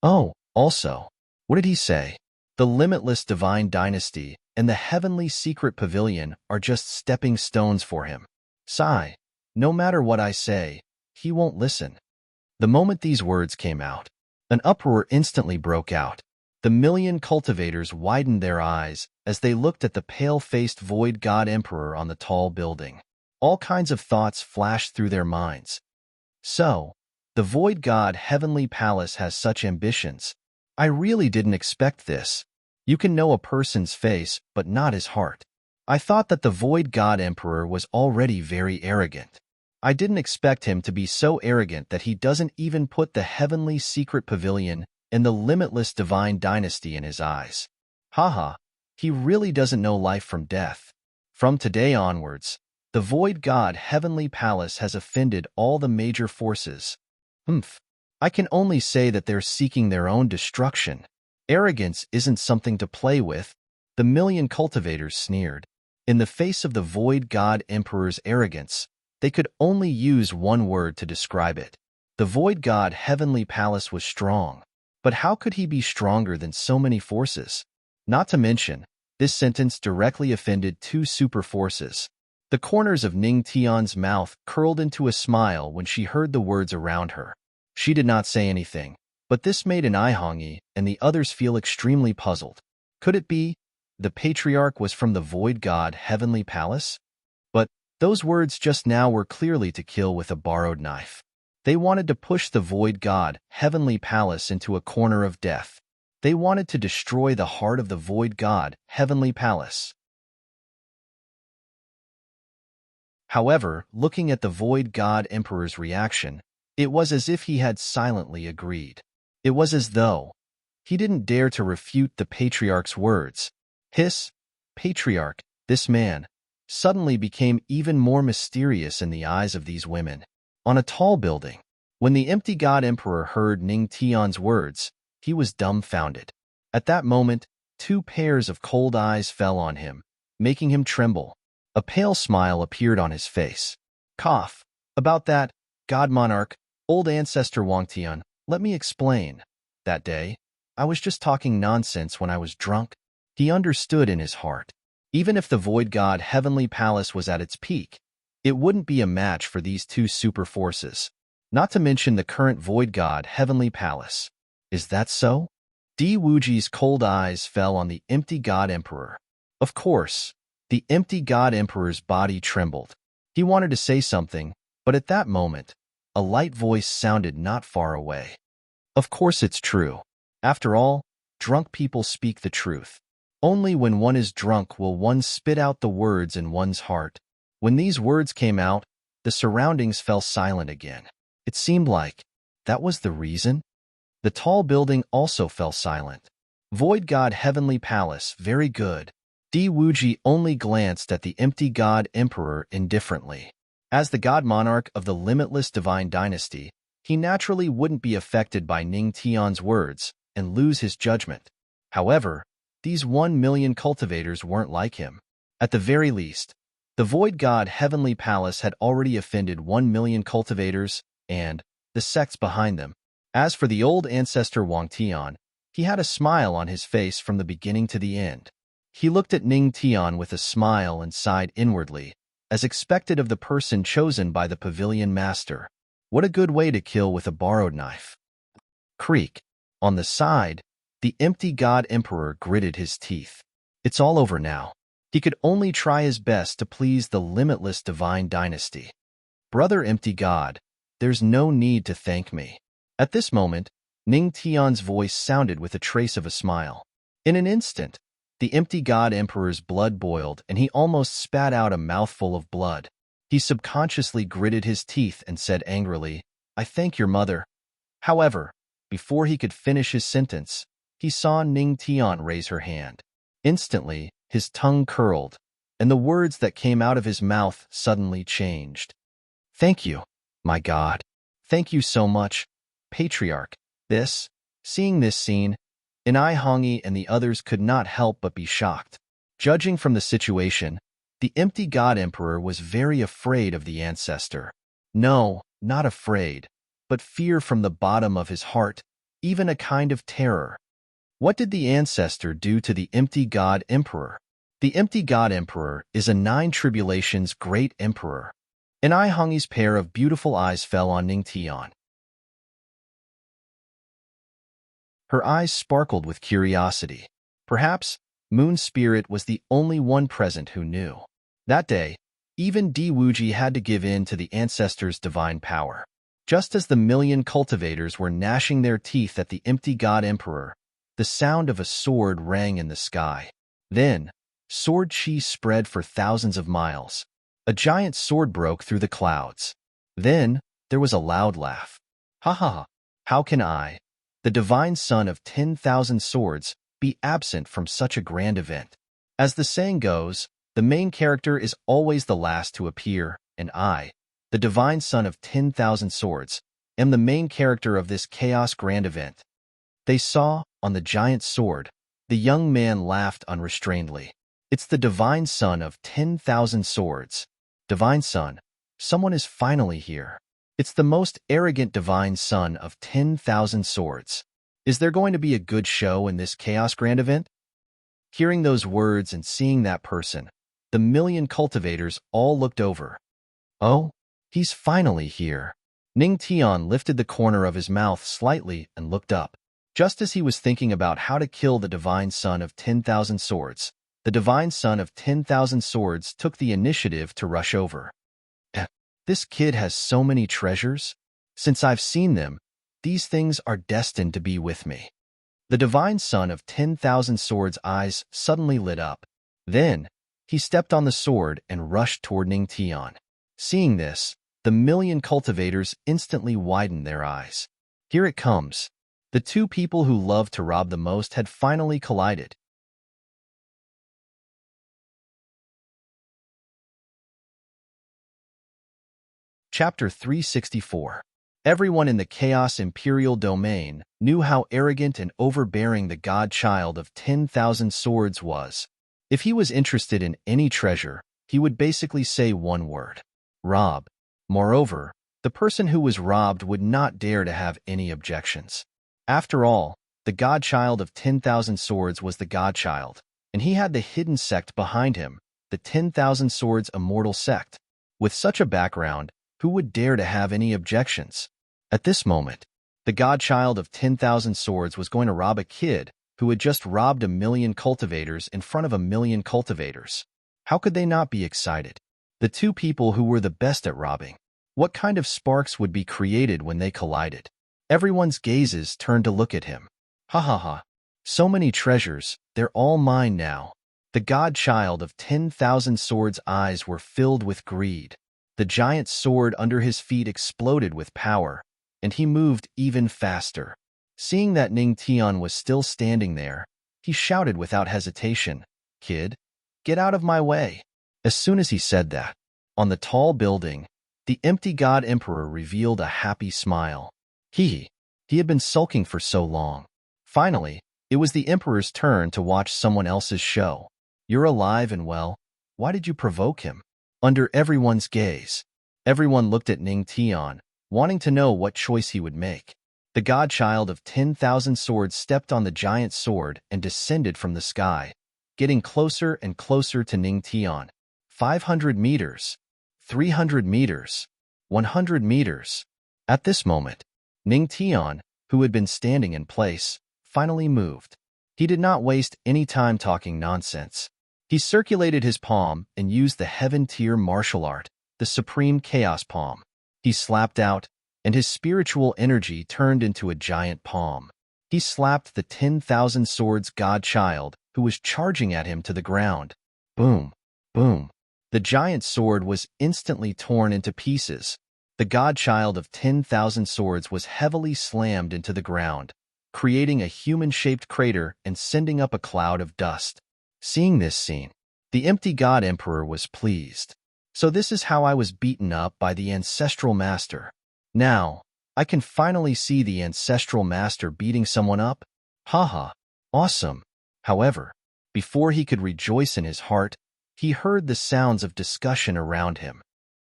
Oh, also, what did he say? The limitless divine dynasty and the heavenly secret pavilion are just stepping stones for him. Sigh. No matter what I say, he won't listen. The moment these words came out, an uproar instantly broke out. The 1,000,000 cultivators widened their eyes as they looked at the pale-faced Void God Emperor on the tall building. All kinds of thoughts flashed through their minds. So, the Void God Heavenly Palace has such ambitions. I really didn't expect this. You can know a person's face, but not his heart. I thought that the Void God Emperor was already very arrogant. I didn't expect him to be so arrogant that he doesn't even put the heavenly secret pavilion and the limitless divine dynasty in his eyes. Haha, he really doesn't know life from death. From today onwards, the Void God Heavenly Palace has offended all the major forces. I can only say that they're seeking their own destruction. Arrogance isn't something to play with, the million cultivators sneered. In the face of the Void God Emperor's arrogance, they could only use one word to describe it. The Void God Heavenly Palace was strong. But how could he be stronger than so many forces? Not to mention, this sentence directly offended two super forces. The corners of Ning Tian's mouth curled into a smile when she heard the words around her. She did not say anything, but this made an Ihongi and the others feel extremely puzzled. Could it be the patriarch was from the Void God Heavenly Palace? But those words just now were clearly to kill with a borrowed knife. They wanted to push the Void God Heavenly Palace into a corner of death. They wanted to destroy the heart of the Void God Heavenly Palace. However, looking at the Void God Emperor's reaction, it was as if he had silently agreed. It was as though he didn't dare to refute the patriarch's words. His patriarch, this man, suddenly became even more mysterious in the eyes of these women. On a tall building, when the empty God Emperor heard Ning Tian's words, he was dumbfounded. At that moment, two pairs of cold eyes fell on him, making him tremble. A pale smile appeared on his face. Cough. About that, God Monarch, old ancestor Wangtian, let me explain. That day, I was just talking nonsense when I was drunk. He understood in his heart. Even if the Void God Heavenly Palace was at its peak, it wouldn't be a match for these two super forces. Not to mention the current Void God Heavenly Palace. Is that so? Di Wuji's cold eyes fell on the empty God Emperor. Of course, the empty God Emperor's body trembled. He wanted to say something, but at that moment, a light voice sounded not far away. Of course it's true. After all, drunk people speak the truth. Only when one is drunk will one spit out the words in one's heart. When these words came out, the surroundings fell silent again. It seemed like that was the reason. The tall building also fell silent. Void God Heavenly Palace, very good. Di Wuji only glanced at the empty God Emperor indifferently. As the God Monarch of the limitless divine dynasty, he naturally wouldn't be affected by Ning Tian's words and lose his judgment. However, these 1,000,000 cultivators weren't like him. At the very least, the Void God Heavenly Palace had already offended 1,000,000 cultivators and the sects behind them. As for the old ancestor Wangtian, he had a smile on his face from the beginning to the end. He looked at Ning Tian with a smile and sighed inwardly, as expected of the person chosen by the pavilion master. What a good way to kill with a borrowed knife. Creak. On the side, the empty God Emperor gritted his teeth. It's all over now. He could only try his best to please the limitless divine dynasty. Brother Empty God, there's no need to thank me. At this moment, Ning Tian's voice sounded with a trace of a smile. In an instant, the empty God Emperor's blood boiled and he almost spat out a mouthful of blood. He subconsciously gritted his teeth and said angrily, I thank your mother. However, before he could finish his sentence, he saw Ning Tian raise her hand. Instantly, his tongue curled, and the words that came out of his mouth suddenly changed. Thank you, my God. Thank you so much, Patriarch. Seeing this scene, Inai Hongi and the others could not help but be shocked. Judging from the situation, the empty God Emperor was very afraid of the ancestor. No, not afraid, but fear from the bottom of his heart, even a kind of terror. What did the ancestor do to the empty God Emperor? The empty God Emperor is a 9 tribulations great emperor. Inai Hongi's pair of beautiful eyes fell on Ning Tian. Her eyes sparkled with curiosity. Perhaps Moon Spirit was the only one present who knew. That day, even Di Wuji had to give in to the ancestor's divine power. Just as the 1,000,000 cultivators were gnashing their teeth at the empty God Emperor, the sound of a sword rang in the sky. Then, sword chi spread for thousands of miles. A giant sword broke through the clouds. Then, there was a loud laugh. Ha ha ha! How can I, the divine son of 10,000 swords, be absent from such a grand event? As the saying goes, the main character is always the last to appear, and I, the divine son of 10,000 swords, am the main character of this chaos grand event. They saw, on the giant sword, the young man laughed unrestrainedly. It's the divine son of 10,000 swords. Divine son, someone is finally here. It's the most arrogant divine son of 10,000 swords. Is there going to be a good show in this chaos grand event? Hearing those words and seeing that person, the million cultivators all looked over. Oh, he's finally here. Ning Tian lifted the corner of his mouth slightly and looked up. Just as he was thinking about how to kill the divine son of 10,000 swords, the divine son of 10,000 swords took the initiative to rush over. This kid has so many treasures. Since I've seen them, these things are destined to be with me. The divine son of 10,000 swords' eyes suddenly lit up. Then, he stepped on the sword and rushed toward Ning Tian. Seeing this, the million cultivators instantly widened their eyes. Here it comes. The two people who loved to rob the most had finally collided. Chapter 364. Everyone in the Chaos Imperial Domain knew how arrogant and overbearing the god-child of 10,000 swords was. If he was interested in any treasure, he would basically say one word: rob. Moreover, the person who was robbed would not dare to have any objections. After all, the godchild of 10,000 swords was the godchild, and he had the hidden sect behind him, the 10,000 swords immortal sect. With such a background, who would dare to have any objections? At this moment, the godchild of 10,000 swords was going to rob a kid who had just robbed a million cultivators in front of a million cultivators. How could they not be excited? The two people who were the best at robbing. What kind of sparks would be created when they collided? Everyone's gazes turned to look at him. Ha ha ha. So many treasures, they're all mine now. The godchild of 10,000 swords' eyes were filled with greed. The giant sword under his feet exploded with power, and he moved even faster. Seeing that Ning Tian was still standing there, he shouted without hesitation, "Kid, get out of my way." As soon as he said that, on the tall building, the empty god emperor revealed a happy smile. He had been sulking for so long. Finally, it was the emperor's turn to watch someone else's show. You're alive and well. Why did you provoke him? Under everyone's gaze, everyone looked at Ning Tian, wanting to know what choice he would make. The godchild of 10,000 swords stepped on the giant sword and descended from the sky, getting closer and closer to Ning Tian. 500 meters, 300 meters, 100 meters. At this moment, Ning Tian, who had been standing in place, finally moved. He did not waste any time talking nonsense. He circulated his palm and used the heaven-tier martial art, the supreme chaos palm. He slapped out, and his spiritual energy turned into a giant palm. He slapped the 10,000 swords godchild who was charging at him to the ground. Boom, boom. The giant sword was instantly torn into pieces. The godchild of 10,000 swords was heavily slammed into the ground, creating a human-shaped crater and sending up a cloud of dust. Seeing this scene, the empty god emperor was pleased. So this is how I was beaten up by the ancestral master. Now, I can finally see the ancestral master beating someone up? Haha, awesome. However, before he could rejoice in his heart, he heard the sounds of discussion around him.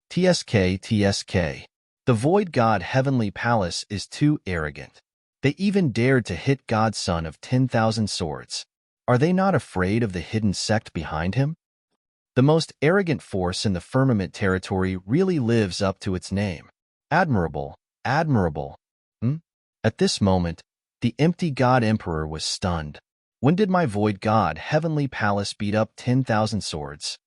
TSK, TSK. The void god heavenly palace is too arrogant. They even dared to hit godson of 10,000 swords. Are they not afraid of the hidden sect behind him? The most arrogant force in the firmament territory really lives up to its name. Admirable, admirable. At this moment, the empty god emperor was stunned. When did my void god heavenly palace beat up 10,000 swords?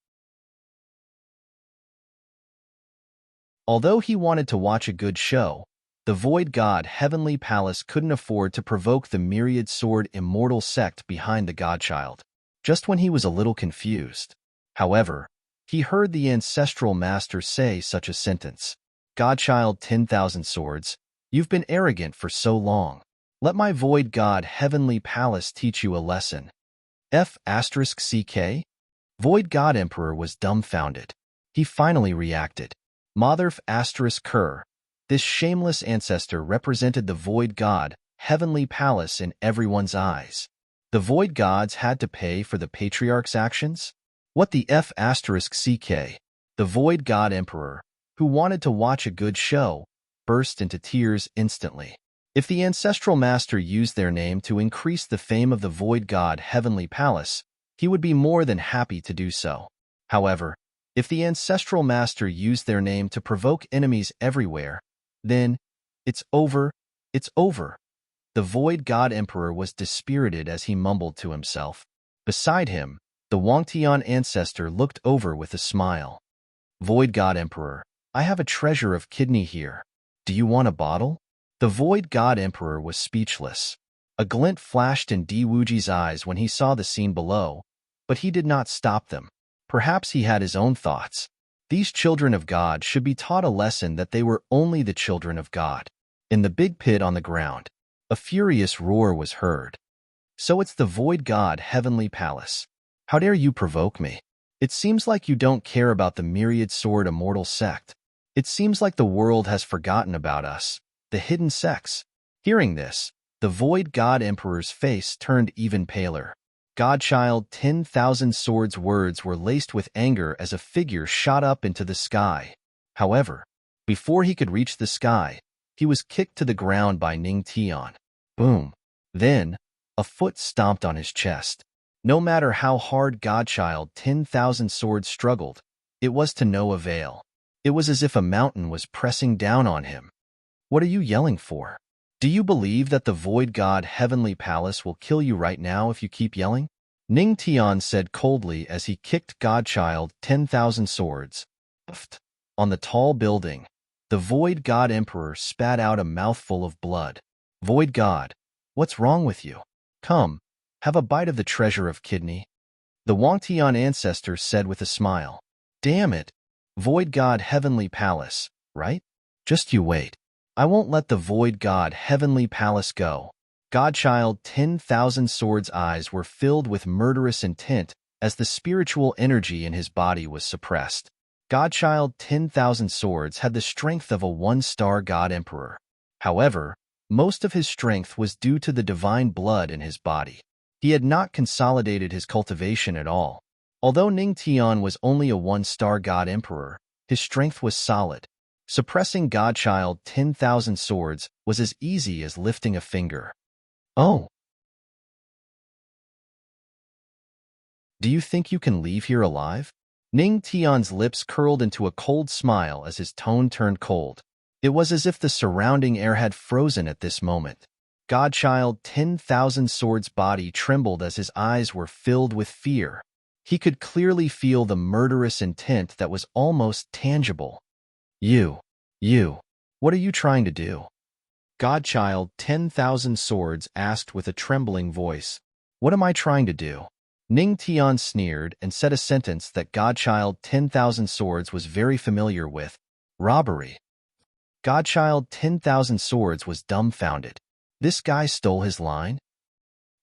Although he wanted to watch a good show, The void god Heavenly Palace couldn't afford to provoke the myriad sword immortal sect behind the godchild, just when he was a little confused. However, he heard the ancestral master say such a sentence. Godchild 10,000 swords, you've been arrogant for so long. Let my void god Heavenly Palace teach you a lesson. F***CK? Void God Emperor was dumbfounded. He finally reacted. Mother***Ker. This shameless ancestor represented the Void God, Heavenly Palace in everyone's eyes. The Void Gods had to pay for the Patriarch's actions? What the F***CK? The Void God Emperor, who wanted to watch a good show, burst into tears instantly. If the Ancestral Master used their name to increase the fame of the Void God Heavenly Palace, he would be more than happy to do so. However, if the Ancestral Master used their name to provoke enemies everywhere, then it's over. The Void God Emperor was dispirited as he mumbled to himself. Beside him, the Wangtian ancestor looked over with a smile. Void God Emperor, I have a treasure of kidney here. Do you want a bottle? The Void God Emperor was speechless. A glint flashed in Di Wuji's eyes when he saw the scene below, but he did not stop them. Perhaps he had his own thoughts. These children of God should be taught a lesson that they were only the children of God. In the big pit on the ground, a furious roar was heard. So it's the Void God Heavenly Palace. How dare you provoke me? It seems like you don't care about the myriad sword immortal sect. It seems like the world has forgotten about us, the hidden sects. Hearing this, the Void God Emperor's face turned even paler. Godchild 10,000 swords words were laced with anger as a figure shot up into the sky. However, before he could reach the sky, he was kicked to the ground by Ning Tian. Boom. Then, a foot stomped on his chest. No matter how hard Godchild 10,000 swords struggled, it was to no avail. It was as if a mountain was pressing down on him. What are you yelling for? Do you believe that the Void God Heavenly Palace will kill you right now if you keep yelling? Ning Tian said coldly as he kicked Godchild 10,000 swords. On the tall building, the Void God Emperor spat out a mouthful of blood. Void God, what's wrong with you? Come, have a bite of the treasure of kidney. The Wangtian ancestor said with a smile. Damn it, Void God Heavenly Palace, right? Just you wait. I won't let the Void God Heavenly Palace go. Godchild 10,000 swords' eyes were filled with murderous intent as the spiritual energy in his body was suppressed. Godchild 10,000 swords had the strength of a one-star God Emperor. However, most of his strength was due to the divine blood in his body. He had not consolidated his cultivation at all. Although Ning Tian was only a one-star God Emperor, his strength was solid. Suppressing Godchild 10,000 swords was as easy as lifting a finger. Oh. Do you think you can leave here alive? Ning Tian's lips curled into a cold smile as his tone turned cold. It was as if the surrounding air had frozen at this moment. Godchild 10,000 swords' body trembled as his eyes were filled with fear. He could clearly feel the murderous intent that was almost tangible. You, what are you trying to do? Godchild 10,000 swords asked with a trembling voice. What am I trying to do? Ning Tian sneered and said a sentence that Godchild 10,000 swords was very familiar with. Robbery. Godchild 10,000 swords was dumbfounded. This guy stole his line?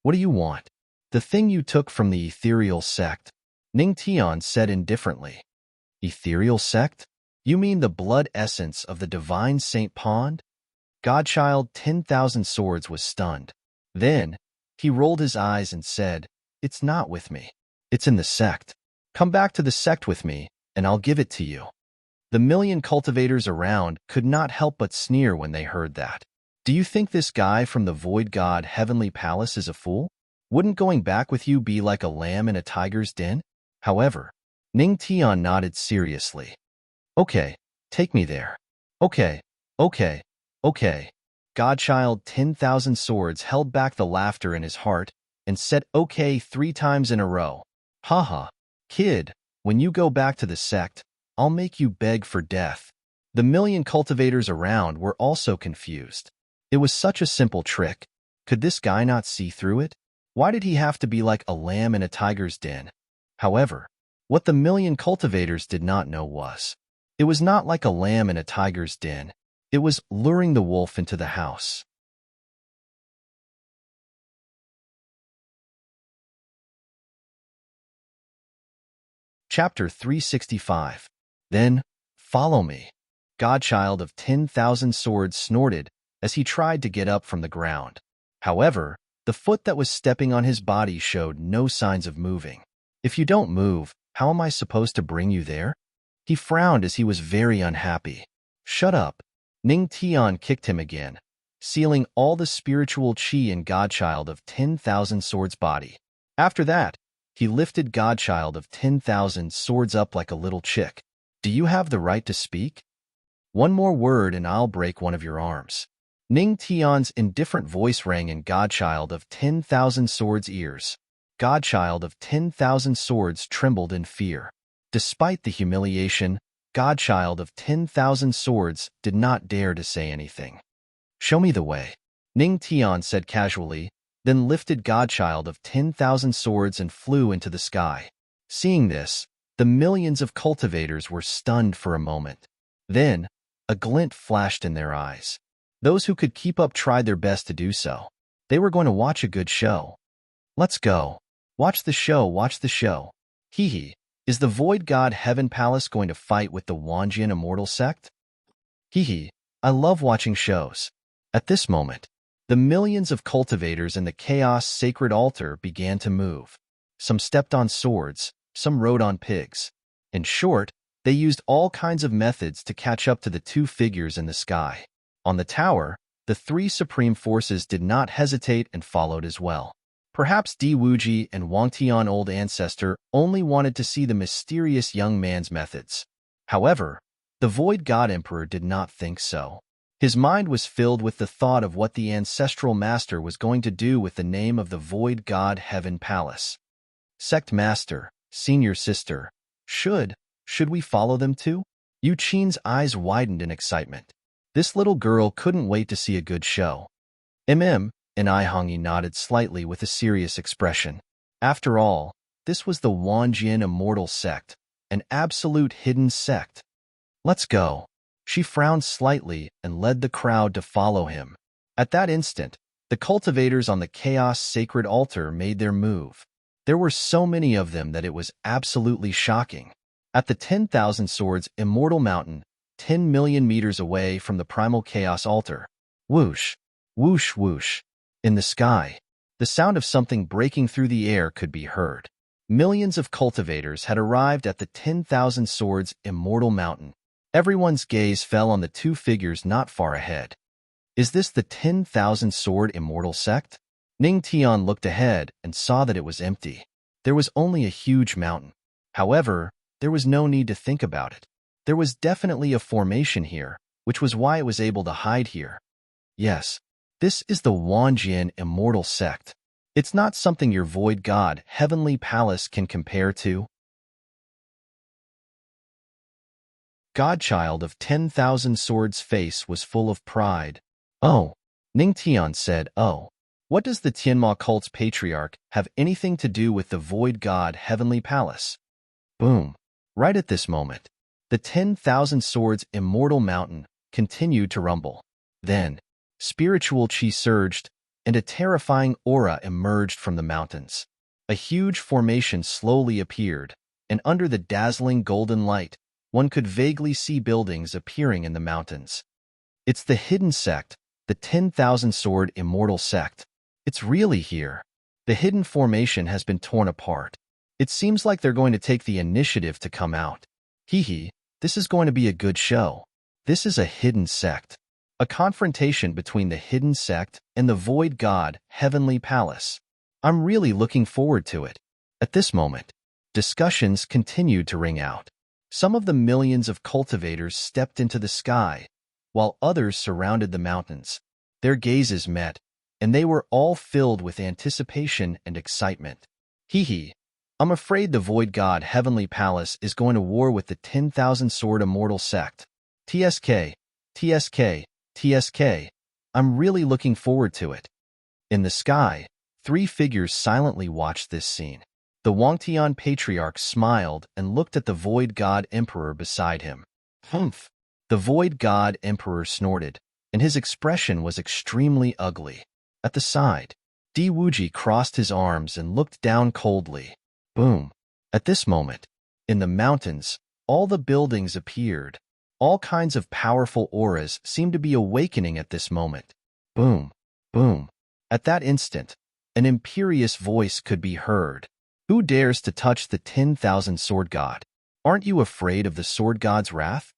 What do you want? The thing you took from the ethereal sect. Ning Tian said indifferently. Ethereal sect? You mean the blood essence of the divine Saint Pond? Godchild 10,000 swords was stunned. Then, he rolled his eyes and said, It's not with me. It's in the sect. Come back to the sect with me, and I'll give it to you. The million cultivators around could not help but sneer when they heard that. Do you think this guy from the Void God Heavenly Palace is a fool? Wouldn't going back with you be like a lamb in a tiger's den? However, Ning Tian nodded seriously. Okay, take me there. Okay. Godchild 10,000 swords held back the laughter in his heart and said okay 3 times in a row. Haha, kid, when you go back to the sect, I'll make you beg for death. The million cultivators around were also confused. It was such a simple trick. Could this guy not see through it? Why did he have to be like a lamb in a tiger's den? However, what the million cultivators did not know was, it was not like a lamb in a tiger's den. It was luring the wolf into the house. Chapter 365. Then, follow me. Godchild of 10,000 swords snorted as he tried to get up from the ground. However, the foot that was stepping on his body showed no signs of moving. If you don't move, how am I supposed to bring you there? He frowned as he was very unhappy. Shut up. Ning Tian kicked him again, sealing all the spiritual chi in Godchild of 10,000 swords' body. After that, he lifted Godchild of 10,000 swords up like a little chick. Do you have the right to speak? One more word and I'll break one of your arms. Ning Tian's indifferent voice rang in Godchild of 10,000 swords' ears. Godchild of 10,000 swords trembled in fear. Despite the humiliation, Godchild of 10,000 swords did not dare to say anything. Show me the way, Ning Tian said casually, then lifted Godchild of 10,000 swords and flew into the sky. Seeing this, the millions of cultivators were stunned for a moment. Then, a glint flashed in their eyes. Those who could keep up tried their best to do so. They were going to watch a good show. Let's go. Watch the show, watch the show. Hee hee. Is the Void God Heaven Palace going to fight with the Wanjian Immortal Sect? Hee hee. I love watching shows. At this moment, the millions of cultivators in the Chaos Sacred Altar began to move. Some stepped on swords, some rode on pigs. In short, they used all kinds of methods to catch up to the two figures in the sky. On the tower, the three supreme forces did not hesitate and followed as well. Perhaps Di Wuji and Wang Tian Old Ancestor only wanted to see the mysterious young man's methods. However, the Void God Emperor did not think so. His mind was filled with the thought of what the ancestral master was going to do with the name of the Void God Heaven Palace. Sect Master, Senior Sister, should we follow them too? Yu Qin's eyes widened in excitement. This little girl couldn't wait to see a good show. And I Hongyi nodded slightly with a serious expression. After all, this was the Wanjian Immortal Sect, an absolute hidden sect. Let's go. She frowned slightly and led the crowd to follow him. At that instant, the cultivators on the Chaos Sacred Altar made their move. There were so many of them that it was absolutely shocking. At the 10,000 Swords Immortal Mountain, 10 million meters away from the Primal Chaos Altar. Whoosh, whoosh, whoosh. In the sky, the sound of something breaking through the air could be heard. Millions of cultivators had arrived at the 10,000 Swords Immortal Mountain. Everyone's gaze fell on the two figures not far ahead. Is this the 10,000 Sword Immortal Sect? Ning Tian looked ahead and saw that it was empty. There was only a huge mountain. However, there was no need to think about it. There was definitely a formation here, which was why it was able to hide here. Yes, this is the Wanjian Immortal Sect. It's not something your Void God Heavenly Palace can compare to. Godchild of 10,000 Swords' face was full of pride. Oh, Ning Tian said, oh. What does the Tianma cult's patriarch have anything to do with the Void God Heavenly Palace? Boom. Right at this moment, the 10,000 Swords Immortal Mountain continued to rumble. Then, spiritual chi surged, and a terrifying aura emerged from the mountains. A huge formation slowly appeared, and under the dazzling golden light, one could vaguely see buildings appearing in the mountains. It's the hidden sect, the 10,000 Sword Immortal Sect. It's really here. The hidden formation has been torn apart. It seems like they're going to take the initiative to come out. Hee hee, this is going to be a good show. This is a hidden sect. A confrontation between the hidden sect and the Void God Heavenly Palace. I'm really looking forward to it. At this moment, discussions continued to ring out. Some of the millions of cultivators stepped into the sky, while others surrounded the mountains. Their gazes met, and they were all filled with anticipation and excitement. Hee hee, I'm afraid the Void God Heavenly Palace is going to war with the 10,000 Sword Immortal Sect. TSK, TSK, TSK. I'm really looking forward to it. In the sky, three figures silently watched this scene. The Wangtian patriarch smiled and looked at the Void God Emperor beside him. Humph! The Void God Emperor snorted, and his expression was extremely ugly. At the side, Di Wuji crossed his arms and looked down coldly. Boom! At this moment, in the mountains, all the buildings appeared. All kinds of powerful auras seemed to be awakening at this moment. Boom! Boom! At that instant, an imperious voice could be heard. Who dares to touch the 10,000 sword god? Aren't you afraid of the sword god's wrath?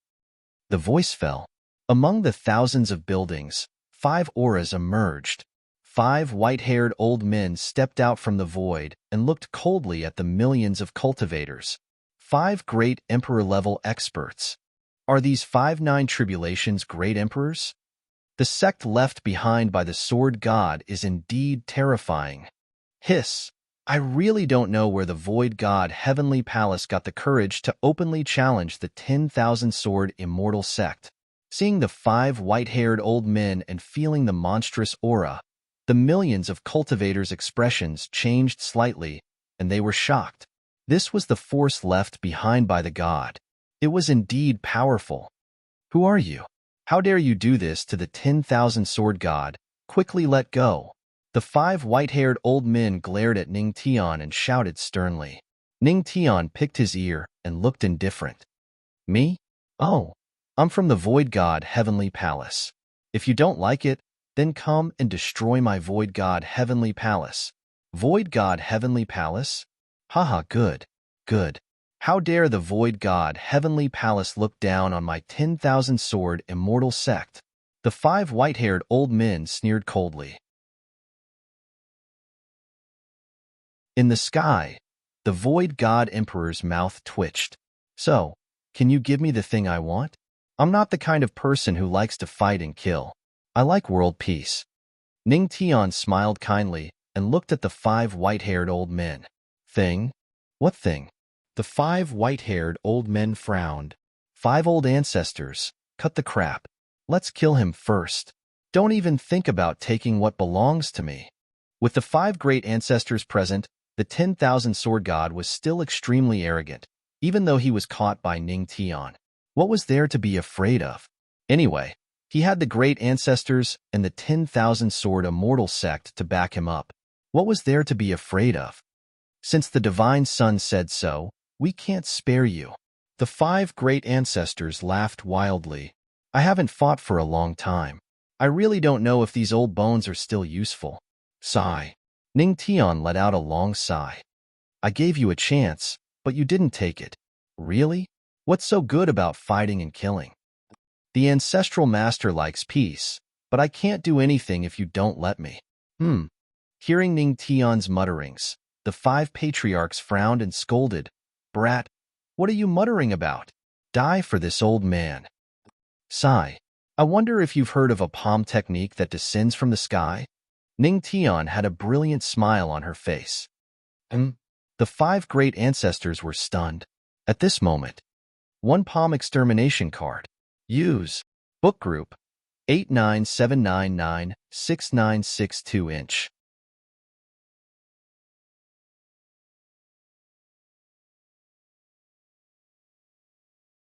The voice fell. Among the thousands of buildings, 5 auras emerged. 5 white-haired old men stepped out from the void and looked coldly at the millions of cultivators. 5 great emperor-level experts. Are these 5 Nine Tribulations great emperors? The sect left behind by the sword god is indeed terrifying. Hiss! I really don't know where the Void God Heavenly Palace got the courage to openly challenge the 10,000 sword immortal sect. Seeing the 5 white-haired old men and feeling the monstrous aura, the millions of cultivators' expressions changed slightly, and they were shocked. This was the force left behind by the god. It was indeed powerful. Who are you? How dare you do this to the 10,000 sword god? Quickly let go. The 5 white-haired old men glared at Ning Tian and shouted sternly. Ning Tian picked his ear and looked indifferent. Me? Oh, I'm from the Void God Heavenly Palace. If you don't like it, then come and destroy my Void God Heavenly Palace. Void God Heavenly Palace? Haha, good, good. How dare the Void God Heavenly Palace look down on my 10,000 sword immortal sect? The 5 white-haired old men sneered coldly. In the sky, the Void God Emperor's mouth twitched. So, can you give me the thing I want? I'm not the kind of person who likes to fight and kill. I like world peace. Ning Tian smiled kindly and looked at the 5 white-haired old men. Thing? What thing? The 5 white-haired old men frowned. 5 old ancestors. Cut the crap. Let's kill him first. Don't even think about taking what belongs to me. With the 5 great ancestors present, the 10,000 sword god was still extremely arrogant, even though he was caught by Ning Tian. What was there to be afraid of? Anyway, he had the great ancestors and the 10,000 sword immortal sect to back him up. What was there to be afraid of? Since the divine sun said so, we can't spare you. The 5 great ancestors laughed wildly. I haven't fought for a long time. I really don't know if these old bones are still useful. Sigh. Ning Tian let out a long sigh. I gave you a chance, but you didn't take it. Really? What's so good about fighting and killing? The ancestral master likes peace, but I can't do anything if you don't let me. Hearing Ning Tian's mutterings, the 5 patriarchs frowned and scolded. Brat, what are you muttering about? Die for this old man. Sigh. I wonder if you've heard of a palm technique that descends from the sky? Ning Tian had a brilliant smile on her face. The 5 great ancestors were stunned. At this moment, 1 palm extermination card. Use. Book group. 897996962 inch.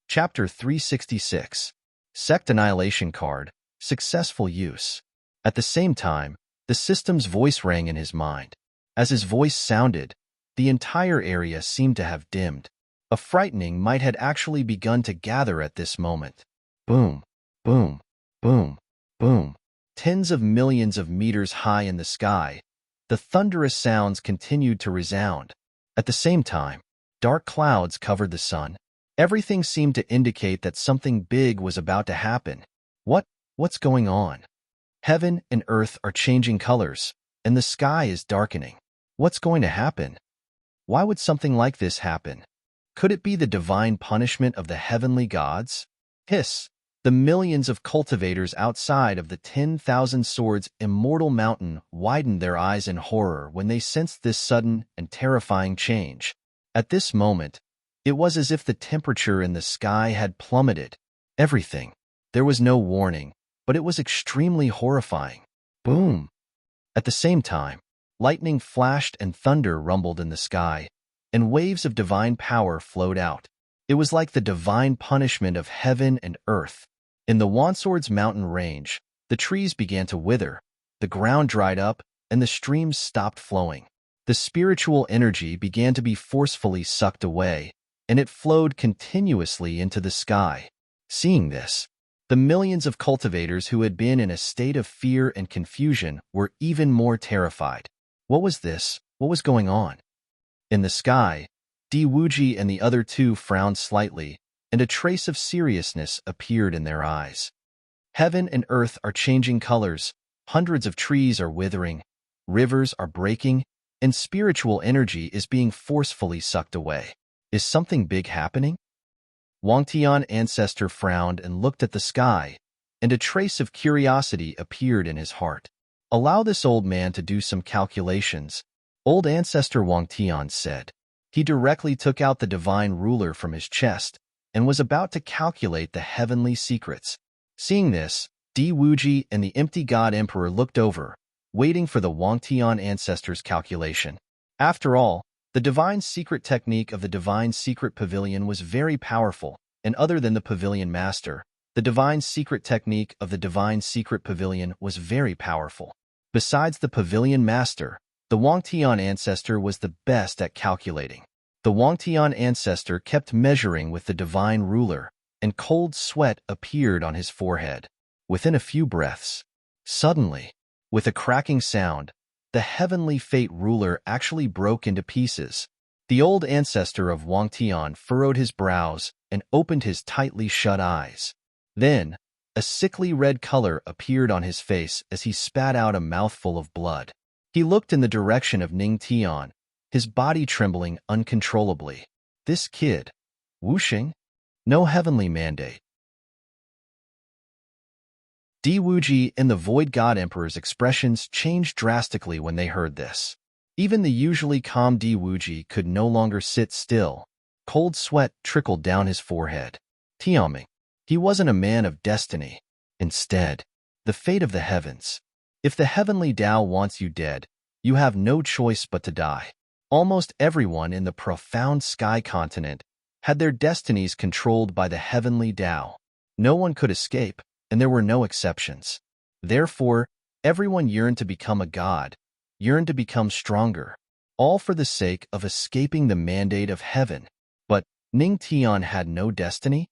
Chapter 366. Sect Annihilation Card. Successful use. At the same time, the system's voice rang in his mind. As his voice sounded, the entire area seemed to have dimmed. A frightening might had actually begun to gather at this moment. Boom, boom, boom, boom. Tens of millions of meters high in the sky, the thunderous sounds continued to resound. At the same time, dark clouds covered the sun. Everything seemed to indicate that something big was about to happen. What's going on? Heaven and earth are changing colors, and the sky is darkening. What's going to happen? Why would something like this happen? Could it be the divine punishment of the heavenly gods? Hiss! The millions of cultivators outside of the 10,000 swords immortal mountain widened their eyes in horror when they sensed this sudden and terrifying change. At this moment, it was as if the temperature in the sky had plummeted. Everything There was no warning, but it was extremely horrifying. Boom! At the same time, lightning flashed and thunder rumbled in the sky, and waves of divine power flowed out. It was like the divine punishment of heaven and earth. In the Wansword's mountain range, the trees began to wither, the ground dried up, and the streams stopped flowing. The spiritual energy began to be forcefully sucked away, and it flowed continuously into the sky. Seeing this, the millions of cultivators who had been in a state of fear and confusion were even more terrified. What was this? What was going on? In the sky, Diwuji and the other two frowned slightly, and a trace of seriousness appeared in their eyes. Heaven and earth are changing colors, hundreds of trees are withering, rivers are breaking, and spiritual energy is being forcefully sucked away. Is something big happening? Wangtian ancestor frowned and looked at the sky, and a trace of curiosity appeared in his heart. Allow this old man to do some calculations, old ancestor Wangtian said. He directly took out the divine ruler from his chest and was about to calculate the heavenly secrets. Seeing this, Diwuji and the empty god emperor looked over, waiting for the Wangtian ancestor's calculation. After all, the divine secret technique of the divine secret pavilion was very powerful, and other than the pavilion master, the divine secret technique of the divine secret pavilion was very powerful. Besides the pavilion master, the Wangtian ancestor was the best at calculating. The Wangtian ancestor kept measuring with the divine ruler, and cold sweat appeared on his forehead. Within a few breaths, suddenly, with a cracking sound, the heavenly fate ruler actually broke into pieces. The old ancestor of Wangtian furrowed his brows and opened his tightly shut eyes. Then, a sickly red color appeared on his face as he spat out a mouthful of blood. He looked in the direction of Ningtian, his body trembling uncontrollably. This kid, Wuxing? No heavenly mandate. Diwuji and the Void God Emperor's expressions changed drastically when they heard this. Even the usually calm Diwuji could no longer sit still. Cold sweat trickled down his forehead. Tianming. He wasn't a man of destiny. Instead, the fate of the heavens. If the heavenly Tao wants you dead, you have no choice but to die. Almost everyone in the profound sky continent had their destinies controlled by the heavenly Tao. No one could escape, and there were no exceptions. Therefore, everyone yearned to become a god, yearned to become stronger, all for the sake of escaping the mandate of heaven. But Ningtian had no destiny?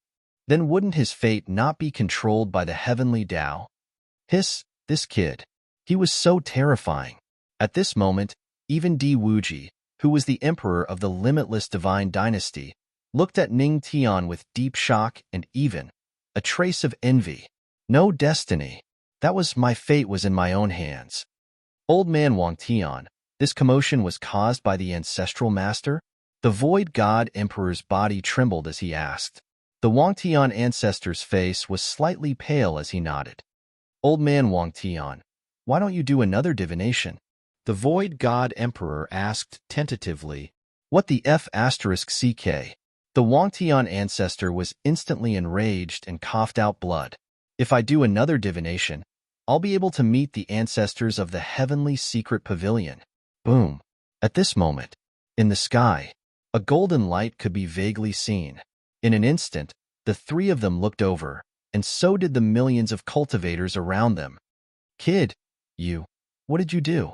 Then wouldn't his fate not be controlled by the heavenly Tao? This kid. He was so terrifying. At this moment, even Diwuji, who was the emperor of the limitless divine dynasty, looked at Ningtian with deep shock and even a trace of envy. No destiny. That was my fate was in my own hands. Old man Wangtian, this commotion was caused by the ancestral master? The void god emperor's body trembled as he asked. The Wangtian ancestor's face was slightly pale as he nodded. Old man Wangtian, why don't you do another divination? The void god emperor asked tentatively. What the F***CK? The Wangtian ancestor was instantly enraged and coughed out blood. If I do another divination, I'll be able to meet the ancestors of the heavenly secret pavilion. Boom. At this moment, in the sky, a golden light could be vaguely seen. In an instant, the three of them looked over, and so did the millions of cultivators around them. Kid, what did you do?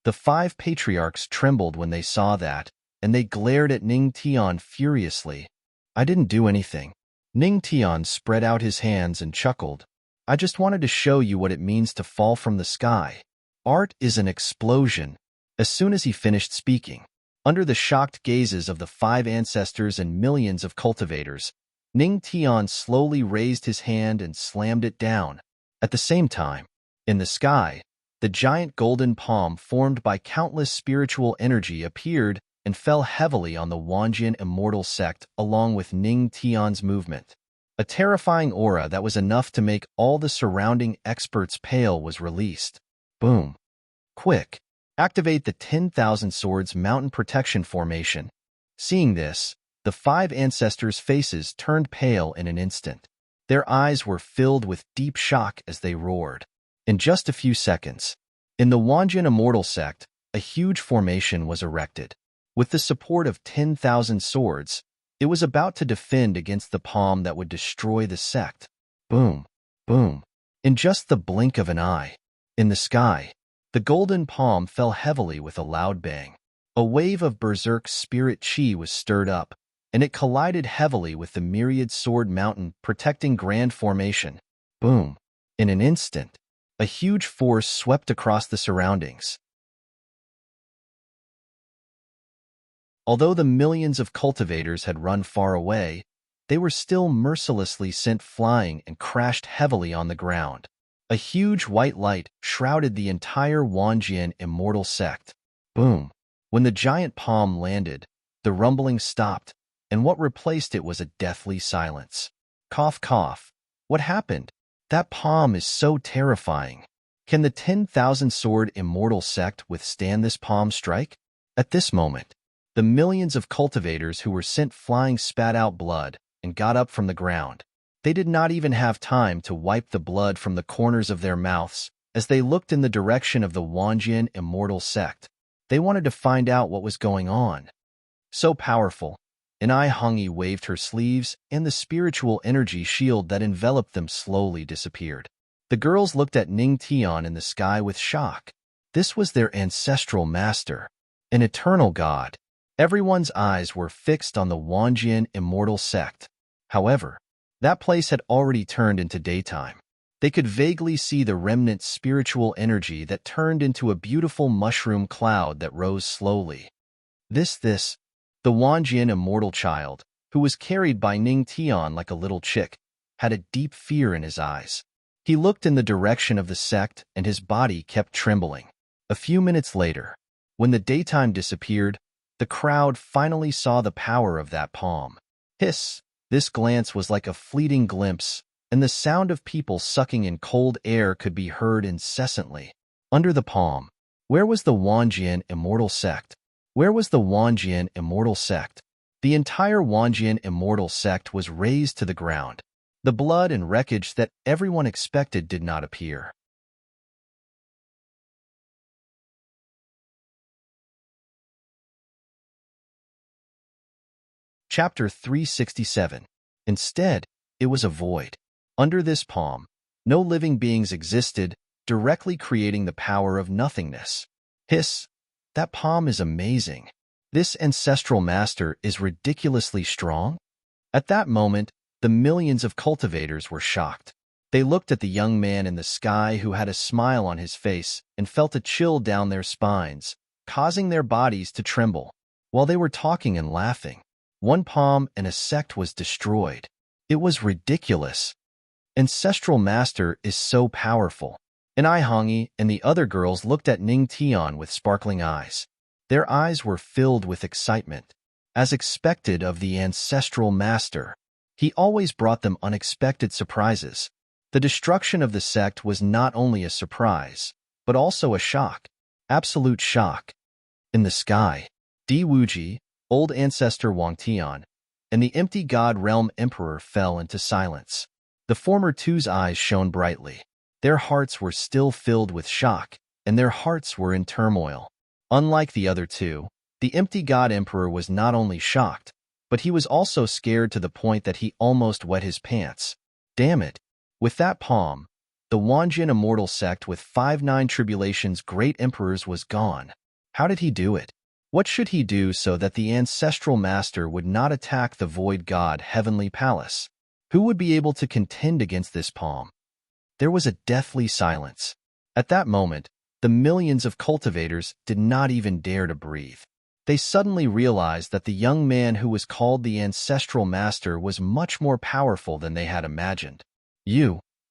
The five patriarchs trembled when they saw that, and they glared at Ningtian furiously. I didn't do anything. Ningtian spread out his hands and chuckled. I just wanted to show you what it means to fall from the sky. Art is an explosion. As soon as he finished speaking, under the shocked gazes of the five ancestors and millions of cultivators, Ningtian slowly raised his hand and slammed it down. At the same time, in the sky, the giant golden palm formed by countless spiritual energy appeared and fell heavily on the Wanjian immortal sect along with Ningtian's movement. A terrifying aura that was enough to make all the surrounding experts pale was released. Boom. Quick. Activate the 10,000 Swords Mountain Protection Formation. Seeing this, the five ancestors' faces turned pale in an instant. Their eyes were filled with deep shock as they roared. In just a few seconds, in the Wanjian immortal sect, a huge formation was erected. With the support of 10,000 swords, it was about to defend against the palm that would destroy the sect. Boom, boom. In just the blink of an eye, in the sky, the golden palm fell heavily with a loud bang. A wave of berserk spirit chi was stirred up, and it collided heavily with the myriad sword mountain protecting Grand Formation. Boom. In an instant, a huge force swept across the surroundings. Although the millions of cultivators had run far away, they were still mercilessly sent flying and crashed heavily on the ground. A huge white light shrouded the entire Wanjian immortal sect. Boom. When the giant palm landed, the rumbling stopped, and what replaced it was a deathly silence. Cough, cough. What happened? That palm is so terrifying. Can the 10,000 sword immortal sect withstand this palm strike? At this moment, the millions of cultivators who were sent flying spat out blood and got up from the ground. They did not even have time to wipe the blood from the corners of their mouths as they looked in the direction of the Wanjian immortal sect. They wanted to find out what was going on. So powerful, Anai Hongi waved her sleeves, and the spiritual energy shield that enveloped them slowly disappeared. The girls looked at Ning Tian in the sky with shock. This was their ancestral master, an eternal god. Everyone's eyes were fixed on the Wanjian immortal sect. However, that place had already turned into daytime. They could vaguely see the remnant spiritual energy that turned into a beautiful mushroom cloud that rose slowly. The Wanjian immortal child, who was carried by Ning Tian like a little chick, had a deep fear in his eyes. He looked in the direction of the sect and his body kept trembling. A few minutes later, when the daytime disappeared, the crowd finally saw the power of that palm. Hiss! This glance was like a fleeting glimpse, and the sound of people sucking in cold air could be heard incessantly. Under the palm, where was the Wanjian immortal sect? Where was the Wanjian immortal sect? The entire Wanjian immortal sect was razed to the ground. The blood and wreckage that everyone expected did not appear. Chapter 367. Instead, it was a void. Under this palm, no living beings existed, directly creating the power of nothingness. Hiss! That palm is amazing. This ancestral master is ridiculously strong. At that moment, the millions of cultivators were shocked. They looked at the young man in the sky who had a smile on his face and felt a chill down their spines, causing their bodies to tremble. While they were talking and laughing, one palm and a sect was destroyed. It was ridiculous. Ancestral master is so powerful. Anai Hongi and the other girls looked at Ning Tian with sparkling eyes. Their eyes were filled with excitement. As expected of the ancestral master, he always brought them unexpected surprises. The destruction of the sect was not only a surprise, but also a shock. Absolute shock. In the sky, Di Wuji, old ancestor Wang Tian, and the empty god realm emperor fell into silence. The former two's eyes shone brightly. Their hearts were still filled with shock, and their hearts were in turmoil. Unlike the other two, the empty god emperor was not only shocked, but he was also scared to the point that he almost wet his pants. Damn it! With that palm, the Wanjian immortal sect with 5-9 tribulations great emperors was gone. How did he do it? What should he do so that the ancestral master would not attack the void god heavenly palace? Who would be able to contend against this palm? There was a deathly silence. At that moment, the millions of cultivators did not even dare to breathe. They suddenly realized that the young man who was called the ancestral master was much more powerful than they had imagined.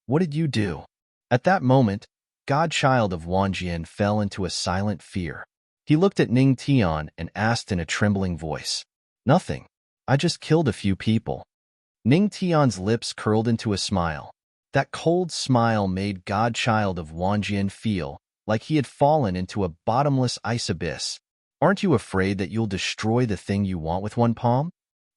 What did you do? At that moment, godchild of Wanjian fell into a silent fear. He looked at Ning Tian and asked in a trembling voice, "Nothing. I just killed a few people." Ning Tian's lips curled into a smile. That cold smile made godchild of Wanjian feel like he had fallen into a bottomless ice abyss. Aren't you afraid that you'll destroy the thing you want with one palm?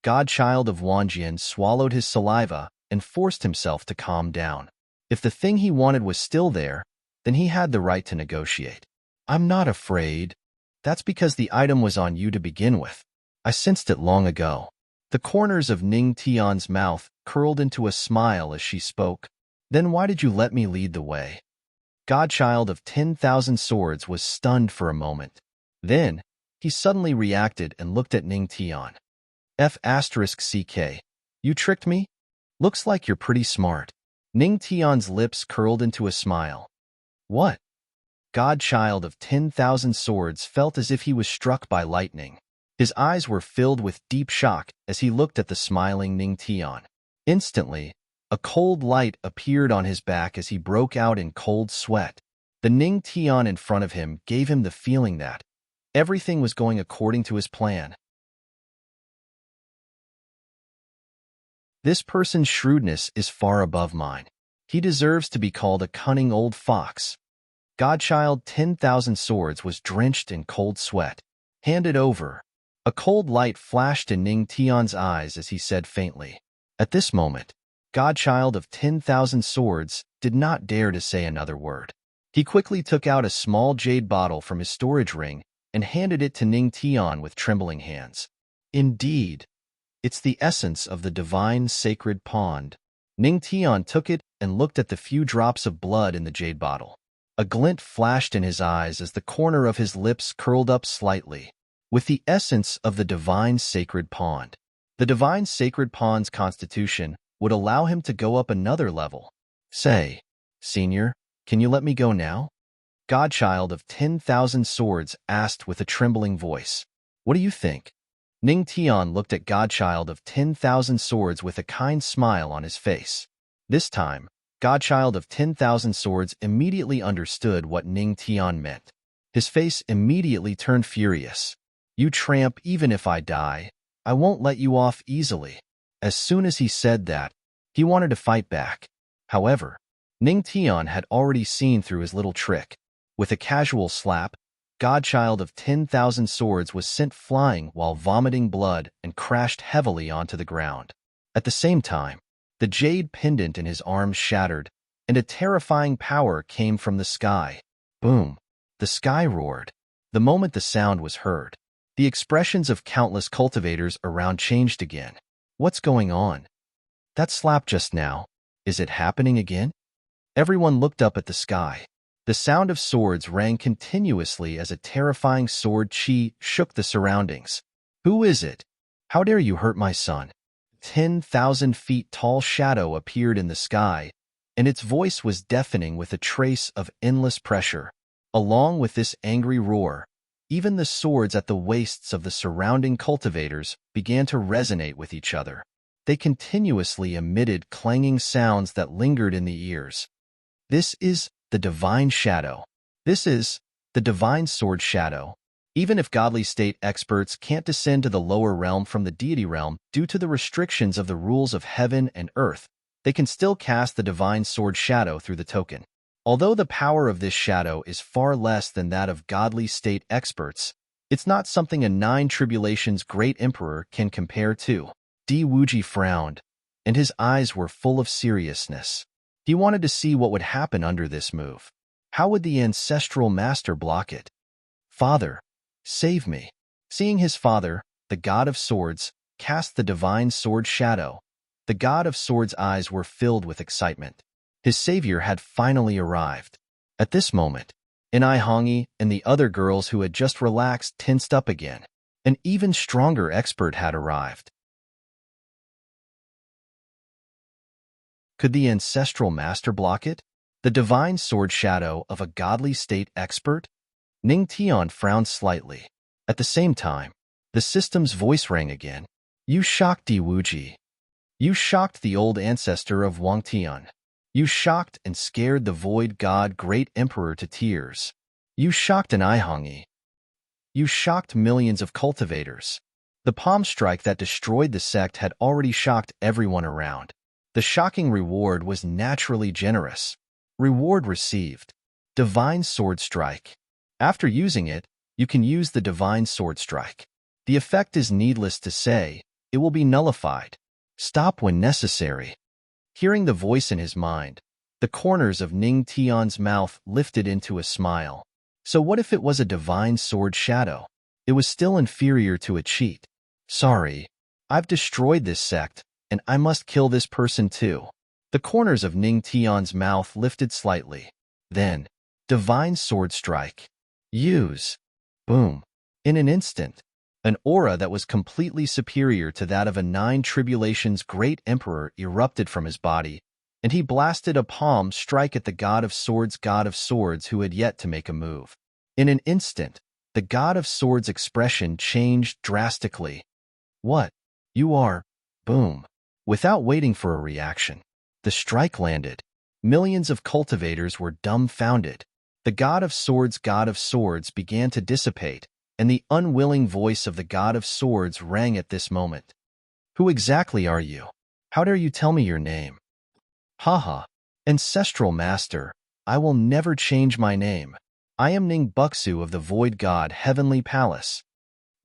Godchild of Wanjian swallowed his saliva and forced himself to calm down. If the thing he wanted was still there, then he had the right to negotiate. I'm not afraid. That's because the item was on you to begin with. I sensed it long ago. The corners of Ning Tian's mouth curled into a smile as she spoke. Then why did you let me lead the way? Godchild of 10,000 Swords was stunned for a moment. Then, he suddenly reacted and looked at Ning Tian. F***CK. You tricked me? Looks like you're pretty smart. Ning Tian's lips curled into a smile. What? Godchild of 10,000 Swords felt as if he was struck by lightning. His eyes were filled with deep shock as he looked at the smiling Ning Tian. Instantly, a cold light appeared on his back as he broke out in cold sweat. The Ning Tian in front of him gave him the feeling that everything was going according to his plan. This person's shrewdness is far above mine. He deserves to be called a cunning old fox. Godchild 10,000 Swords was drenched in cold sweat. Hand it over. A cold light flashed in Ning Tian's eyes as he said faintly. At this moment, Godchild of 10,000 Swords did not dare to say another word. He quickly took out a small jade bottle from his storage ring and handed it to Ning Tian with trembling hands. Indeed, it's the essence of the divine sacred pond. Ning Tian took it and looked at the few drops of blood in the jade bottle. A glint flashed in his eyes as the corner of his lips curled up slightly. With the essence of the divine sacred pond. The divine sacred pond's constitution would allow him to go up another level. Say, Senior, can you let me go now? Godchild of 10,000 Swords asked with a trembling voice. What do you think? Ning Tian looked at Godchild of 10,000 Swords with a kind smile on his face. This time, Godchild of 10,000 Swords immediately understood what Ning Tian meant. His face immediately turned furious. You tramp, even if I die, I won't let you off easily. As soon as he said that, he wanted to fight back. However, Ning Tian had already seen through his little trick. With a casual slap, Godchild of 10,000 Swords was sent flying while vomiting blood and crashed heavily onto the ground. At the same time, the jade pendant in his arms shattered, and a terrifying power came from the sky. Boom! The sky roared. The moment the sound was heard, the expressions of countless cultivators around changed again. What's going on? That slap just now, is it happening again? Everyone looked up at the sky. The sound of swords rang continuously as a terrifying sword chi shook the surroundings. Who is it? How dare you hurt my son? 10,000 feet tall shadow appeared in the sky, and its voice was deafening with a trace of endless pressure. Along with this angry roar, even the swords at the waists of the surrounding cultivators began to resonate with each other. They continuously emitted clanging sounds that lingered in the ears. This is the divine shadow. This is the divine sword shadow. Even if godly state experts can't descend to the lower realm from the deity realm due to the restrictions of the rules of heaven and earth, they can still cast the divine sword shadow through the token. Although the power of this shadow is far less than that of godly state experts, it's not something a Nine Tribulations great emperor can compare to. Di Wuji frowned, and his eyes were full of seriousness. He wanted to see what would happen under this move. How would the ancestral master block it? Father, save me. Seeing his father, the god of swords, cast the divine sword shadow, the god of swords' eyes were filled with excitement. His savior had finally arrived. At this moment, Inai Hongi and the other girls who had just relaxed tensed up again. An even stronger expert had arrived. Could the ancestral master block it? The divine sword shadow of a godly state expert? Ning Tian frowned slightly. At the same time, the system's voice rang again. You shocked Di Wuji. You shocked the old ancestor of Wang Tian. You shocked and scared the void god great emperor to tears. You shocked an Ihongi. You shocked millions of cultivators. The palm strike that destroyed the sect had already shocked everyone around. The shocking reward was naturally generous. Reward received. Divine Sword Strike. After using it, you can use the Divine Sword Strike. The effect is needless to say, it will be nullified. Stop when necessary. Hearing the voice in his mind, the corners of Ning Tian's mouth lifted into a smile. So what if it was a divine sword shadow? It was still inferior to a cheat. Sorry, I've destroyed this sect, and I must kill this person too. The corners of Ning Tian's mouth lifted slightly. Then, divine sword strike. Use. Boom. In an instant, an aura that was completely superior to that of a Nine Tribulations great emperor erupted from his body, and he blasted a palm strike at the god of swords who had yet to make a move. In an instant, the god of swords' expression changed drastically. What? You are... Boom. Without waiting for a reaction, the strike landed. Millions of cultivators were dumbfounded. The god of swords began to dissipate, and the unwilling voice of the god of swords rang at this moment. Who exactly are you? How dare you tell me your name? Haha. Ancestral master, I will never change my name. I am Ning Buxu of the Void God Heavenly Palace.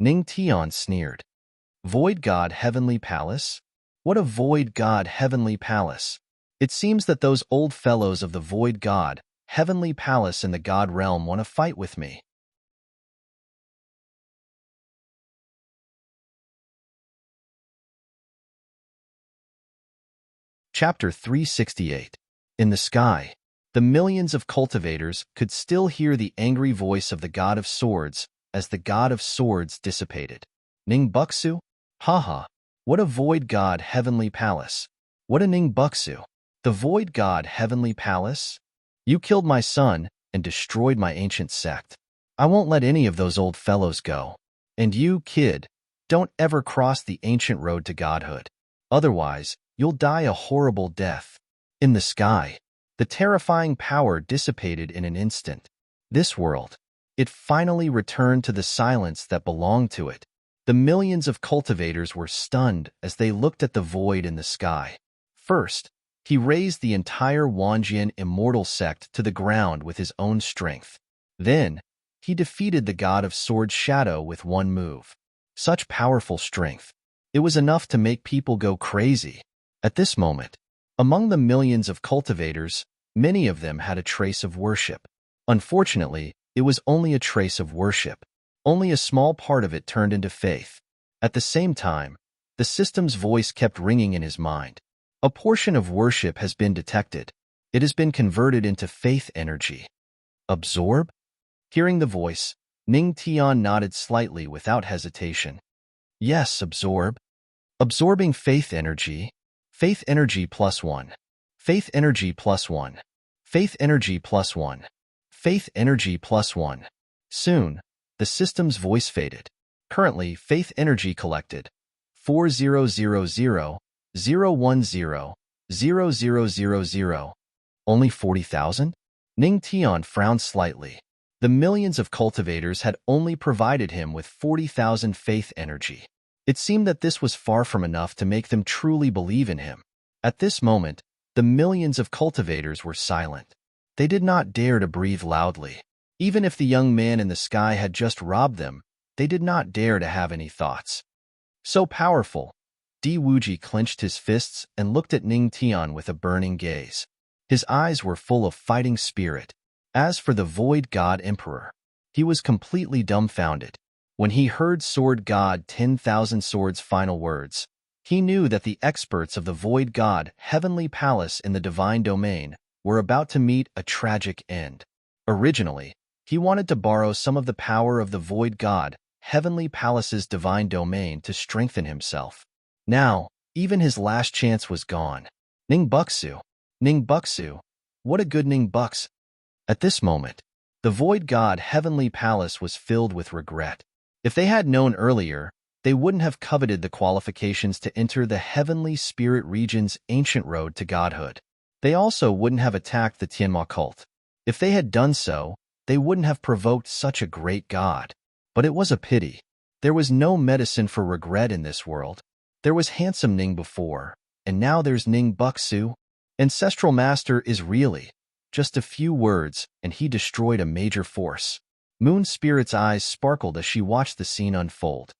Ning Tian sneered. Void God Heavenly Palace? What a Void God Heavenly Palace! It seems that those old fellows of the Void God Heavenly Palace in the God Realm want to fight with me. Chapter 368. In the sky, the millions of cultivators could still hear the angry voice of the God of Swords as the God of Swords dissipated. Ning Buxu? Haha. What a Void God Heavenly Palace. What a Ning Buxu. The Void God Heavenly Palace? You killed my son and destroyed my ancient sect. I won't let any of those old fellows go. And you, kid, don't ever cross the ancient road to godhood. Otherwise, you'll die a horrible death. In the sky, the terrifying power dissipated in an instant. This world, it finally returned to the silence that belonged to it. The millions of cultivators were stunned as they looked at the void in the sky. First, he raised the entire Wanjian immortal sect to the ground with his own strength. Then, he defeated the god of Sword Shadow with one move. Such powerful strength. It was enough to make people go crazy. At this moment, among the millions of cultivators, many of them had a trace of worship. Unfortunately, it was only a trace of worship. Only a small part of it turned into faith. At the same time, the system's voice kept ringing in his mind. A portion of worship has been detected. It has been converted into faith energy. Absorb? Hearing the voice, Ning Tian nodded slightly without hesitation. Yes, absorb. Absorbing faith energy. Faith energy +1. Faith energy +1. Faith energy +1. Faith energy +1. Soon, the system's voice faded. Currently, faith energy collected 4000100000. Only 40,000? Ning Tian frowned slightly. The millions of cultivators had only provided him with 40,000 faith energy. It seemed that this was far from enough to make them truly believe in him. At this moment, the millions of cultivators were silent. They did not dare to breathe loudly. Even if the young man in the sky had just robbed them, they did not dare to have any thoughts. So powerful, Di Wuji clenched his fists and looked at Ning Tian with a burning gaze. His eyes were full of fighting spirit. As for the Void God Emperor, he was completely dumbfounded. When he heard Sword God 10,000 Swords' final words, he knew that the experts of the Void God Heavenly Palace in the Divine Domain were about to meet a tragic end. Originally, he wanted to borrow some of the power of the Void God Heavenly Palace's Divine Domain to strengthen himself. Now, even his last chance was gone. Ning Buxu. Ning Buxu. What a good Ning Bux. At this moment, the Void God Heavenly Palace was filled with regret. If they had known earlier, they wouldn't have coveted the qualifications to enter the Heavenly Spirit Region's ancient road to godhood. They also wouldn't have attacked the Tianma cult. If they had done so, they wouldn't have provoked such a great god. But it was a pity. There was no medicine for regret in this world. There was handsome Ning before, and now there's Ning Buxu. Ancestral Master is really just a few words, and he destroyed a major force. Moon Spirit's eyes sparkled as she watched the scene unfold.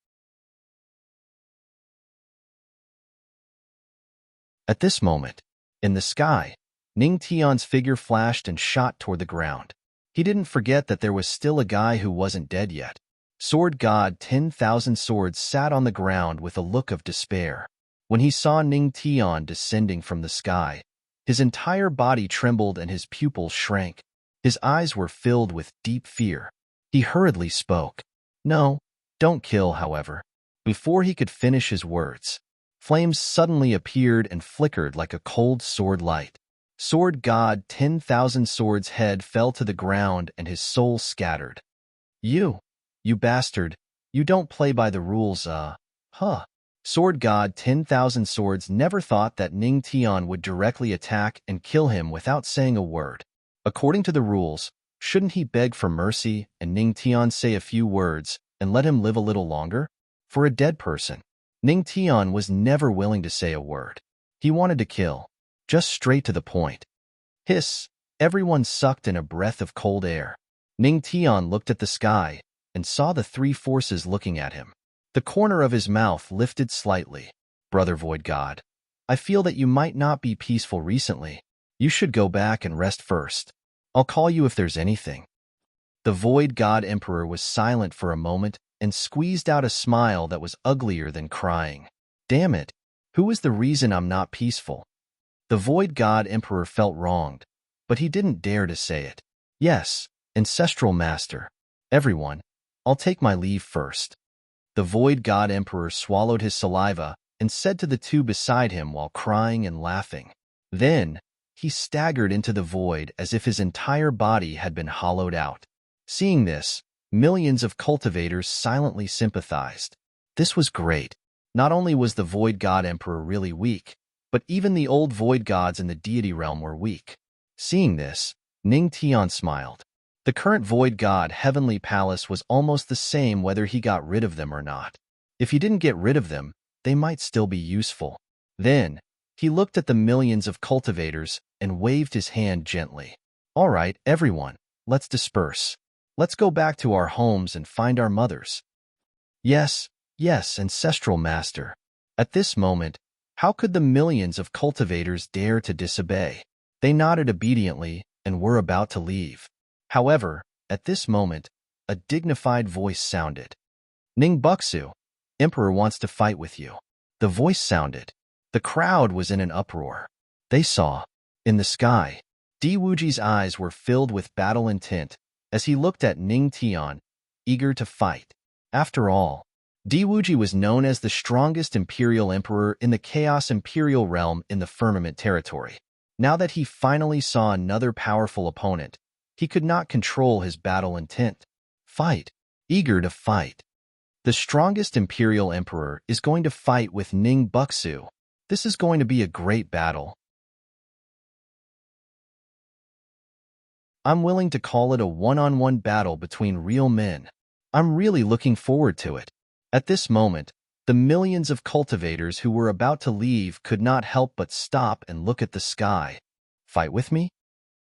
At this moment, In the sky, Ning Tian's figure flashed and shot toward the ground. He didn't forget that there was still a guy who wasn't dead yet. Sword God 10,000 Swords sat on the ground with a look of despair. When he saw Ning Tian descending from the sky, his entire body trembled and his pupils shrank. His eyes were filled with deep fear. He hurriedly spoke. "No, don't kill, however." Before he could finish his words, flames suddenly appeared and flickered like a cold sword light. Sword God 10,000 Swords' head fell to the ground and his soul scattered. You bastard, you don't play by the rules, huh? Sword God 10,000 Swords never thought that Ning Tian would directly attack and kill him without saying a word. According to the rules, shouldn't he beg for mercy and Ning Tian say a few words and let him live a little longer? For a dead person, Ning Tian was never willing to say a word. He wanted to kill, just straight to the point. Hiss! Everyone sucked in a breath of cold air. Ning Tian looked at the sky and saw the three forces looking at him. The corner of his mouth lifted slightly. "Brother Void God, I feel that you might not be peaceful recently. You should go back and rest first. I'll call you if there's anything." The Void God Emperor was silent for a moment and squeezed out a smile that was uglier than crying. "Damn it, who is the reason I'm not peaceful?" The Void God Emperor felt wronged, but he didn't dare to say it. "Yes, Ancestral Master. Everyone, I'll take my leave first." The Void God Emperor swallowed his saliva and said to the two beside him while crying and laughing. Then, he staggered into the void as if his entire body had been hollowed out. Seeing this, millions of cultivators silently sympathized. This was great. Not only was the Void God Emperor really weak, but even the old Void Gods in the deity realm were weak. Seeing this, Ning Tian smiled. The current Void God Heavenly Palace was almost the same whether he got rid of them or not. If he didn't get rid of them, they might still be useful. Then, he looked at the millions of cultivators and waved his hand gently. "All right, everyone, let's disperse. Let's go back to our homes and find our mothers." Yes, Ancestral Master." At this moment, how could the millions of cultivators dare to disobey? They nodded obediently and were about to leave. However, at this moment, a dignified voice sounded. "Ning Buxu, Emperor wants to fight with you." The voice sounded. The crowd was in an uproar. They saw, in the sky, Diwuji's eyes were filled with battle intent as he looked at Ning Tian, eager to fight. After all, Diwuji was known as the strongest imperial emperor in the Chaos Imperial realm in the Firmament territory. Now that he finally saw another powerful opponent, he could not control his battle intent. Fight. Eager to fight. The strongest imperial emperor is going to fight with Ning Buxu. This is going to be a great battle. I'm willing to call it a one-on-one battle between real men. I'm really looking forward to it. At this moment, the millions of cultivators who were about to leave could not help but stop and look at the sky. Fight with me?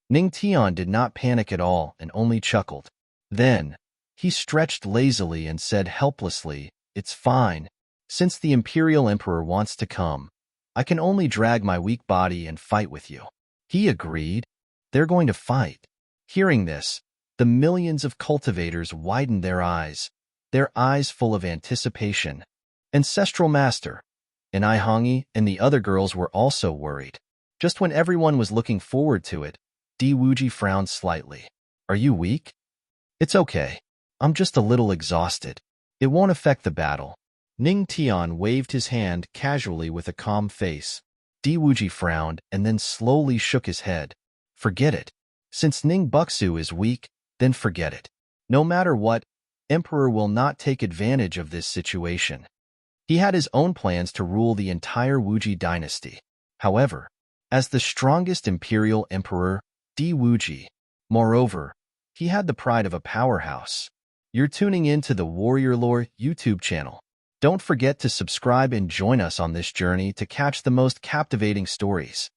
Ning Tian did not panic at all and only chuckled. Then, he stretched lazily and said helplessly, "It's fine. Since the Imperial Emperor wants to come, I can only drag my weak body and fight with you." He agreed. They're going to fight. Hearing this, the millions of cultivators widened their eyes full of anticipation. Ancestral Master, and Ihangi and the other girls were also worried. Just when everyone was looking forward to it, Diwuji frowned slightly. "Are you weak?" "It's okay. I'm just a little exhausted. It won't affect the battle." Ning Tian waved his hand casually with a calm face. Diwuji frowned and then slowly shook his head. "Forget it. Since Ning Buxu is weak, then forget it. No matter what, Emperor will not take advantage of this situation. He had his own plans to rule the entire Wuji dynasty. However, as the strongest imperial emperor, Diwuji, moreover, he had the pride of a powerhouse. You're tuning in to the Warrior Lore YouTube channel. Don't forget to subscribe and join us on this journey to catch the most captivating stories.